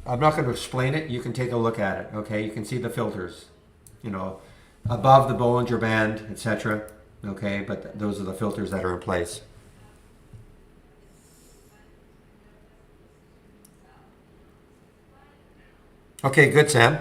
I'm not going to explain it. You can take a look at it. Okay, you can see the filters. Above the Bollinger Band, etc. Okay, but those are the filters that are in place. Okay, good, Sam.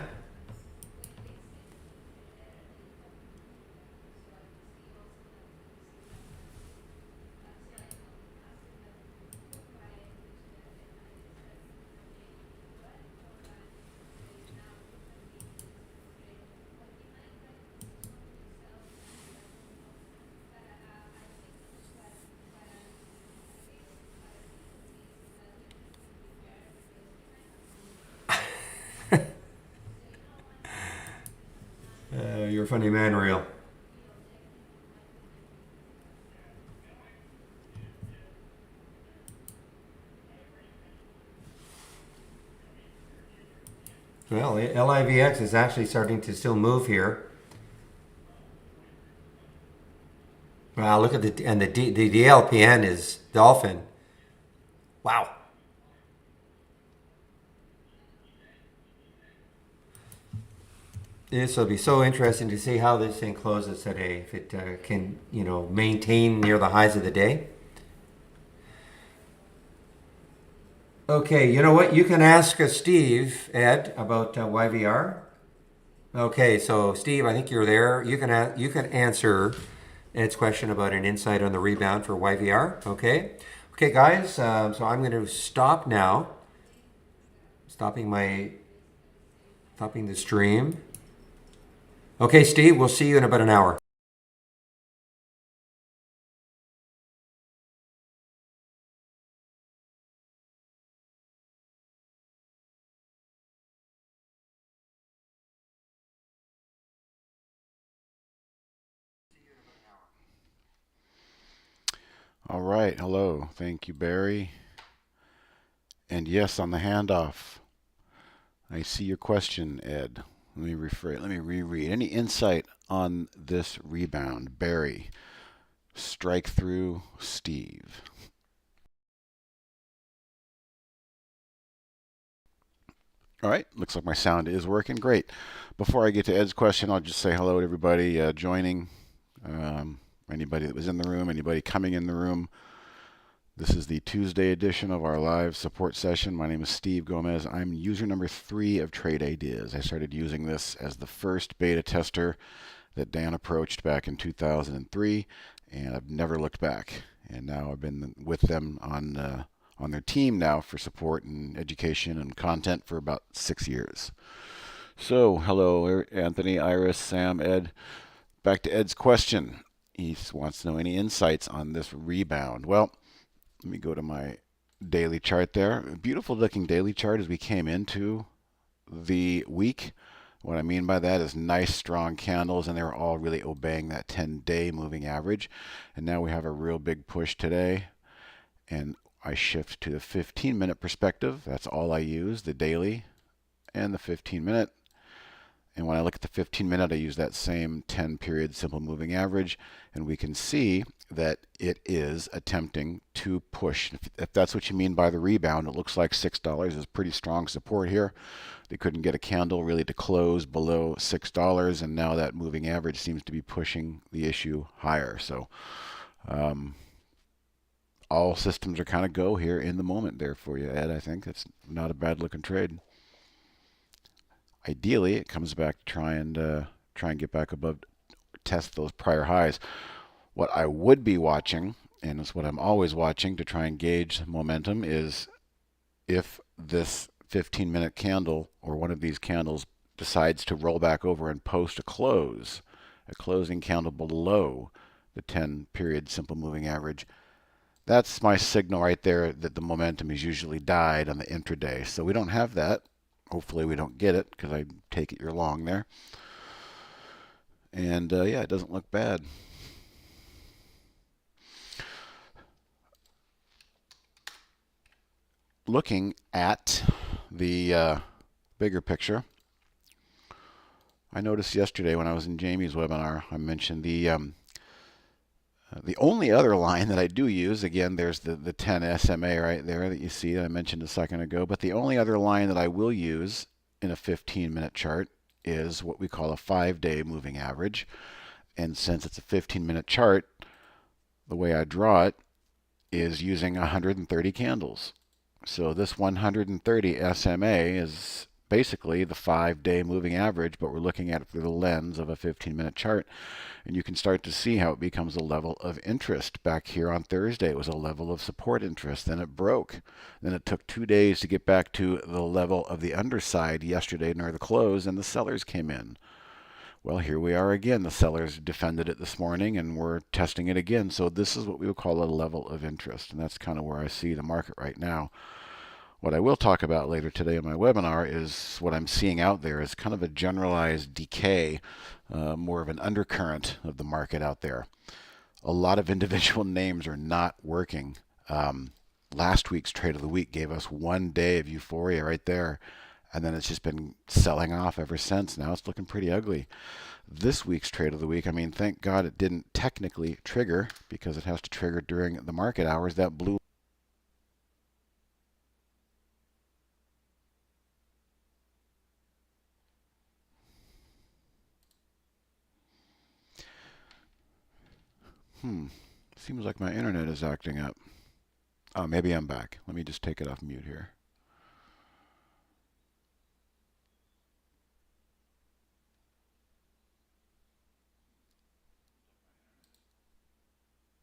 You're a funny man, real. Well, LIVX is actually starting to still move here. Wow, look at the DLPN is Dolphin. Wow. This will be so interesting to see how this thing closes today. If it can, maintain near the highs of the day. Okay, you know what? You can ask Steve, Ed, about YVR. Okay, so Steve, I think you're there. You can answer Ed's question about an insight on the rebound for YVR. Okay, guys. So I'm going to stop now. Stopping the stream. Okay, Steve. We'll see you in about an hour. All right. Hello. Thank you, Barry. And yes, on the handoff, I see your question, Ed. Let me rephrase. Let me reread. Any insight on this rebound, Barry? Strike through, Steve. All right, looks like my sound is working great. Before I get to Ed's question, I'll just say hello to everybody joining, anybody that was in the room, anybody coming in the room. This is the Tuesday edition of our live support session. My name is Steve Gomez. I'm user number 3 of Trade Ideas. I started using this as the first beta tester that Dan approached back in 2003, and I've never looked back. And now I've been with them on their team now for support and education and content for about 6 years. So, hello, Anthony, Iris, Sam, Ed. Back to Ed's question. He wants to know any insights on this rebound. Well, let me go to my daily chart there. Beautiful looking daily chart as we came into the week. What I mean by that is nice strong candles, and they're all really obeying that 10-day moving average. And now we have a real big push today. And I shift to the 15-minute perspective. That's all I use, the daily and the 15-minute. And when I look at the 15-minute, I use that same 10-period simple moving average, and we can see that it is attempting to push. If that's what you mean by the rebound, it looks like $6 is pretty strong support here. They couldn't get a candle really to close below $6, and now that moving average seems to be pushing the issue higher. So all systems are kind of go here in the moment there for you, Ed. I think that's not a bad looking trade. Ideally, it comes back to try and get back above, test those prior highs. What I would be watching, and it's what I'm always watching to try and gauge momentum, is if this 15-minute candle or one of these candles decides to roll back over and post a closing candle below the 10-period simple moving average. That's my signal right there that the momentum is usually died on the intraday. So we don't have that. Hopefully we don't get it, because I take it you're long there. And yeah, it doesn't look bad. Looking at the bigger picture, I noticed yesterday when I was in Jamie's webinar, I mentioned the only other line that I do use, again, there's the 10 SMA right there that you see that I mentioned a second ago, but the only other line that I will use in a 15-minute chart is what we call a 5-day moving average. And since it's a 15-minute chart, the way I draw it is using 130 candles. So this 130 SMA is basically the 5-day moving average, but we're looking at it through the lens of a 15-minute chart. And you can start to see how it becomes a level of interest. Back here on Thursday, it was a level of support interest. Then it broke. Then it took 2 days to get back to the level of the underside yesterday near the close, and the sellers came in. Well, here we are again. The sellers defended it this morning, and we're testing it again. So this is what we would call a level of interest, and that's kind of where I see the market right now. What I will talk about later today in my webinar is what I'm seeing out there is kind of a generalized decay, more of an undercurrent of the market out there. A lot of individual names are not working. Last week's trade of the week gave us 1 day of euphoria right there, and then it's just been selling off ever since. Now it's looking pretty ugly. This week's trade of the week, I mean, thank God it didn't technically trigger, because it has to trigger during the market hours. That blue seems like my internet is acting up. Oh, maybe I'm back. Let me just take it off mute here.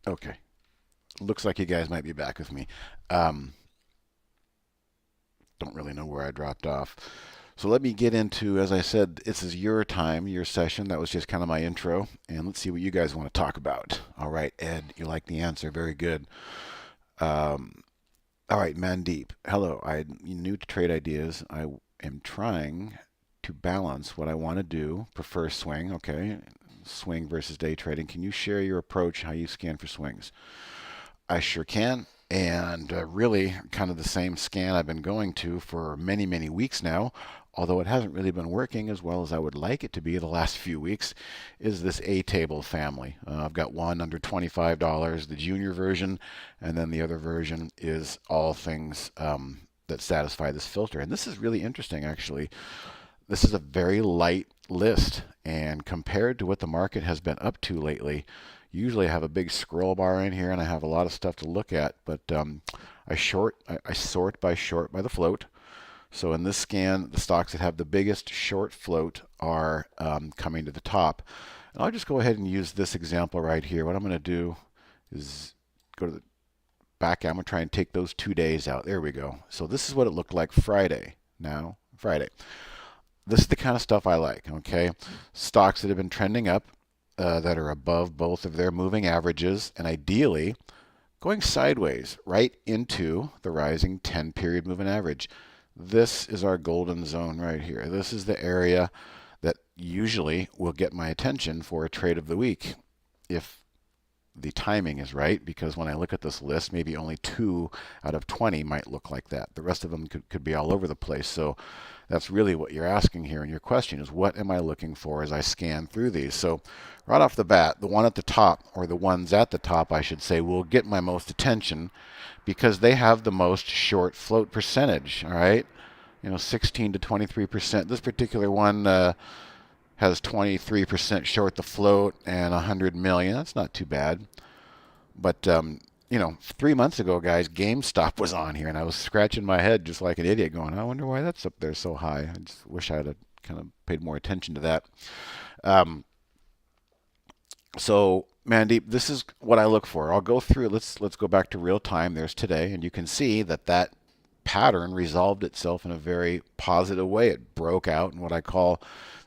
Okay. Looks like you guys might be back with me. Don't really know where I dropped off. So let me get into, as I said, this is your time, your session. That was just kind of my intro. And let's see what you guys want to talk about. All right, Ed, you like the answer. Very good. All right, Mandeep. Hello. I'm new to Trade Ideas. I am trying to balance what I want to do. Prefer swing. Okay. Swing versus day trading. Can you share your approach, how you scan for swings? I sure can. And really kind of the same scan I've been going to for many, many weeks now, although it hasn't really been working as well as I would like it to be the last few weeks, is this A-table family. I've got one under $25, the junior version, and then the other version is all things that satisfy this filter. And this is really interesting, actually. This is a very light list, and compared to what the market has been up to lately, usually I have a big scroll bar in here and I have a lot of stuff to look at, but I sort by short by the float. So in this scan, the stocks that have the biggest short float are coming to the top. And I'll just go ahead and use this example right here. What I'm going to do is go to the back. I'm going to try and take those 2 days out. There we go. So this is what it looked like Friday. Now, Friday. This is the kind of stuff I like, okay? Stocks that have been trending up, that are above both of their moving averages, and ideally going sideways right into the rising 10-period moving average. This is our golden zone right here. This is the area that usually will get my attention for a trade of the week if the timing is right, because when I look at this list, maybe only 2 out of 20 might look like that. The rest of them could be all over the place. So that's really what you're asking here. And your question is, what am I looking for as I scan through these? So right off the bat, the one at the top, or the ones at the top, I should say, will get my most attention because they have the most short float percentage. All right, 16 to 23%. This particular one has 23% short the float and 100 million. That's not too bad. But 3 months ago, guys, GameStop was on here, and I was scratching my head just like an idiot, going, I wonder why that's up there so high. I just wish I had kind of paid more attention to that. So, Mandeep, this is what I look for. I'll go through. Let's go back to real time. There's today, and you can see that pattern resolved itself in a very positive way. It broke out in what I call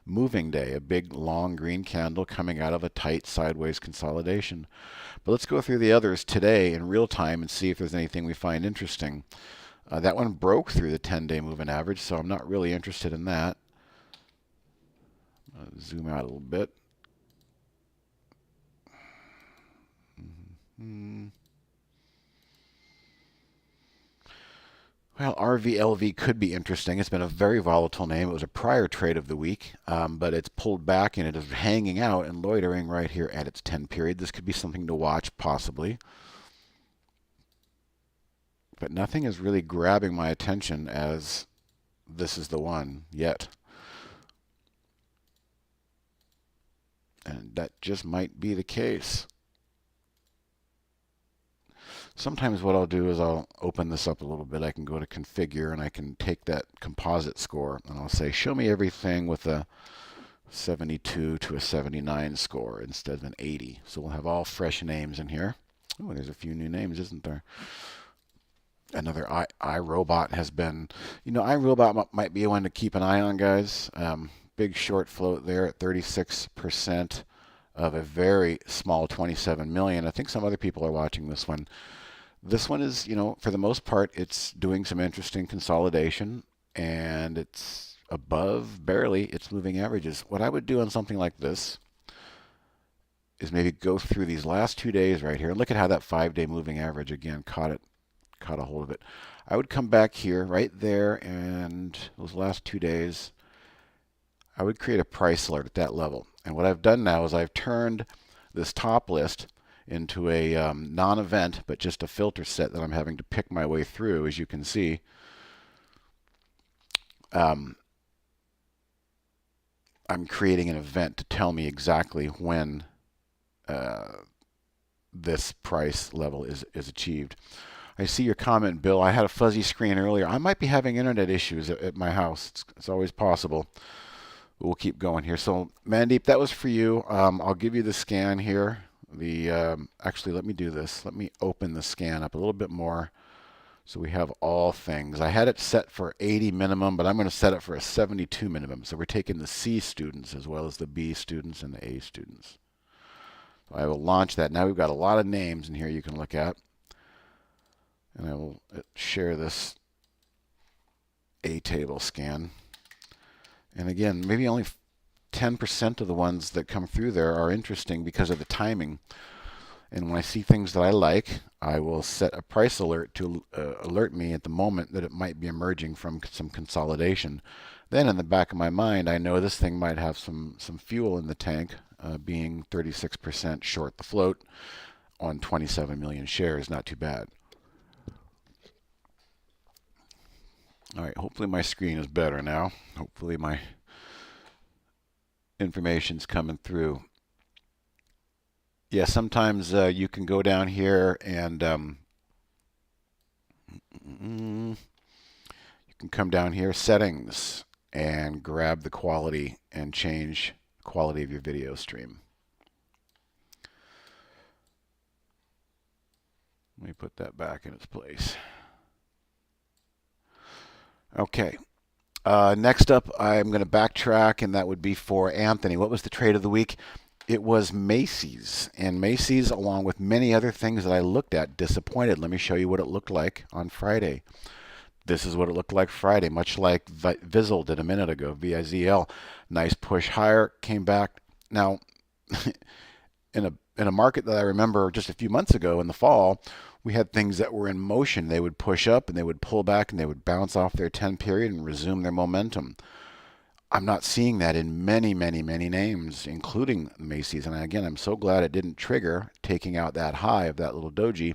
moving day, a big long green candle coming out of a tight sideways consolidation. But let's go through the others today in real time and see if there's anything we find interesting. That one broke through the 10-day moving average, so I'm not really interested in that. Zoom out a little bit. Well, RVLV could be interesting. It's been a very volatile name. It was a prior trade of the week, but it's pulled back and it is hanging out and loitering right here at its 10 period. This could be something to watch, possibly. But nothing is really grabbing my attention as this is the one yet. And that just might be the case. Sometimes what I'll do is I'll open this up a little bit. I can go to configure and I can take that composite score and I'll say, show me everything with a 72 to a 79 score instead of an 80. So we'll have all fresh names in here. Oh, there's a few new names, isn't there? Another iRobot has been, iRobot might be one to keep an eye on, guys. Big short float there at 36% of a very small 27 million. I think some other people are watching this one. This one is, for the most part, it's doing some interesting consolidation, and it's above, barely, its moving averages. What I would do on something like this is maybe go through these last 2 days right here. Look at how that 5-day moving average, again, caught a hold of it. I would come back here, right there, and those last 2 days, I would create a price alert at that level. And what I've done now is I've turned this top list into a non-event, but just a filter set that I'm having to pick my way through, as you can see. I'm creating an event to tell me exactly when this price level is achieved. I see your comment, Bill. I had a fuzzy screen earlier. I might be having internet issues at my house. It's always possible. We'll keep going here. So, Mandeep, that was for you. I'll give you the scan here. Actually, let me do this. Let me open the scan up a little bit more so we have all things. I had it set for 80 minimum, but I'm going to set it for a 72 minimum. So we're taking the C students as well as the B students and the A students. So I will launch that. Now we've got a lot of names in here you can look at. And I will share this A table scan. And again, maybe only 10% of the ones that come through there are interesting because of the timing. And when I see things that I like, I will set a price alert to alert me at the moment that it might be emerging from some consolidation. Then in the back of my mind, I know this thing might have some fuel in the tank, being 36% short the float on 27 million shares. Not too bad. All right, hopefully my screen is better now. Hopefully my information's coming through. Yeah, sometimes you can go down here and you can come down here, settings, and grab the quality and change the quality of your video stream. Let me put that back in its place. Okay. Next up, I'm going to backtrack, and that would be for Anthony. What was the trade of the week? It was Macy's. And Macy's, along with many other things that I looked at, disappointed. Let me show you what it looked like on Friday. This is what it looked like Friday, much like Vizzle did a minute ago, VIZL. Nice push higher, came back. Now, in a market that I remember just a few months ago in the fall, we had things that were in motion. They would push up and they would pull back and they would bounce off their 10 period and resume their momentum. I'm not seeing that in many, many, many names, including Macy's. And again, I'm so glad it didn't trigger taking out that high of that little doji.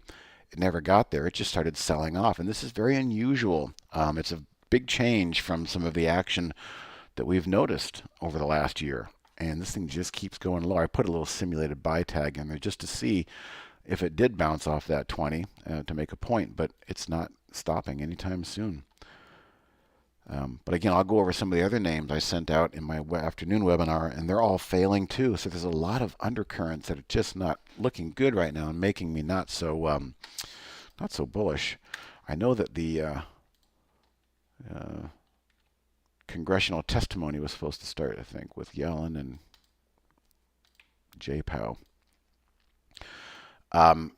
It never got there. It just started selling off. And this is very unusual. It's a big change from some of the action that we've noticed over the last year. And this thing just keeps going lower. I put a little simulated buy tag in there just to see if it did bounce off that 20 to make a point, but it's not stopping anytime soon. But again, I'll go over some of the other names I sent out in my afternoon webinar, and they're all failing too. So there's a lot of undercurrents that are just not looking good right now and making me not so bullish. I know that the congressional testimony was supposed to start, I think, with Yellen and Jay Powell.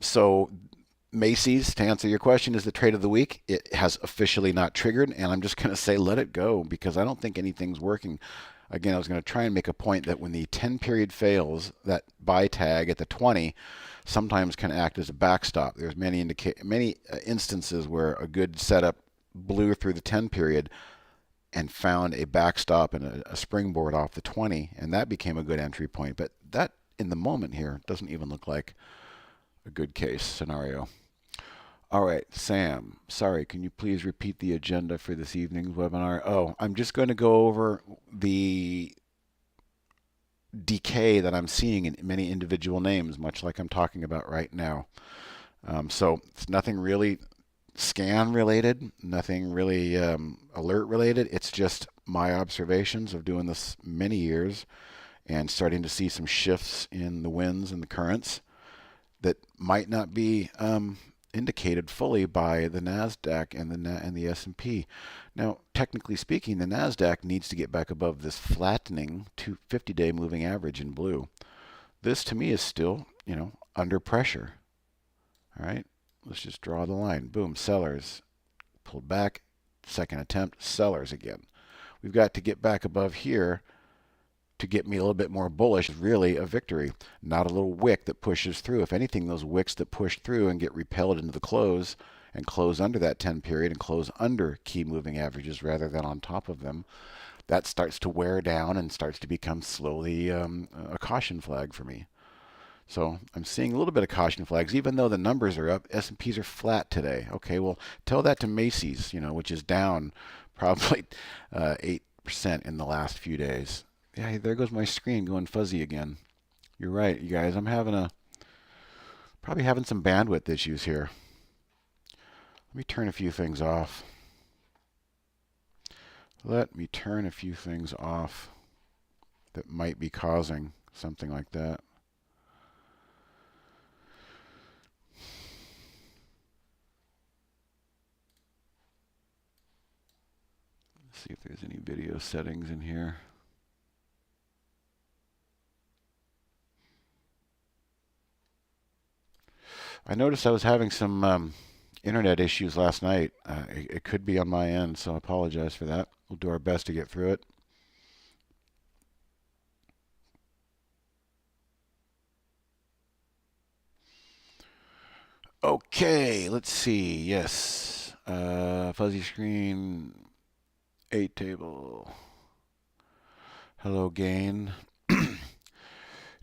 So Macy's, to answer your question, is the trade of the week. It has officially not triggered, and I'm just going to say let it go because I don't think anything's working. Again, I was going to try and make a point that when the 10 period fails, that buy tag at the 20 sometimes can act as a backstop. There's many instances where a good setup blew through the 10 period and found a backstop and a springboard off the 20, and that became a good entry point. But that, in the moment here, doesn't even look like a good case scenario. All right, Sam, sorry, can you please repeat the agenda for this evening's webinar? Oh, I'm just going to go over the decay that I'm seeing in many individual names, much like I'm talking about right now. So it's nothing really scan related, nothing really alert related. It's just my observations of doing this many years and starting to see some shifts in the winds and the currents that might not be indicated fully by the NASDAQ and the S&P. Now, technically speaking, the NASDAQ needs to get back above this flattening 50-day moving average in blue. This, to me, is still, under pressure. All right, let's just draw the line. Boom, sellers. Pulled back, second attempt, sellers again. We've got to get back above here to get me a little bit more bullish. Is really a victory, not a little wick that pushes through. If anything, those wicks that push through and get repelled into the close and close under that 10 period and close under key moving averages rather than on top of them, that starts to wear down and starts to become slowly a caution flag for me. So I'm seeing a little bit of caution flags, even though the numbers are up. S&Ps are flat today. Okay, well, tell that to Macy's, which is down probably 8% in the last few days. Yeah, there goes my screen going fuzzy again. You're right, you guys. I'm probably having some bandwidth issues here. Let me turn a few things off. Let me turn a few things off that might be causing something like that. Let's see if there's any video settings in here. I noticed I was having some internet issues last night. It could be on my end, so I apologize for that. We'll do our best to get through it. Okay, let's see. Yes. Fuzzy screen, 8 table. Hello, gain.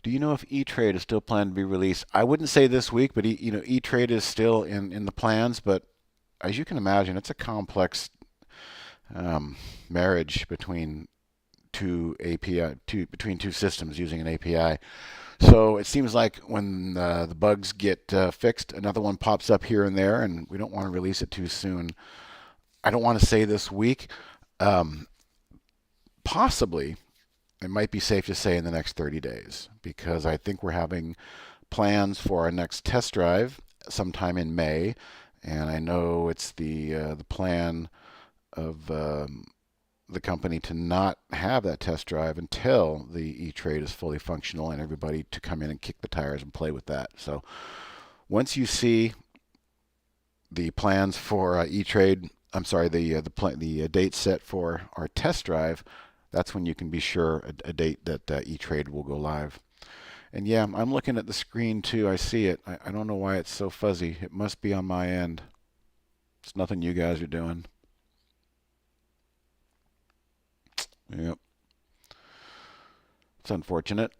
Do you know if E-Trade is still planned to be released? I wouldn't say this week, but E-Trade is still in the plans. But as you can imagine, it's a complex marriage between between two systems using an API. So it seems like when the bugs get fixed, another one pops up here and there, and we don't want to release it too soon. I don't want to say this week. Um, Possibly, it might be safe to say in the next 30 days, because I think we're having plans for our next test drive sometime in May, and I know it's the plan of the company to not have that test drive until the E-Trade is fully functional and everybody to come in and kick the tires and play with that. So once you see the plans for E-Trade, I'm sorry, the date set for our test drive, that's when you can be sure a date that E-Trade will go live. And yeah, I'm looking at the screen too. I see it. I don't know why it's so fuzzy. It must be on my end. It's nothing you guys are doing. Yep. It's unfortunate.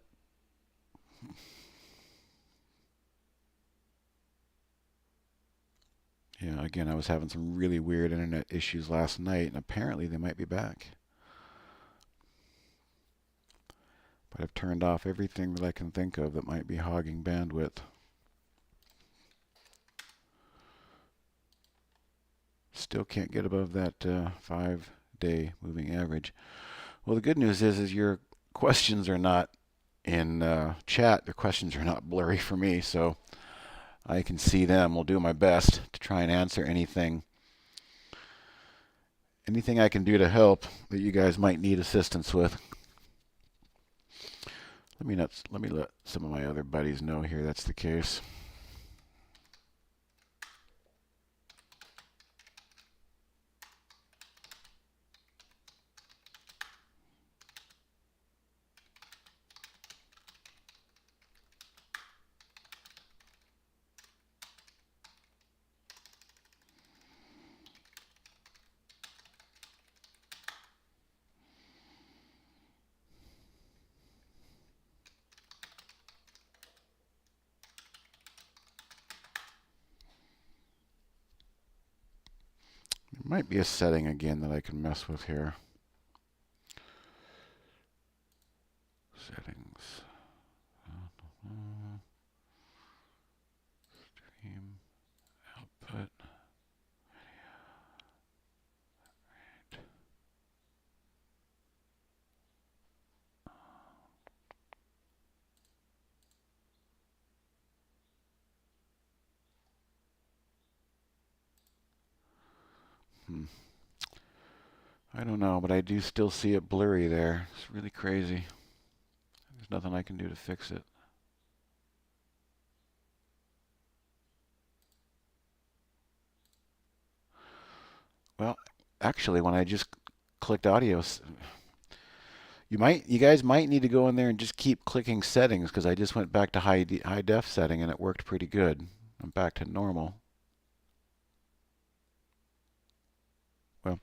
Yeah, again, I was having some really weird internet issues last night, and apparently they might be back. But I've turned off everything that I can think of that might be hogging bandwidth. Still can't get above that 5-day moving average. Well, the good news is your questions are not in chat. The questions are not blurry for me, so I can see them. We'll do my best to try and answer anything I can do to help that you guys might need assistance with. Let me let some of my other buddies know here that's the case. There might be a setting again that I can mess with here. Settings. Stream output. I don't know, but I do still see it blurry there. It's really crazy. There's nothing I can do to fix it. Well, actually, when I just clicked audio, you guys might need to go in there and just keep clicking settings, because I just went back to high def setting and it worked pretty good. I'm back to normal. Well,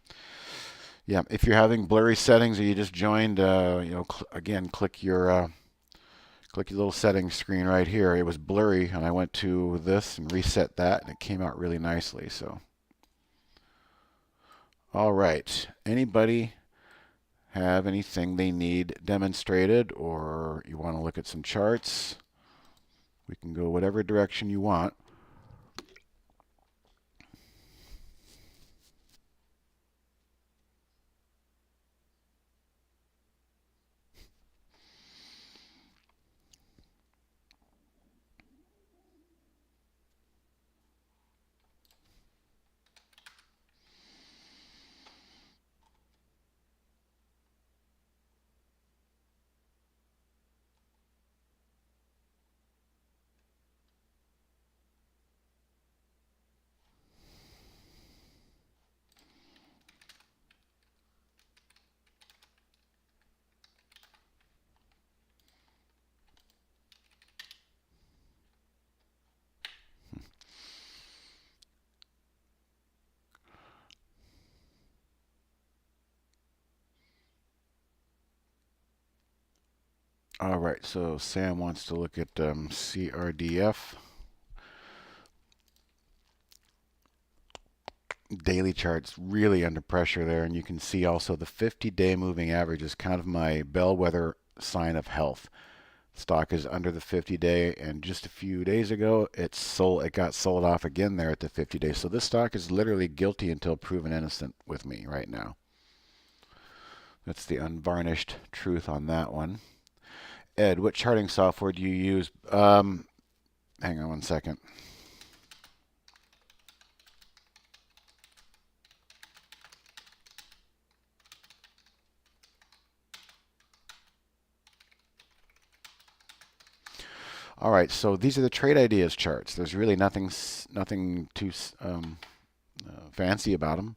yeah, if you're having blurry settings or you just joined, again, click your little settings screen right here. It was blurry, and I went to this and reset that, and it came out really nicely. So, all right. Anybody have anything they need demonstrated, or you want to look at some charts? We can go whatever direction you want. All right, so Sam wants to look at CRDF. daily chart's really under pressure there, and you can see also the 50-day moving average is kind of my bellwether sign of health. Stock is under the 50-day, and just a few days ago it got sold off again there at the 50-day. So this stock is literally guilty until proven innocent with me right now. That's the unvarnished truth on that one. Ed, what charting software do you use? Hang on one second. All right, so these are the trade ideas charts. There's really nothing too fancy about them.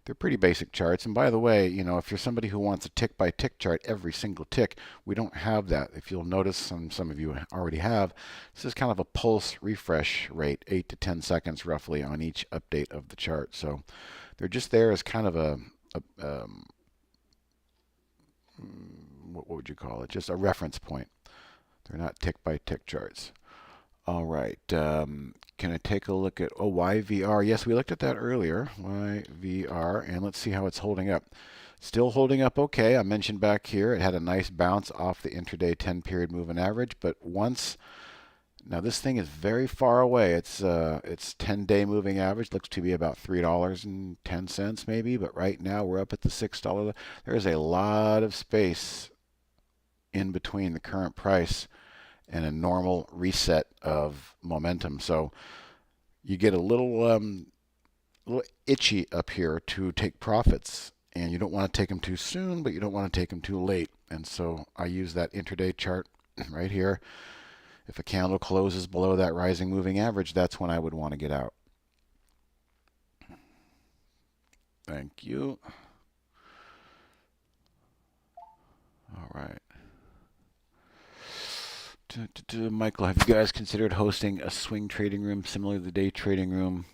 They're pretty basic charts. And by the way, if you're somebody who wants a tick-by-tick chart, every single tick, we don't have that. If you'll notice, some of you already have, this is kind of a pulse refresh rate, 8 to 10 seconds roughly on each update of the chart. So they're just there as kind of what would you call it? Just a reference point. They're not tick-by-tick charts. All right. Can I take a look at YVR? Yes, we looked at that earlier. YVR, and let's see how it's holding up. Still holding up okay. I mentioned back here it had a nice bounce off the intraday 10-period moving average, but now this thing is very far away. Its 10-day moving average looks to be about $3.10 maybe, but right now we're up at the $6. There's a lot of space in between the current price and a normal reset of momentum. So you get a little itchy up here to take profits, and you don't want to take them too soon, but you don't want to take them too late. And so I use that intraday chart right here. If a candle closes below that rising moving average, that's when I would want to get out. Thank you. All right. Michael, have you guys considered hosting a swing trading room similar to the day trading room?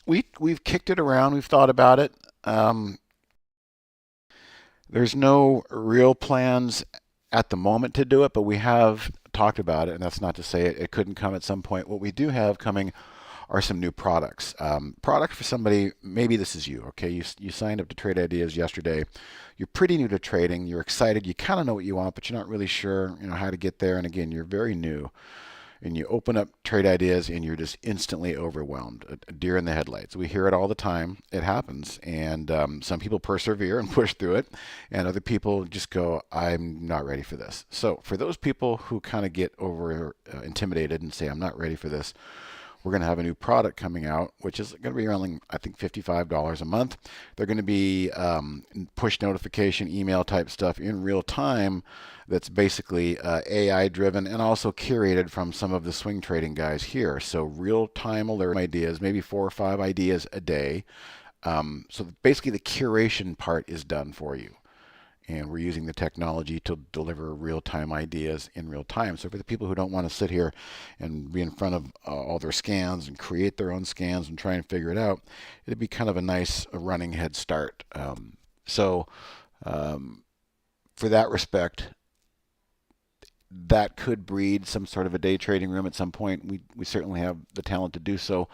We've kicked it around. We've thought about it. There's no real plans at the moment to do it, but we have talked about it, and that's not to say it couldn't come at some point. What we do have coming are some new products. Product for somebody, maybe this is you, okay? You signed up to Trade Ideas yesterday. You're pretty new to trading. You're excited. You kind of know what you want, but you're not really sure, how to get there. And again, you're very new. And you open up Trade Ideas and you're just instantly overwhelmed. A deer in the headlights. We hear it all the time. It happens. And some people persevere and push through it. And other people just go, I'm not ready for this. So for those people who kind of get intimidated and say, I'm not ready for this, we're going to have a new product coming out, which is going to be around, I think, $55 a month. They're going to be push notification, email type stuff in real time that's basically AI driven and also curated from some of the swing trading guys here. So real time alert ideas, maybe 4 or 5 ideas a day. So basically the curation part is done for you. And we're using the technology to deliver real-time ideas in real time. So for the people who don't want to sit here and be in front of all their scans and create their own scans and try and figure it out, it'd be kind of a nice running head start. For that respect, that could breed some sort of a day trading room at some point. We certainly have the talent to do so.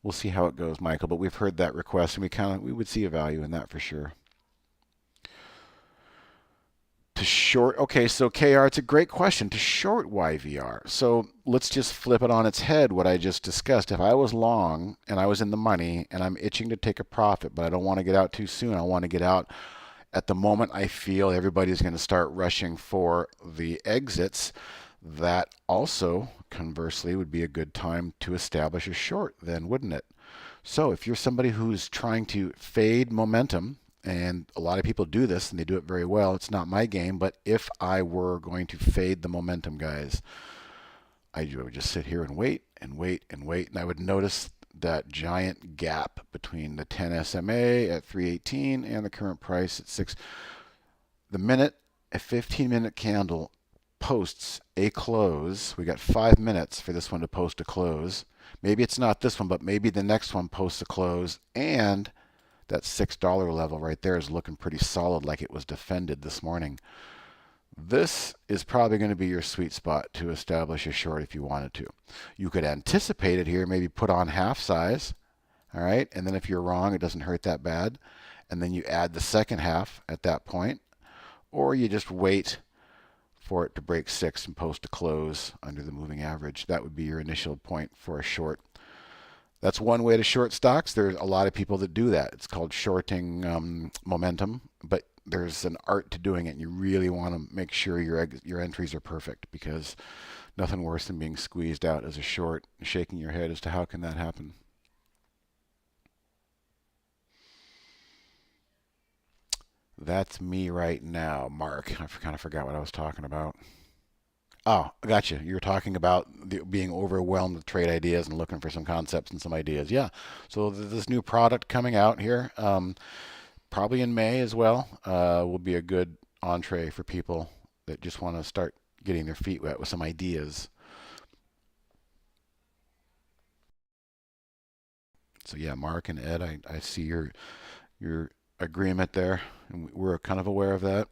We'll see how it goes, Michael. But we've heard that request, and we would see a value in that for sure. To short, okay, so KR, it's a great question. To short YVR. So let's just flip it on its head, what I just discussed. If I was long and I was in the money and I'm itching to take a profit, but I don't want to get out too soon, I want to get out at the moment I feel everybody's going to start rushing for the exits, that also, conversely, would be a good time to establish a short then, wouldn't it? So if you're somebody who's trying to fade momentum, and a lot of people do this, and they do it very well. It's not my game, but if I were going to fade the momentum, guys, I would just sit here and wait and wait and wait, and I would notice that giant gap between the 10 SMA at 318 and the current price at 6. The minute a 15-minute candle posts a close, we got 5 minutes for this one to post a close. Maybe it's not this one, but maybe the next one posts a close, and that $6 level right there is looking pretty solid, like it was defended this morning. This is probably going to be your sweet spot to establish a short if you wanted to. You could anticipate it here, maybe put on half size, all right? And then if you're wrong, it doesn't hurt that bad. And then you add the second half at that point, or you just wait for it to break 6 and post a close under the moving average. That would be your initial point for a short. That's one way to short stocks. There's a lot of people that do that. It's called shorting momentum, but there's an art to doing it, and you really want to make sure your entries are perfect, because nothing worse than being squeezed out as a short and shaking your head as to how can that happen. That's me right now, Mark. I kind of forgot what I was talking about. Oh, I got you. You're talking about being overwhelmed with trade ideas and looking for some concepts and some ideas. Yeah. So this new product coming out here, probably in May as well, will be a good entree for people that just want to start getting their feet wet with some ideas. So yeah, Mark and Ed, I see your agreement there, and we're kind of aware of that.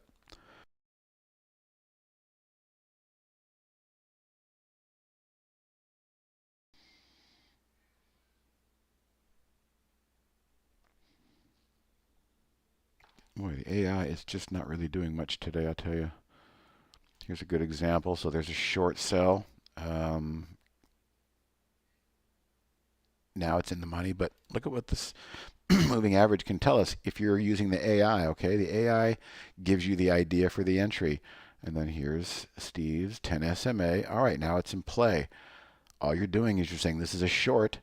Boy, the AI is just not really doing much today, I'll tell you. Here's a good example. So there's a short sell. Now it's in the money, but look at what this moving average can tell us if you're using the AI, okay? The AI gives you the idea for the entry. And then here's Steve's 10 SMA. All right, now it's in play. All you're doing is you're saying this is a short.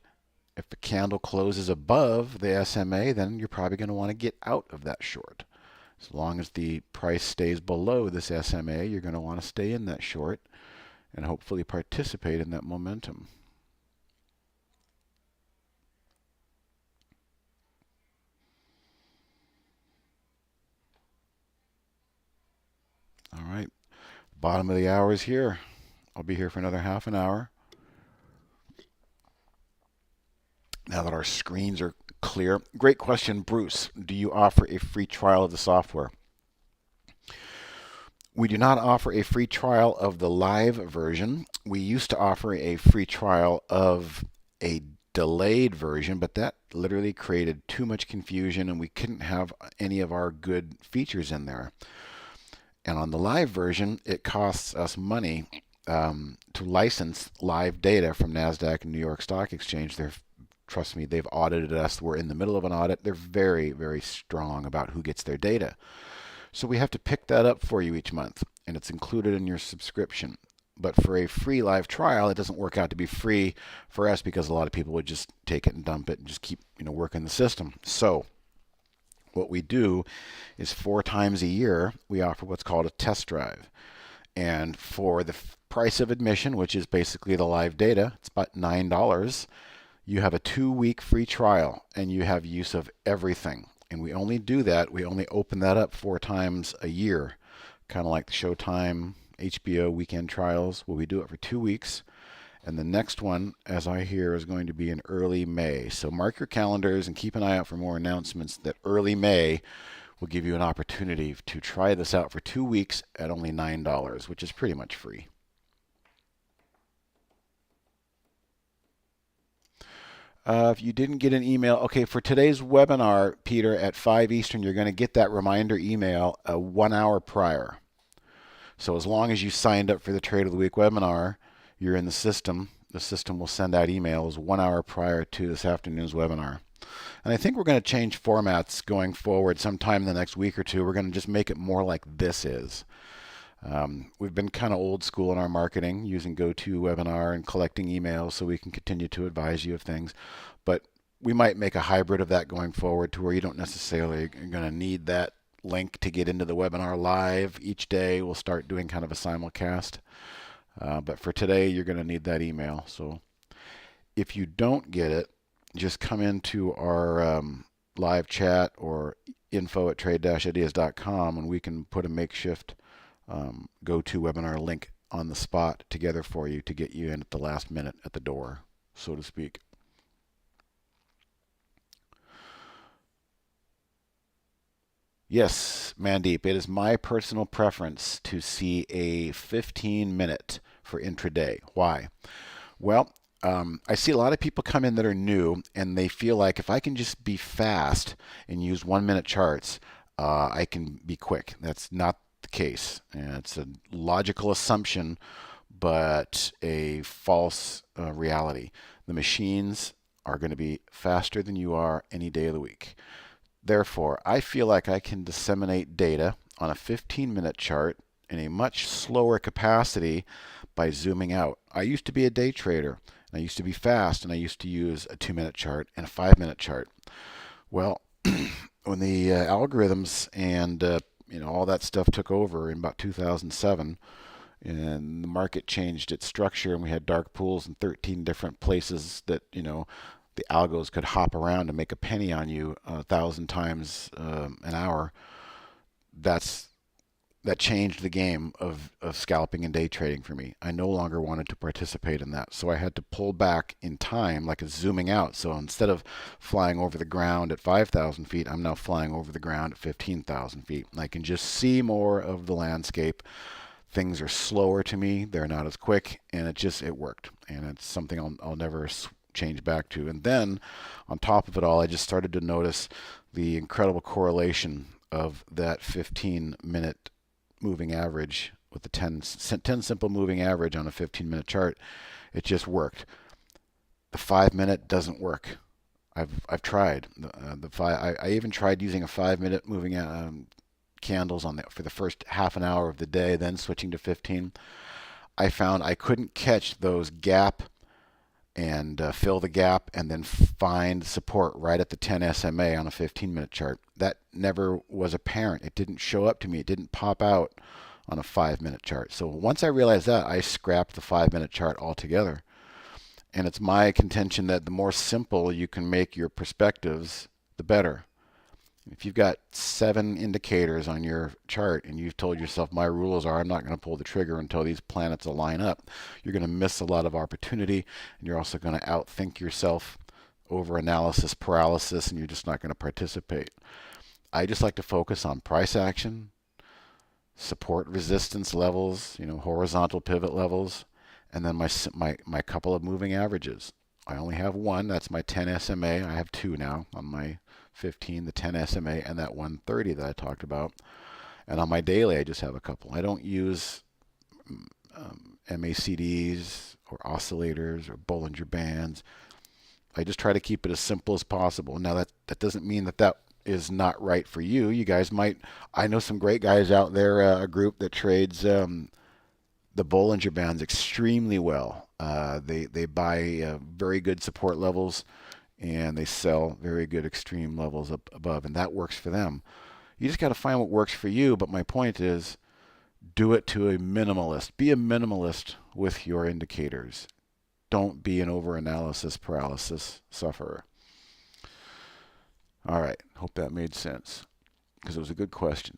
If the candle closes above the SMA, then you're probably going to want to get out of that short. As long as the price stays below this SMA, you're going to want to stay in that short and hopefully participate in that momentum. All right, bottom of the hour is here. I'll be here for another half an hour. Now that our screens are clear. Great question, Bruce. Do you offer a free trial of the software? We do not offer a free trial of the live version. We used to offer a free trial of a delayed version, but that literally created too much confusion and we couldn't have any of our good features in there. And on the live version, it costs us money to license live data from NASDAQ and New York Stock Exchange. Trust me, they've audited us. We're in the middle of an audit. They're very, very strong about who gets their data. So we have to pick that up for you each month, and it's included in your subscription. But for a free live trial, it doesn't work out to be free for us because a lot of people would just take it and dump it and just keep working the system. So what we do is 4 times a year, we offer what's called a test drive. And for the price of admission, which is basically the live data, it's about $9, you have a 2-week free trial and you have use of everything. And we only do that, we only open that up 4 times a year, kind of like the Showtime, HBO weekend trials. Well, we do it for 2 weeks. And the next one, as I hear, is going to be in early May. So mark your calendars and keep an eye out for more announcements that early May will give you an opportunity to try this out for 2 weeks at only $9, which is pretty much free. If you didn't get an email, okay, for today's webinar, Peter, at 5 Eastern, you're going to get that reminder email 1 hour prior. So as long as you signed up for the Trade of the Week webinar, you're in the system. The system will send out emails 1 hour prior to this afternoon's webinar. And I think we're going to change formats going forward sometime in the next week or two. We're going to just make it more like this is. We've been kind of old school in our marketing, using GoToWebinar and collecting emails so we can continue to advise you of things. But we might make a hybrid of that going forward to where you don't necessarily going to need that link to get into the webinar live each day. We'll start doing kind of a simulcast. But for today, you're going to need that email. So if you don't get it, just come into our live chat or info@trade-ideas.com and we can put a makeshift GoToWebinar link on the spot together for you to get you in at the last minute at the door, so to speak. Yes, Mandeep, it is my personal preference to see a 15-minute for intraday. Why? Well, I see a lot of people come in that are new and they feel like if I can just be fast and use 1 minute charts, I can be quick. That's not the case. And it's a logical assumption, but a false reality. The machines are going to be faster than you are any day of the week. Therefore, I feel like I can disseminate data on a 15-minute chart in a much slower capacity by zooming out. I used to be a day trader, and I used to be fast, and I used to use a 2-minute chart and a 5-minute chart. Well, when the algorithms and all that stuff took over in about 2007, and the market changed its structure, and we had dark pools in 13 different places that the algos could hop around and make a penny on you 1,000 times an hour. That changed the game of scalping and day trading for me. I no longer wanted to participate in that. So I had to pull back in time, like a zooming out. So instead of flying over the ground at 5,000 feet, I'm now flying over the ground at 15,000 feet. I can just see more of the landscape. Things are slower to me. They're not as quick, and it worked. And it's something I'll never change back to. And then on top of it all, I just started to notice the incredible correlation of that 15-minute moving average with the 10 simple moving average on a 15-minute chart. It just worked. The 5-minute doesn't work. I've tried. I even tried using a 5-minute moving candles for the first half an hour of the day, then switching to 15. I found I couldn't catch those gap and fill the gap and then find support right at the 10 SMA on a 15-minute chart. That never was apparent. It didn't show up to me. It didn't pop out on a 5-minute chart. So once I realized that, I scrapped the 5-minute chart altogether. And it's my contention that the more simple you can make your perspectives, the better. If you've got 7 indicators on your chart and you've told yourself my rules are I'm not going to pull the trigger until these planets align up, you're going to miss a lot of opportunity, and you're also going to outthink yourself, over analysis paralysis, and you're just not going to participate. I just like to focus on price action, support resistance levels, horizontal pivot levels, and then my couple of moving averages. I only have one. That's my 10 SMA. I have 2 now on my 15, the 10 SMA, and that 130 that I talked about. And on my daily, I just have a couple. I don't use MACDs or oscillators or Bollinger Bands. I just try to keep it as simple as possible. Now, that doesn't mean that is not right for you. You guys might, I know some great guys out there, a group that trades the Bollinger Bands extremely well. They buy very good support levels, and they sell very good extreme levels up above, and that works for them. You just got to find what works for you, but my point is, do it to a minimalist. Be a minimalist with your indicators. Don't be an over-analysis paralysis sufferer. All right, hope that made sense, because it was a good question.